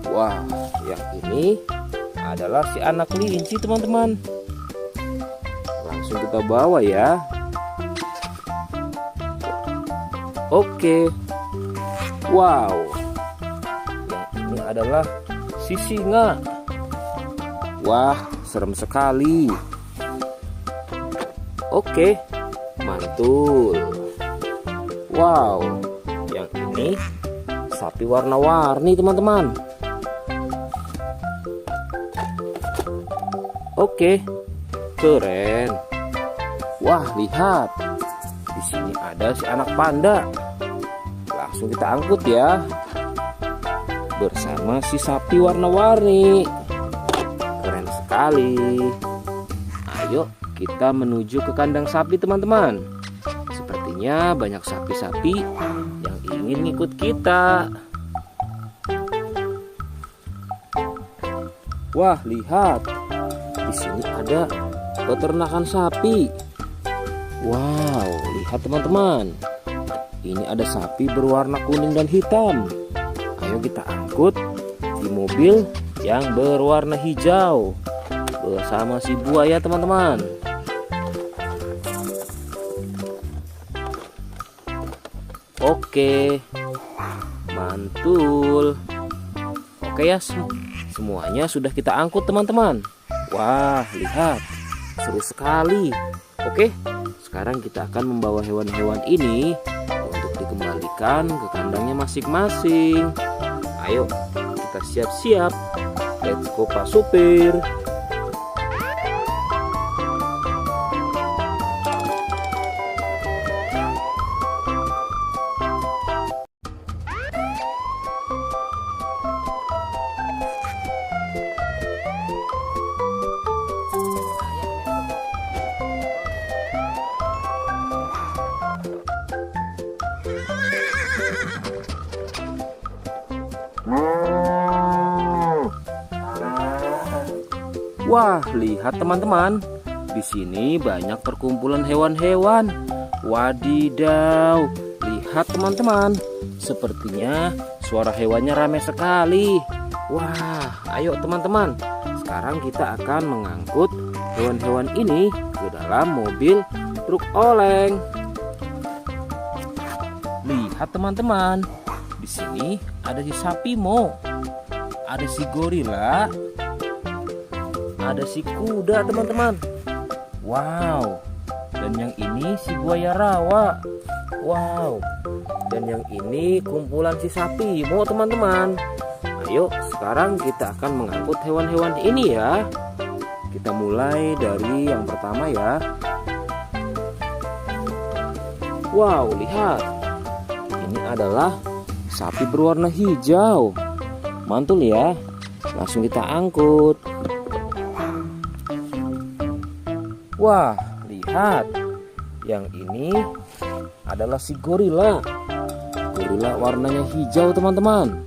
Wah, yang ini adalah si anak kelinci teman-teman. Langsung kita bawa ya. Oke. Wow. Yang ini adalah si singa. Wah, serem sekali. Oke, mantul. Wow, yang ini sapi warna-warni teman-teman. Oke, keren. Wah, lihat. Di sini ada si anak panda. Langsung kita angkut ya. Bersama si sapi warna-warni. Keren sekali. Ayo kita menuju ke kandang sapi teman-teman. Sepertinya banyak sapi-sapi yang ingin ikut kita. Wah, lihat. Di sini ada peternakan sapi. Wow, lihat teman-teman. Ini ada sapi berwarna kuning dan hitam. Ayo kita angkut di mobil yang berwarna hijau bersama si buaya teman-teman. Oke, mantul. Oke ya, semuanya sudah kita angkut teman-teman. Wah, lihat, seru sekali. Oke, sekarang kita akan membawa hewan-hewan ini untuk dikembalikan ke kandangnya masing-masing. Ayo, kita siap-siap. Let's go Pak Supir. Wah, lihat teman-teman. Di sini banyak perkumpulan hewan-hewan. Wadidaw, lihat teman-teman. Sepertinya suara hewannya ramai sekali. Wah, ayo teman-teman. Sekarang kita akan mengangkut hewan-hewan ini ke dalam mobil truk oleng. Lihat teman-teman. Di sini ada si sapi Mo. Ada si gorila. Ada si kuda teman-teman. Wow. Dan yang ini si buaya rawa. Wow. Dan yang ini kumpulan si sapi Mo teman-teman. Ayo sekarang kita akan mengangkut hewan-hewan ini ya. Kita mulai dari yang pertama ya. Wow, lihat. Ini adalah sapi berwarna hijau. Mantul ya. Langsung kita angkut. Wah, lihat. Yang ini adalah si gorila. Gorila warnanya hijau teman-teman.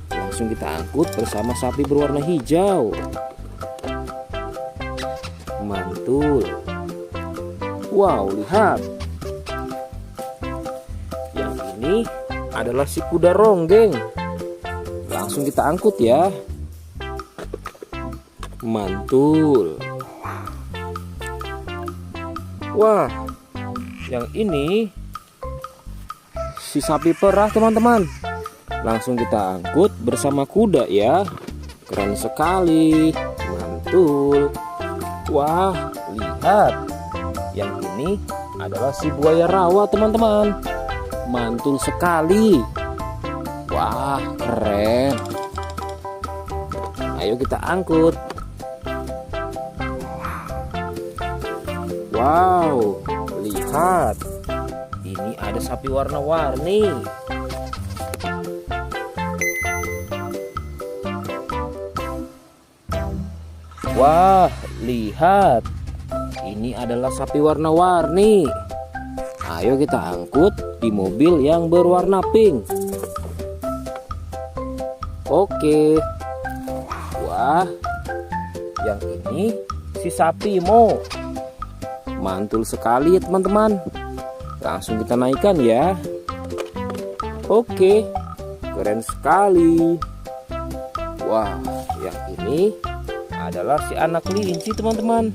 Langsung kita angkut bersama sapi berwarna hijau. Mantul. Wow, lihat. Yang ini adalah si kuda ronggeng. Langsung kita angkut ya. Mantul. Wah, yang ini si sapi perah teman-teman. Langsung kita angkut bersama kuda ya. Keren sekali. Mantul. Wah, lihat. Yang ini adalah si buaya rawa teman-teman. Mantul sekali. Wah, keren. Ayo kita angkut. Wow, lihat. Ini ada sapi warna-warni. Wah, lihat. Ini adalah sapi warna-warni. Ayo kita angkut di mobil yang berwarna pink. Oke. Wah, yang ini si sapi Mo. Mantul sekali ya teman-teman. Langsung kita naikkan ya. Oke, keren sekali. Wah, yang ini adalah si anak kelinci teman-teman.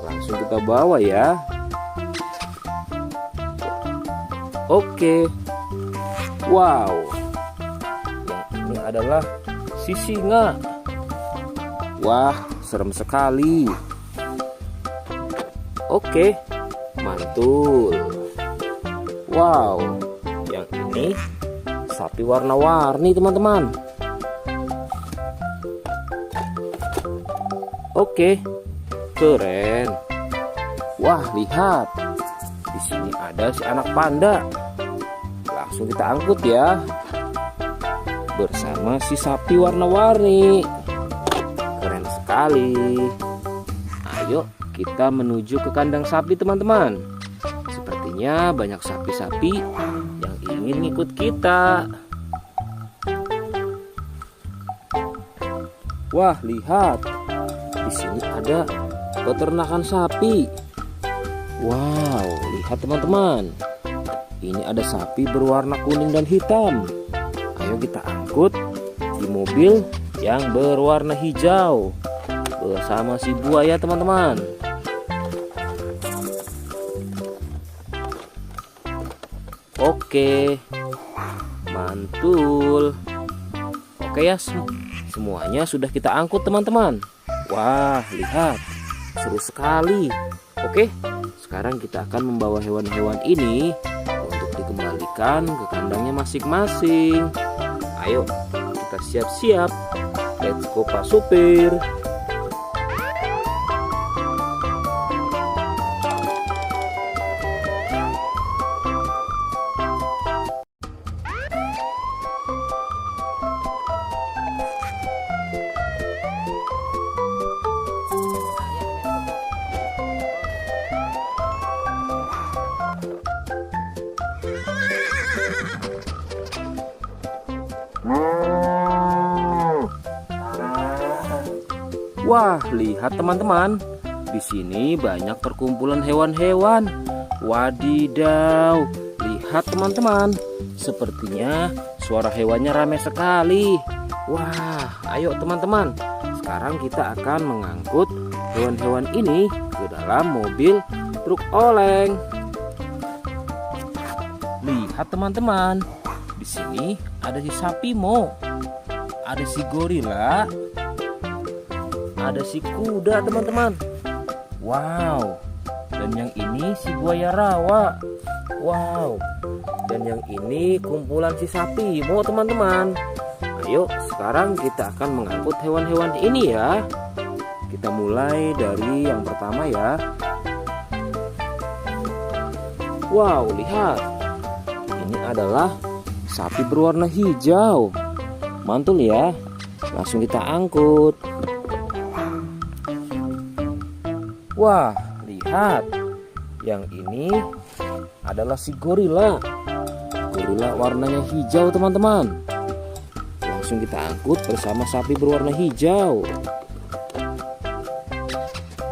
Langsung kita bawa ya. Oke. Wow, yang ini adalah si singa. Wah, serem sekali. Oke, mantul. Wow, yang ini sapi warna-warni teman-teman. Oke, keren. Wah, lihat. Di sini ada si anak panda. Langsung kita angkut ya. Bersama si sapi warna-warni. Keren sekali. Ayo kita menuju ke kandang sapi teman-teman. Sepertinya banyak sapi-sapi yang ingin ikut kita. Wah, lihat. Di sini ada peternakan sapi. Wow, lihat teman-teman. Ini ada sapi berwarna kuning dan hitam. Ayo kita angkut di mobil yang berwarna hijau bersama si buaya teman-teman. Oke, mantul. Oke ya, semuanya sudah kita angkut teman-teman. Wah, lihat, seru sekali. Oke, sekarang kita akan membawa hewan-hewan ini untuk dikembalikan ke kandangnya masing-masing. Ayo, kita siap-siap. Let's go Pak Supir. Wah, lihat teman-teman. Di sini banyak perkumpulan hewan-hewan. Wadidaw, lihat teman-teman. Sepertinya suara hewannya ramai sekali. Wah, ayo teman-teman. Sekarang kita akan mengangkut hewan-hewan ini ke dalam mobil truk oleng. Lihat teman-teman. Di sini ada si sapi Mo. Ada si gorila. Ada si kuda teman-teman. Wow. Dan yang ini si buaya rawa. Wow. Dan yang ini kumpulan si sapi Mo teman-teman. Ayo sekarang kita akan mengangkut hewan-hewan ini ya. Kita mulai dari yang pertama ya. Wow, lihat. Ini adalah sapi berwarna hijau. Mantul ya. Langsung kita angkut. Wah, lihat. Yang ini adalah si gorila. Gorila warnanya hijau teman-teman. Langsung kita angkut bersama sapi berwarna hijau.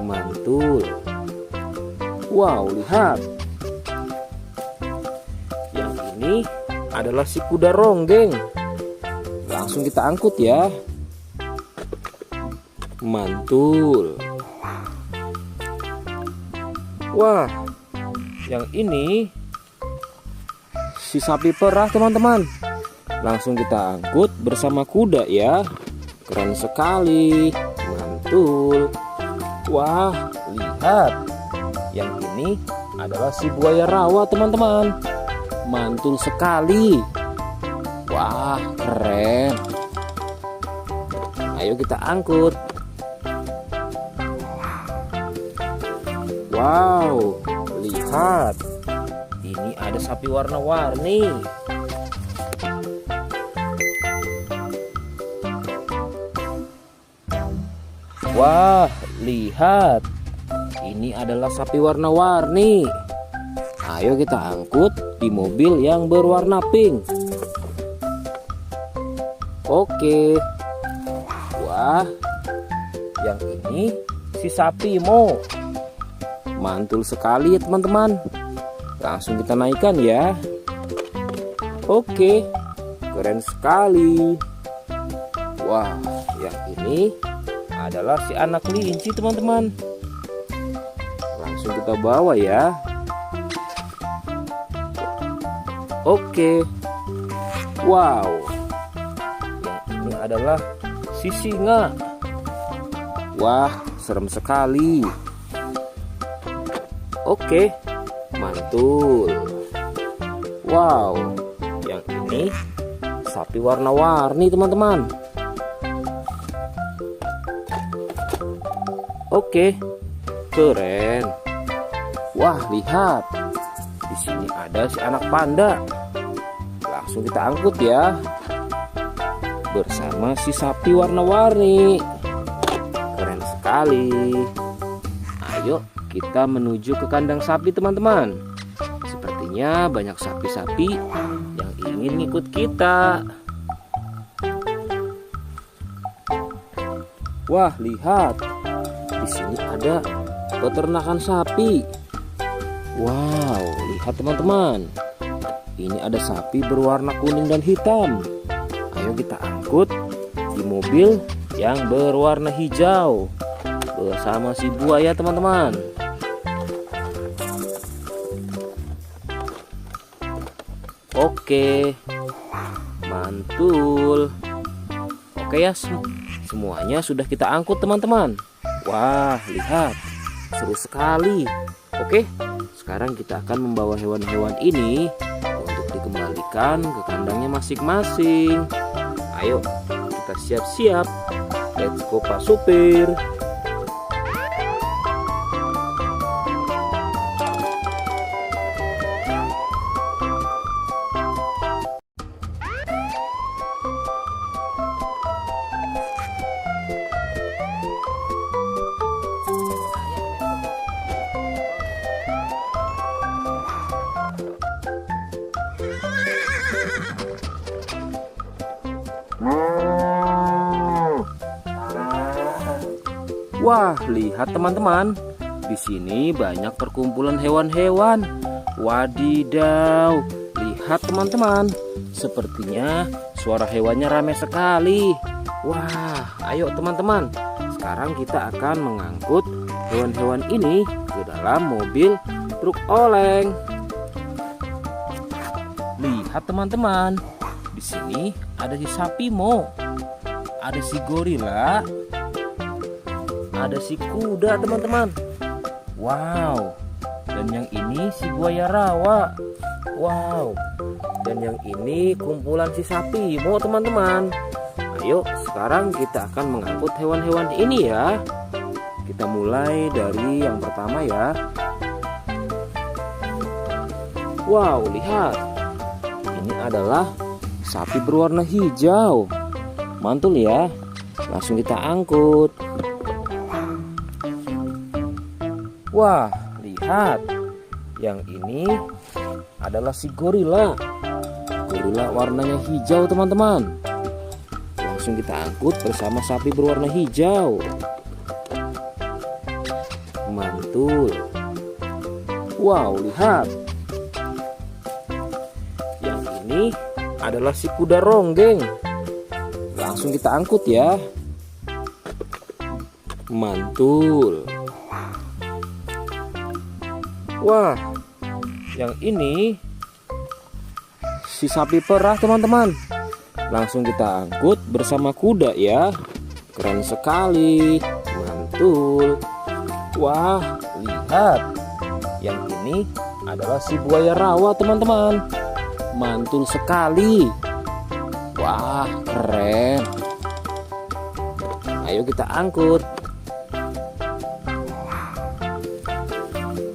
Mantul. Wow, lihat. Yang ini adalah si kuda ronggeng. Langsung kita angkut ya. Mantul. Wah, yang ini si sapi perah teman-teman. Langsung kita angkut bersama kuda ya. Keren sekali. Mantul. Wah, lihat. Yang ini adalah si buaya rawa teman-teman. Mantul sekali. Wah, keren. Ayo kita angkut. Wow, lihat. Ini ada sapi warna-warni. Wah, lihat. Ini adalah sapi warna-warni. Ayo kita angkut di mobil yang berwarna pink. Oke. Wah, yang ini si sapi Mo. Mantul sekali ya teman-teman. Langsung kita naikkan ya. Oke, keren sekali. Wah, yang ini adalah si anak kelinci teman-teman. Langsung kita bawa ya. Oke. Wow. Yang ini adalah si singa. Wah, serem sekali. Oke, mantul. Wow, yang ini sapi warna-warni teman-teman. Oke, keren. Wah, lihat. Di sini ada si anak panda. Langsung kita angkut ya. Bersama si sapi warna-warni. Keren sekali. Ayo kita menuju ke kandang sapi teman-teman. Sepertinya banyak sapi-sapi yang ingin ikut kita. Wah, lihat. Di sini ada peternakan sapi. Wow, lihat teman-teman. Ini ada sapi berwarna kuning dan hitam. Ayo kita angkut di mobil yang berwarna hijau bersama si buaya teman-teman. Oke, mantul. Oke ya, semuanya sudah kita angkut teman-teman. Wah, lihat, seru sekali. Oke, sekarang kita akan membawa hewan-hewan ini untuk dikembalikan ke kandangnya masing-masing. Ayo, kita siap-siap. Let's go Pak Supir. Wah, lihat teman-teman. Di sini banyak perkumpulan hewan-hewan. Wadidaw, lihat teman-teman. Sepertinya suara hewannya ramai sekali. Wah, ayo teman-teman. Sekarang kita akan mengangkut hewan-hewan ini ke dalam mobil truk oleng. Lihat teman-teman. Di sini ada si sapi Mo. Ada si gorila. Ada si kuda teman-teman. Wow. Dan yang ini si buaya rawa. Wow. Dan yang ini kumpulan si sapi Mo teman-teman. Ayo sekarang kita akan mengangkut hewan-hewan ini ya. Kita mulai dari yang pertama ya. Wow, lihat. Ini adalah sapi berwarna hijau. Mantul ya. Langsung kita angkut. Wah, lihat. Yang ini adalah si gorila. Gorila warnanya hijau teman-teman. Langsung kita angkut bersama sapi berwarna hijau. Mantul. Wow, lihat. Yang ini adalah si kuda ronggeng. Langsung kita angkut ya. Mantul. Wah, yang ini si sapi perah teman-teman. Langsung kita angkut bersama kuda ya. Keren sekali. Mantul. Wah, lihat. Yang ini adalah si buaya rawa teman-teman. Mantul sekali. Wah, keren. Ayo kita angkut.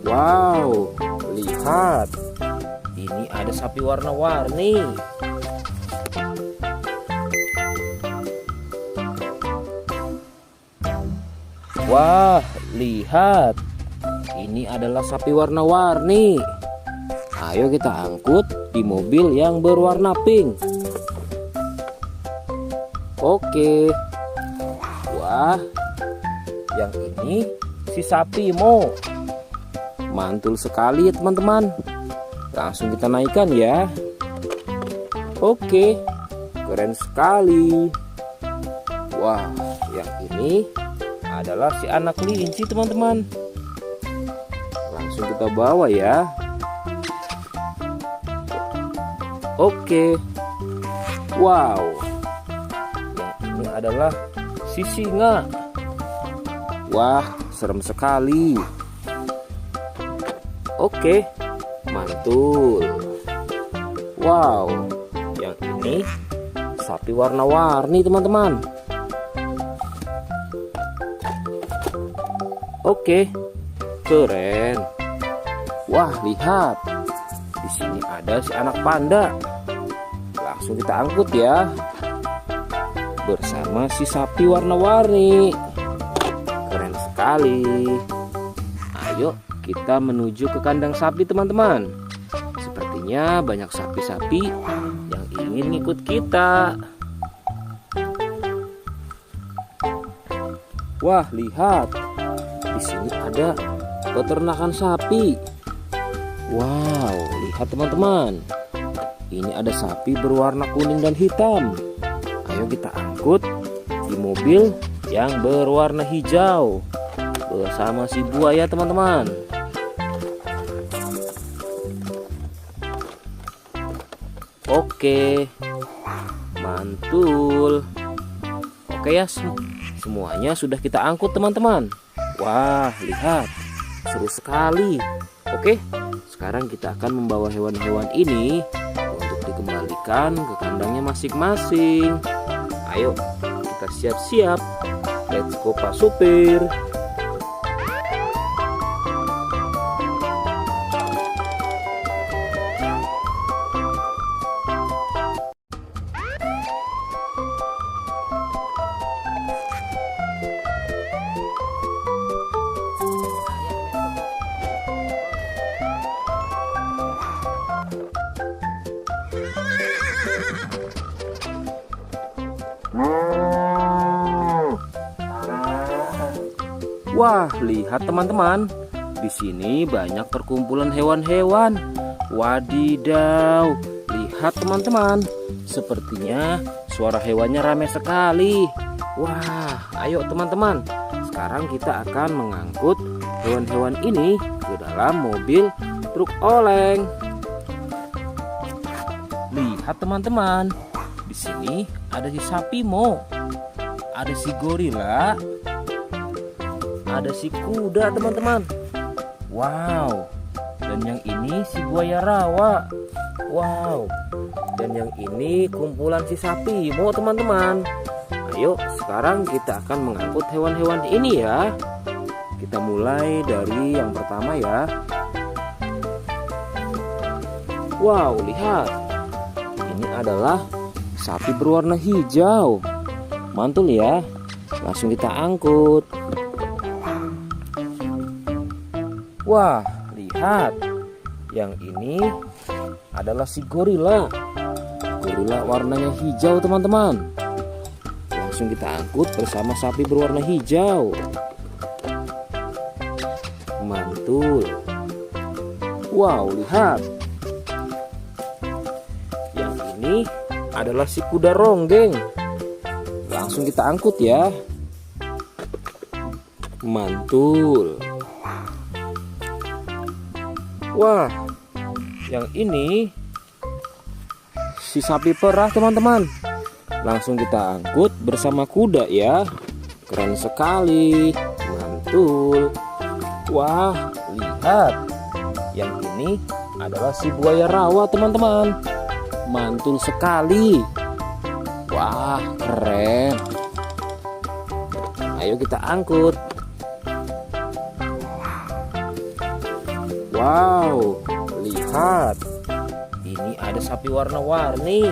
Wow, lihat. Ini ada sapi warna-warni. Wah, lihat. Ini adalah sapi warna-warni. Ayo kita angkut di mobil yang berwarna pink. Oke. Wah, yang ini si sapi Mo. Mantul sekali ya teman-teman. Langsung kita naikkan ya. Oke, keren sekali. Wah, yang ini adalah si anak kelinci teman-teman. Langsung kita bawa ya. Oke. Wow. Yang ini adalah si singa. Wah, serem sekali. Oke, mantul. Wow, yang ini sapi warna-warni teman-teman. Oke, keren. Wah, lihat. Di sini ada si anak panda. Langsung kita angkut ya. Bersama si sapi warna-warni. Keren sekali. Ayo kita menuju ke kandang sapi teman-teman. Sepertinya banyak sapi-sapi yang ingin ngikut kita. Wah, lihat. Di sini ada peternakan sapi. Wow, lihat teman-teman. Ini ada sapi berwarna kuning dan hitam. Ayo kita angkut di mobil yang berwarna hijau bersama si buaya teman-teman. Oke, mantul. Oke ya, semuanya sudah kita angkut teman-teman. Wah, lihat, seru sekali. Oke, sekarang kita akan membawa hewan-hewan ini untuk dikembalikan ke kandangnya masing-masing. Ayo, kita siap-siap. Let's go Pak Supir. Wah, lihat teman-teman. Di sini banyak perkumpulan hewan-hewan. Wadidaw, lihat teman-teman. Sepertinya suara hewannya ramai sekali. Wah, ayo teman-teman. Sekarang kita akan mengangkut hewan-hewan ini ke dalam mobil truk oleng. Lihat teman-teman. Di sini ada si sapi Mo. Ada si gorila. Ada si kuda teman-teman. Wow. Dan yang ini si buaya rawa. Wow. Dan yang ini kumpulan si sapi Mo teman-teman. Ayo sekarang kita akan mengangkut hewan-hewan ini ya. Kita mulai dari yang pertama ya. Wow, lihat. Ini adalah sapi berwarna hijau. Mantul ya. Langsung kita angkut. Wah, lihat. Yang ini adalah si gorila. Gorila warnanya hijau teman-teman. Langsung kita angkut bersama sapi berwarna hijau. Mantul. Wow, lihat. Yang ini adalah si kuda ronggeng. Langsung kita angkut ya. Mantul. Wah, yang ini si sapi perah teman-teman. Langsung kita angkut bersama kuda ya. Keren sekali. Mantul. Wah, lihat. Yang ini adalah si buaya rawa teman-teman. Mantul sekali. Wah, keren. Ayo kita angkut. Wow, lihat. Ini ada sapi warna-warni.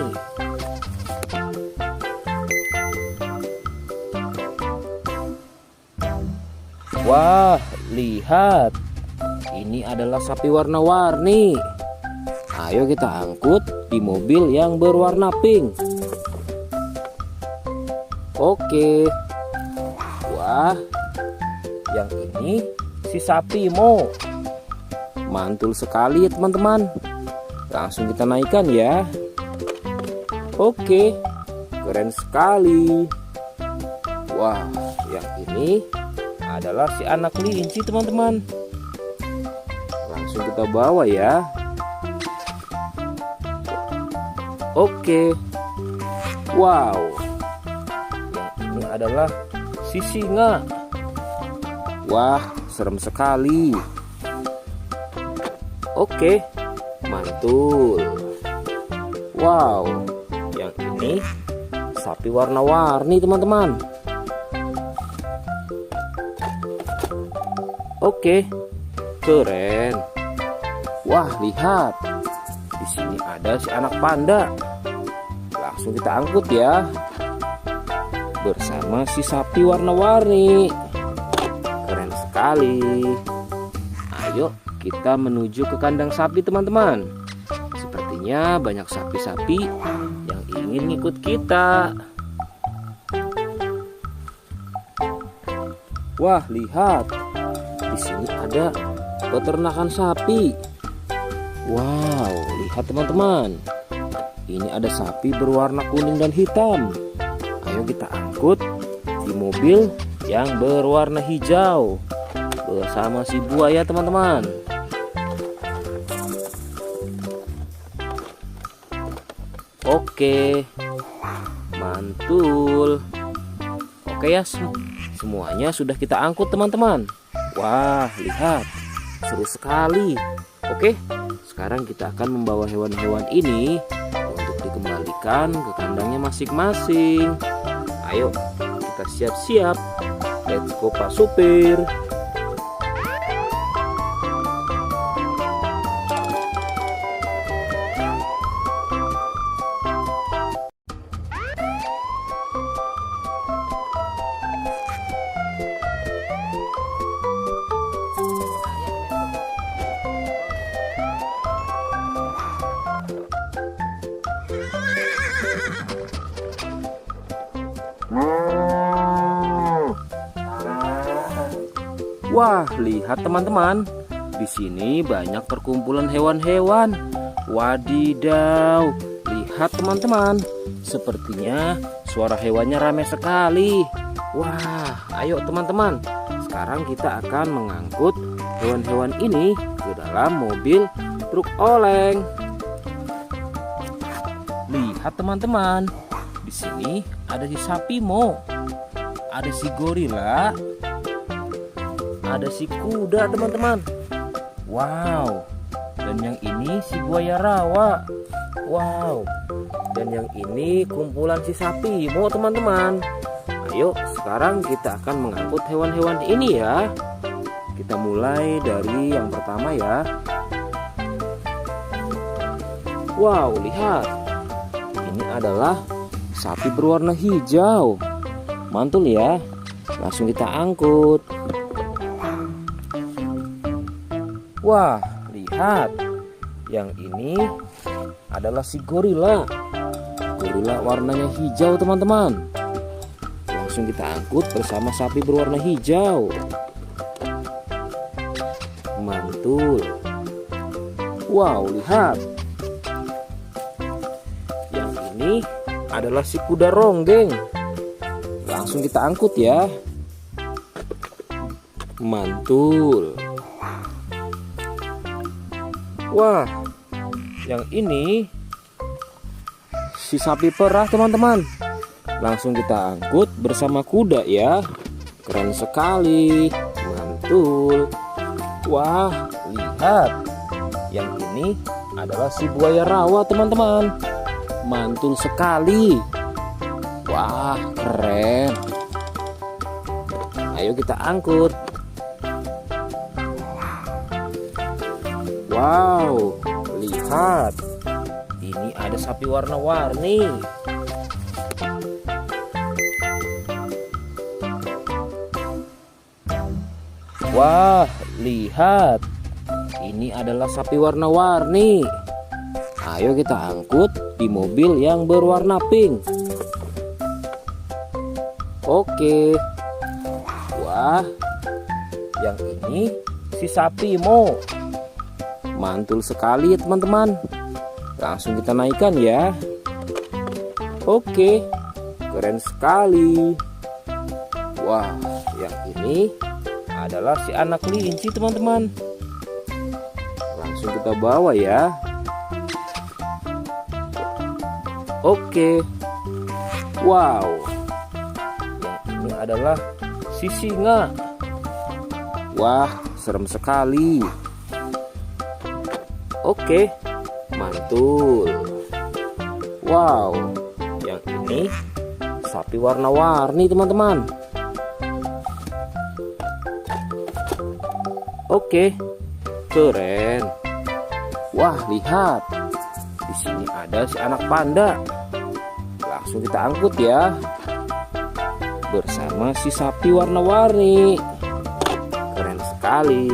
Wah, lihat. Ini adalah sapi warna-warni. Ayo kita angkut di mobil yang berwarna pink. Oke. Wah, yang ini si sapi Mo. Mantul sekali ya teman-teman. Langsung kita naikkan ya. Oke, keren sekali. Wah, yang ini adalah si anak kelinci teman-teman. Langsung kita bawa ya. Oke. Wow. Yang ini adalah si singa. Wah, serem sekali. Oke, mantul. Wow, yang ini sapi warna-warni teman-teman. Oke, keren. Wah, lihat. Di sini ada si anak panda. Langsung kita angkut ya. Bersama si sapi warna-warni. Keren sekali. Ayo kita menuju ke kandang sapi teman-teman. Sepertinya banyak sapi-sapi yang ingin ngikut kita. Wah, lihat. Di sini ada peternakan sapi. Wow, lihat teman-teman. Ini ada sapi berwarna kuning dan hitam. Ayo kita angkut di mobil yang berwarna hijau bersama si buaya teman-teman. Oke, mantul. Oke ya, semuanya sudah kita angkut teman-teman. Wah, lihat, seru sekali. Oke, sekarang kita akan membawa hewan-hewan ini untuk dikembalikan ke kandangnya masing-masing. Ayo, kita siap-siap. Let's go Pak Supir. Wah, lihat teman-teman. Di sini banyak perkumpulan hewan-hewan. Wadidaw, lihat teman-teman. Sepertinya suara hewannya ramai sekali. Wah, ayo teman-teman. Sekarang kita akan mengangkut hewan-hewan ini ke dalam mobil truk oleng. Lihat teman-teman. Di sini ada si sapi Mo. Ada si gorila. Ada si kuda teman-teman. Wow. Dan yang ini si buaya rawa. Wow. Dan yang ini kumpulan si sapi Mo teman-teman. Ayo sekarang kita akan mengangkut hewan-hewan ini ya. Kita mulai dari yang pertama ya. Wow, lihat. Ini adalah sapi berwarna hijau. Mantul ya. Langsung kita angkut. Wah, lihat. Yang ini adalah si gorila. Gorila warnanya hijau teman-teman. Langsung kita angkut bersama sapi berwarna hijau. Mantul. Wow, lihat. Yang ini adalah si kuda ronggeng. Langsung kita angkut ya. Mantul. Wah, yang ini si sapi perah teman-teman. Langsung kita angkut bersama kuda ya. Keren sekali. Mantul. Wah, lihat. Yang ini adalah si buaya rawa teman-teman. Mantul sekali. Wah, keren. Ayo kita angkut. Wow, lihat. Ini ada sapi warna-warni. Wah, lihat. Ini adalah sapi warna-warni. Ayo kita angkut di mobil yang berwarna pink. Oke. Wah, yang ini si sapi Mo. Mantul sekali ya teman-teman. Langsung kita naikkan ya. Oke, keren sekali. Wah, yang ini adalah si anak kelinci teman-teman. Langsung kita bawa ya. Oke. Wow. Yang ini adalah si singa. Wah, serem sekali. Oke, mantul. Wow, yang ini sapi warna-warni teman-teman. Oke, keren. Wah, lihat. Di sini ada si anak panda. Langsung kita angkut ya. Bersama si sapi warna-warni. Keren sekali.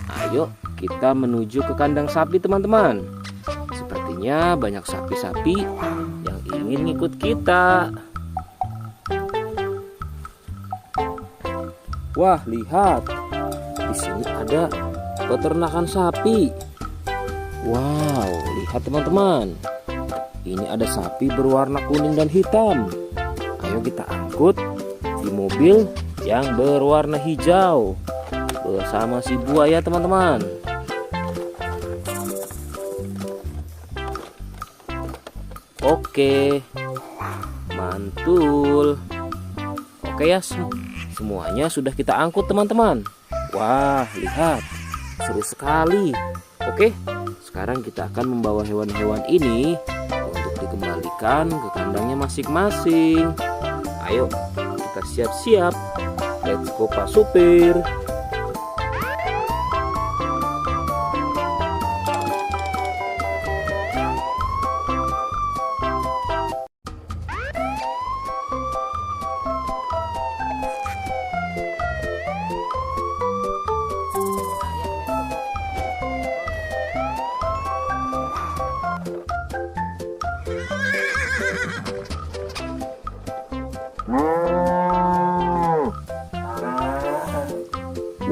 Ayo kita menuju ke kandang sapi teman-teman. Sepertinya banyak sapi-sapi yang ingin ngikut kita. Wah, lihat. Di sini ada peternakan sapi. Wow, lihat teman-teman. Ini ada sapi berwarna kuning dan hitam. Ayo kita angkut di mobil yang berwarna hijau bersama si buaya teman-teman. Oke, mantul. Oke ya, semuanya sudah kita angkut teman-teman. Wah, lihat, seru sekali. Oke, sekarang kita akan membawa hewan-hewan ini untuk dikembalikan ke kandangnya masing-masing. Ayo, kita siap-siap. Let's go Pak Supir.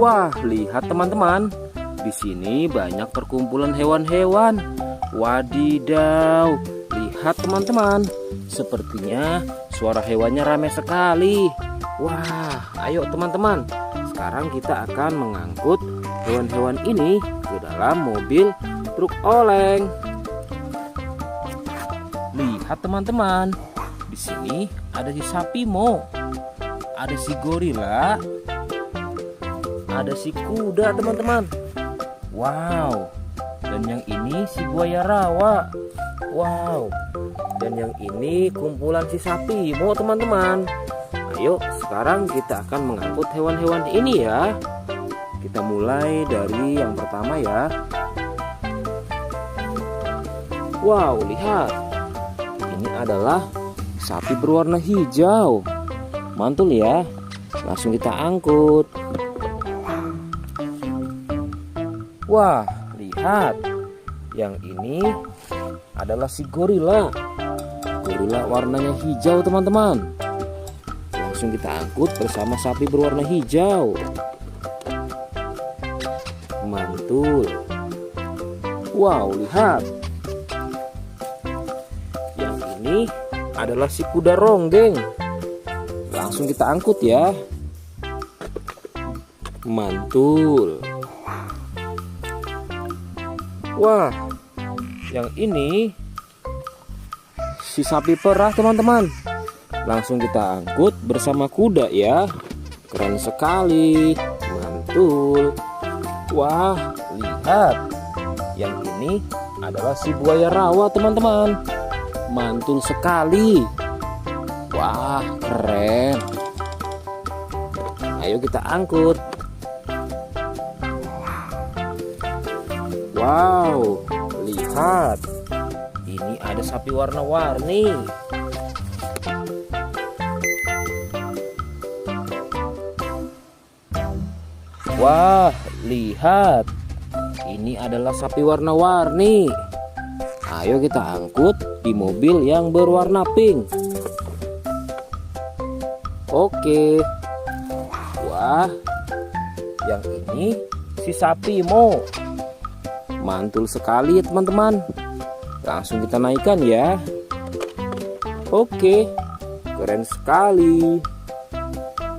Wah, lihat teman-teman. Di sini banyak perkumpulan hewan-hewan. Wadidaw, lihat teman-teman. Sepertinya suara hewannya ramai sekali. Wah, ayo teman-teman. Sekarang kita akan mengangkut hewan-hewan ini ke dalam mobil truk oleng. Lihat teman-teman. Di sini ada si sapi Mo. Ada si gorila. Ada si kuda teman-teman. Wow. Dan yang ini si buaya rawa. Wow. Dan yang ini kumpulan si sapi Mo teman-teman. Ayo sekarang kita akan mengangkut hewan-hewan ini ya. Kita mulai dari yang pertama ya. Wow, lihat. Ini adalah sapi berwarna hijau. Mantul ya. Langsung kita angkut. Wah, lihat. Yang ini adalah si gorila. Gorila warnanya hijau teman-teman. Langsung kita angkut bersama sapi berwarna hijau. Mantul. Wow, lihat. Yang ini adalah si kuda ronggeng. Langsung kita angkut ya. Mantul. Wah, yang ini si sapi perah teman-teman. Langsung kita angkut bersama kuda ya. Keren sekali. Mantul. Wah, lihat. Yang ini adalah si buaya rawa teman-teman. Mantul sekali. Wah, keren. Ayo kita angkut. Wow, lihat. Ini ada sapi warna-warni. Wah, lihat. Ini adalah sapi warna-warni. Ayo kita angkut di mobil yang berwarna pink. Oke. Wah, yang ini si sapi Mo. Mantul sekali ya teman-teman. Langsung kita naikkan ya. Oke, keren sekali.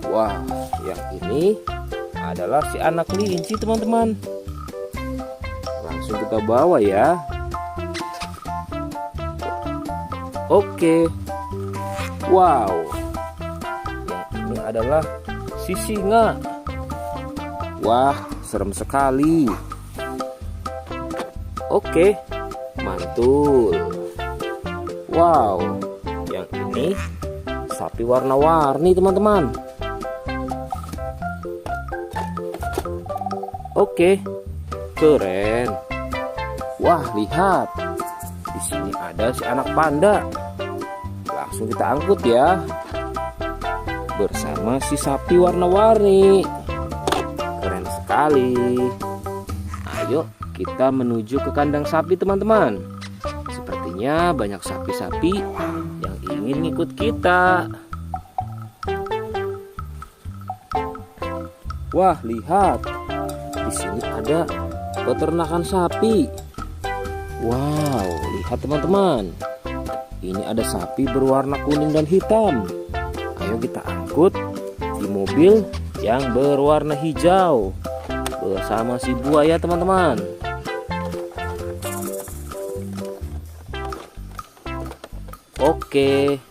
Wah, yang ini adalah si anak kelinci teman-teman. Langsung kita bawa ya. Oke. Wow, yang ini adalah si singa. Wah, serem sekali. Oke, mantul. Wow, yang ini sapi warna-warni teman-teman. Oke, keren. Wah, lihat. Di sini ada si anak panda. Langsung kita angkut ya. Bersama si sapi warna-warni. Keren sekali. Ayo kita menuju ke kandang sapi teman-teman. Sepertinya banyak sapi-sapi yang ingin ikut kita. Wah, lihat. Di sini ada peternakan sapi. Wow, lihat teman-teman. Ini ada sapi berwarna kuning dan hitam. Ayo kita angkut di mobil yang berwarna hijau bersama si buaya teman-teman. Oke,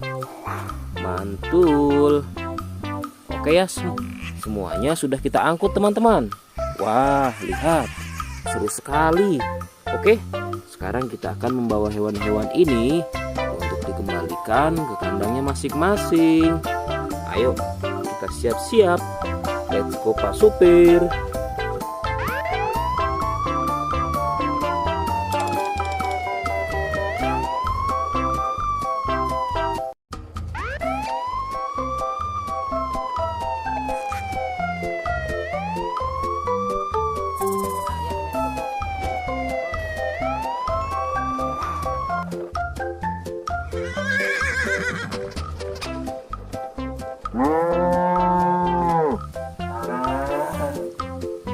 mantul. Oke ya, semuanya sudah kita angkut teman-teman. Wah, lihat, seru sekali. Oke, sekarang kita akan membawa hewan-hewan ini untuk dikembalikan ke kandangnya masing-masing. Ayo, kita siap-siap. Let's go Pak Supir.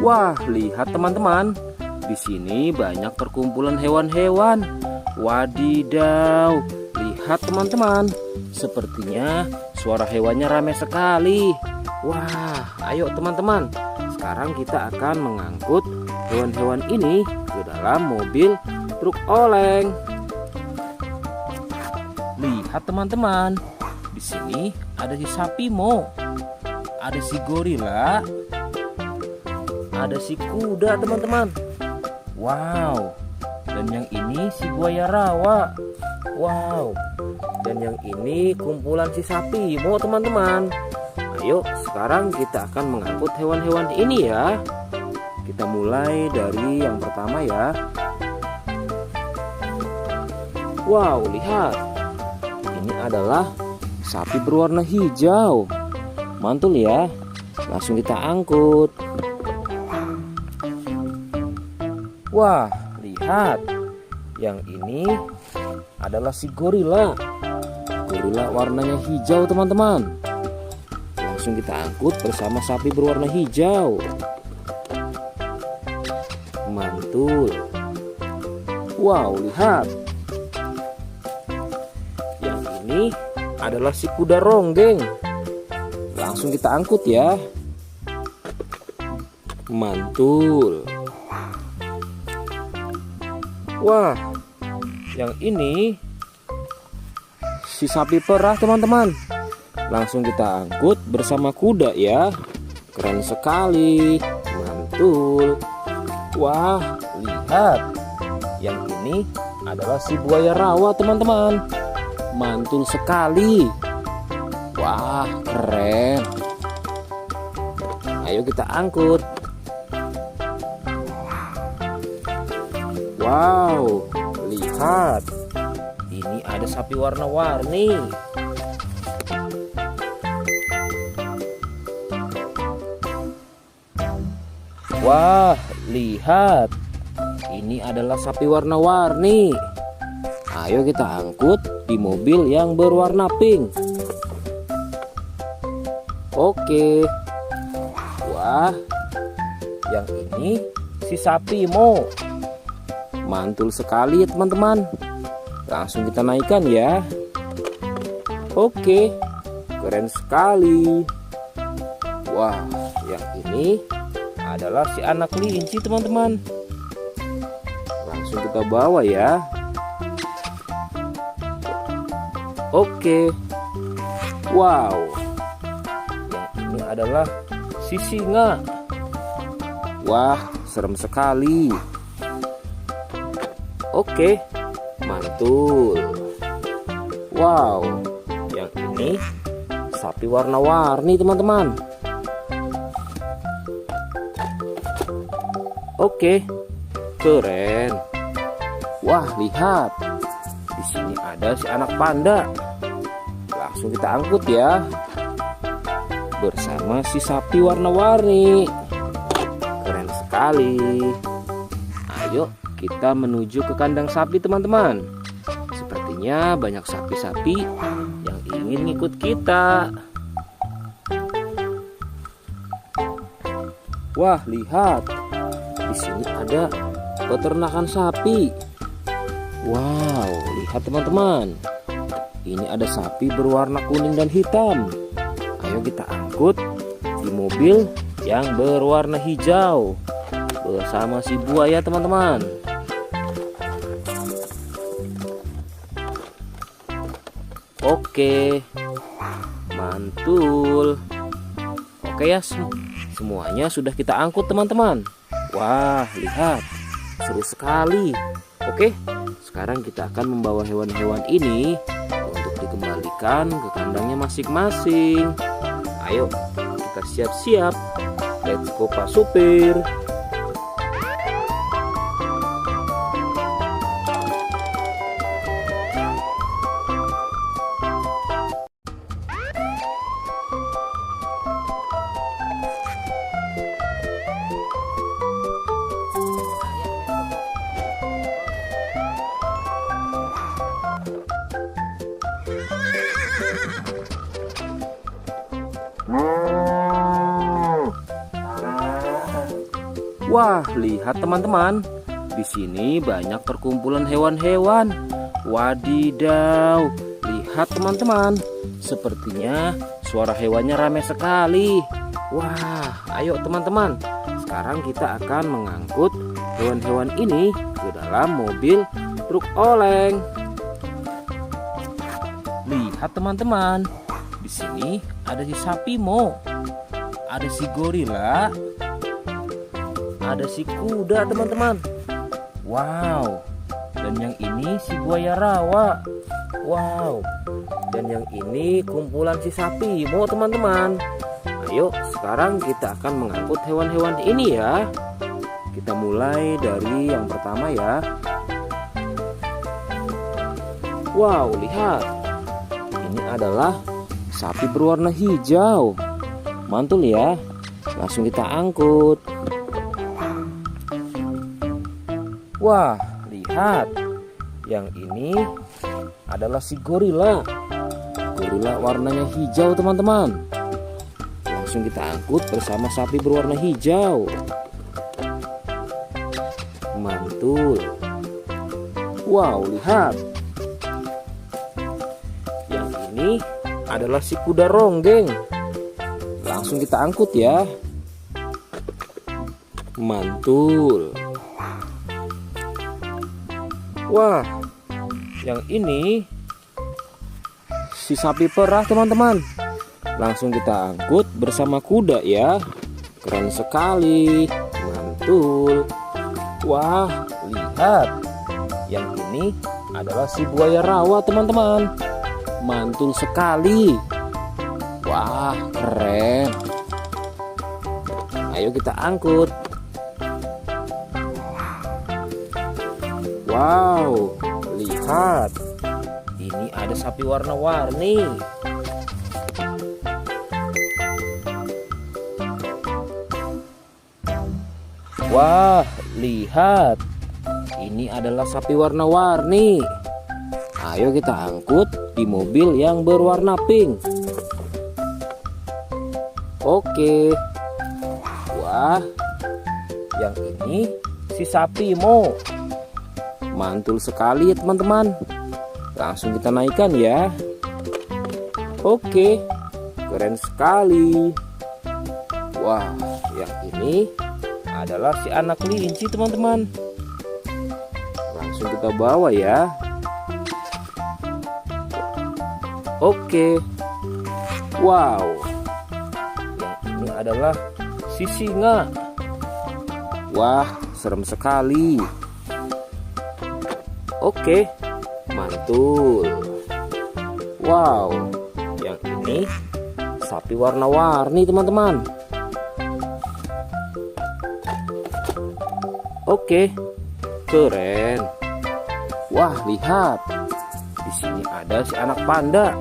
Wah, lihat teman-teman. Di sini banyak perkumpulan hewan-hewan. Wadidaw, lihat teman-teman. Sepertinya suara hewannya ramai sekali. Wah, ayo teman-teman. Sekarang kita akan mengangkut hewan-hewan ini ke dalam mobil truk oleng. Lihat teman-teman. Di sini ada si sapi Mo. Ada si gorila. Ada si kuda teman-teman. Wow. Dan yang ini si buaya rawa. Wow. Dan yang ini kumpulan si sapi Mo teman-teman. Ayo sekarang kita akan mengangkut hewan-hewan ini ya. Kita mulai dari yang pertama ya. Wow, lihat. Ini adalah sapi berwarna hijau. Mantul ya. Langsung kita angkut. Wah, lihat. Yang ini adalah si gorila. Gorila warnanya hijau teman-teman. Langsung kita angkut bersama sapi berwarna hijau. Mantul. Wow, lihat. Yang ini adalah si kuda ronggeng. Langsung kita angkut ya. Mantul. Wah, yang ini si sapi perah teman-teman. Langsung kita angkut bersama kuda ya. Keren sekali. Mantul. Wah, lihat. Yang ini adalah si buaya rawa teman-teman. Mantul sekali. Wah, keren. Ayo kita angkut. Wow, lihat. Ini ada sapi warna-warni. Wah, lihat. Ini adalah sapi warna-warni. Ayo kita angkut di mobil yang berwarna pink. Oke. Wah, yang ini si sapi Mo. Mantul sekali ya teman-teman. Langsung kita naikkan ya. Oke, keren sekali. Wah, yang ini adalah si anak kelinci teman-teman. Langsung kita bawa ya. Oke. Wow. Yang ini adalah si singa. Wah, serem sekali. Oke, mantul. Wow, yang ini sapi warna-warni teman-teman. Oke, keren. Wah, lihat. Di sini ada si anak panda. Langsung kita angkut ya. Bersama si sapi warna-warni. Keren sekali. Ayo kita menuju ke kandang sapi teman-teman. Sepertinya banyak sapi-sapi yang ingin ngikut kita. Wah, lihat. Di sini ada peternakan sapi. Wow, lihat teman-teman. Ini ada sapi berwarna kuning dan hitam. Ayo kita angkut di mobil yang berwarna hijau bersama si buaya teman-teman. Oke, mantul. Oke ya, semuanya sudah kita angkut teman-teman. Wah, lihat, seru sekali. Oke, sekarang kita akan membawa hewan-hewan ini untuk dikembalikan ke kandangnya masing-masing. Ayo, kita siap-siap. Let's go Pak Supir. Wah, lihat teman-teman. Di sini banyak perkumpulan hewan-hewan. Wadidaw, lihat teman-teman. Sepertinya suara hewannya ramai sekali. Wah, ayo teman-teman. Sekarang kita akan mengangkut hewan-hewan ini ke dalam mobil truk oleng. Lihat teman-teman. Di sini ada si sapi Mo. Ada si gorila. Ada si kuda teman-teman. Wow. Dan yang ini si buaya rawa. Wow. Dan yang ini kumpulan si sapi Mo teman-teman. Ayo sekarang kita akan mengangkut hewan-hewan ini ya. Kita mulai dari yang pertama ya. Wow, lihat. Ini adalah sapi berwarna hijau. Mantul ya. Langsung kita angkut. Wah, lihat. Yang ini adalah si gorila. Gorila warnanya hijau teman-teman. Langsung kita angkut bersama sapi berwarna hijau. Mantul. Wow, lihat. Yang ini adalah si kuda ronggeng. Langsung kita angkut ya. Mantul. Wah, yang ini si sapi perah teman-teman. Langsung kita angkut bersama kuda ya. Keren sekali. Mantul. Wah, lihat. Yang ini adalah si buaya rawa teman-teman. Mantul sekali. Wah, keren. Ayo kita angkut. Wow, lihat. Ini ada sapi warna-warni. Wah, lihat. Ini adalah sapi warna-warni. Ayo kita angkut di mobil yang berwarna pink. Oke. Wah, yang ini si sapi Mo. Mantul sekali ya teman-teman. Langsung kita naikkan ya. Oke, keren sekali. Wah, yang ini adalah si anak kelinci teman-teman. Langsung kita bawa ya. Oke. Wow. Yang ini adalah si singa. Wah, serem sekali. Oke, mantul. Wow, yang ini sapi warna-warni teman-teman. Oke, keren. Wah, lihat. Di sini ada si anak panda.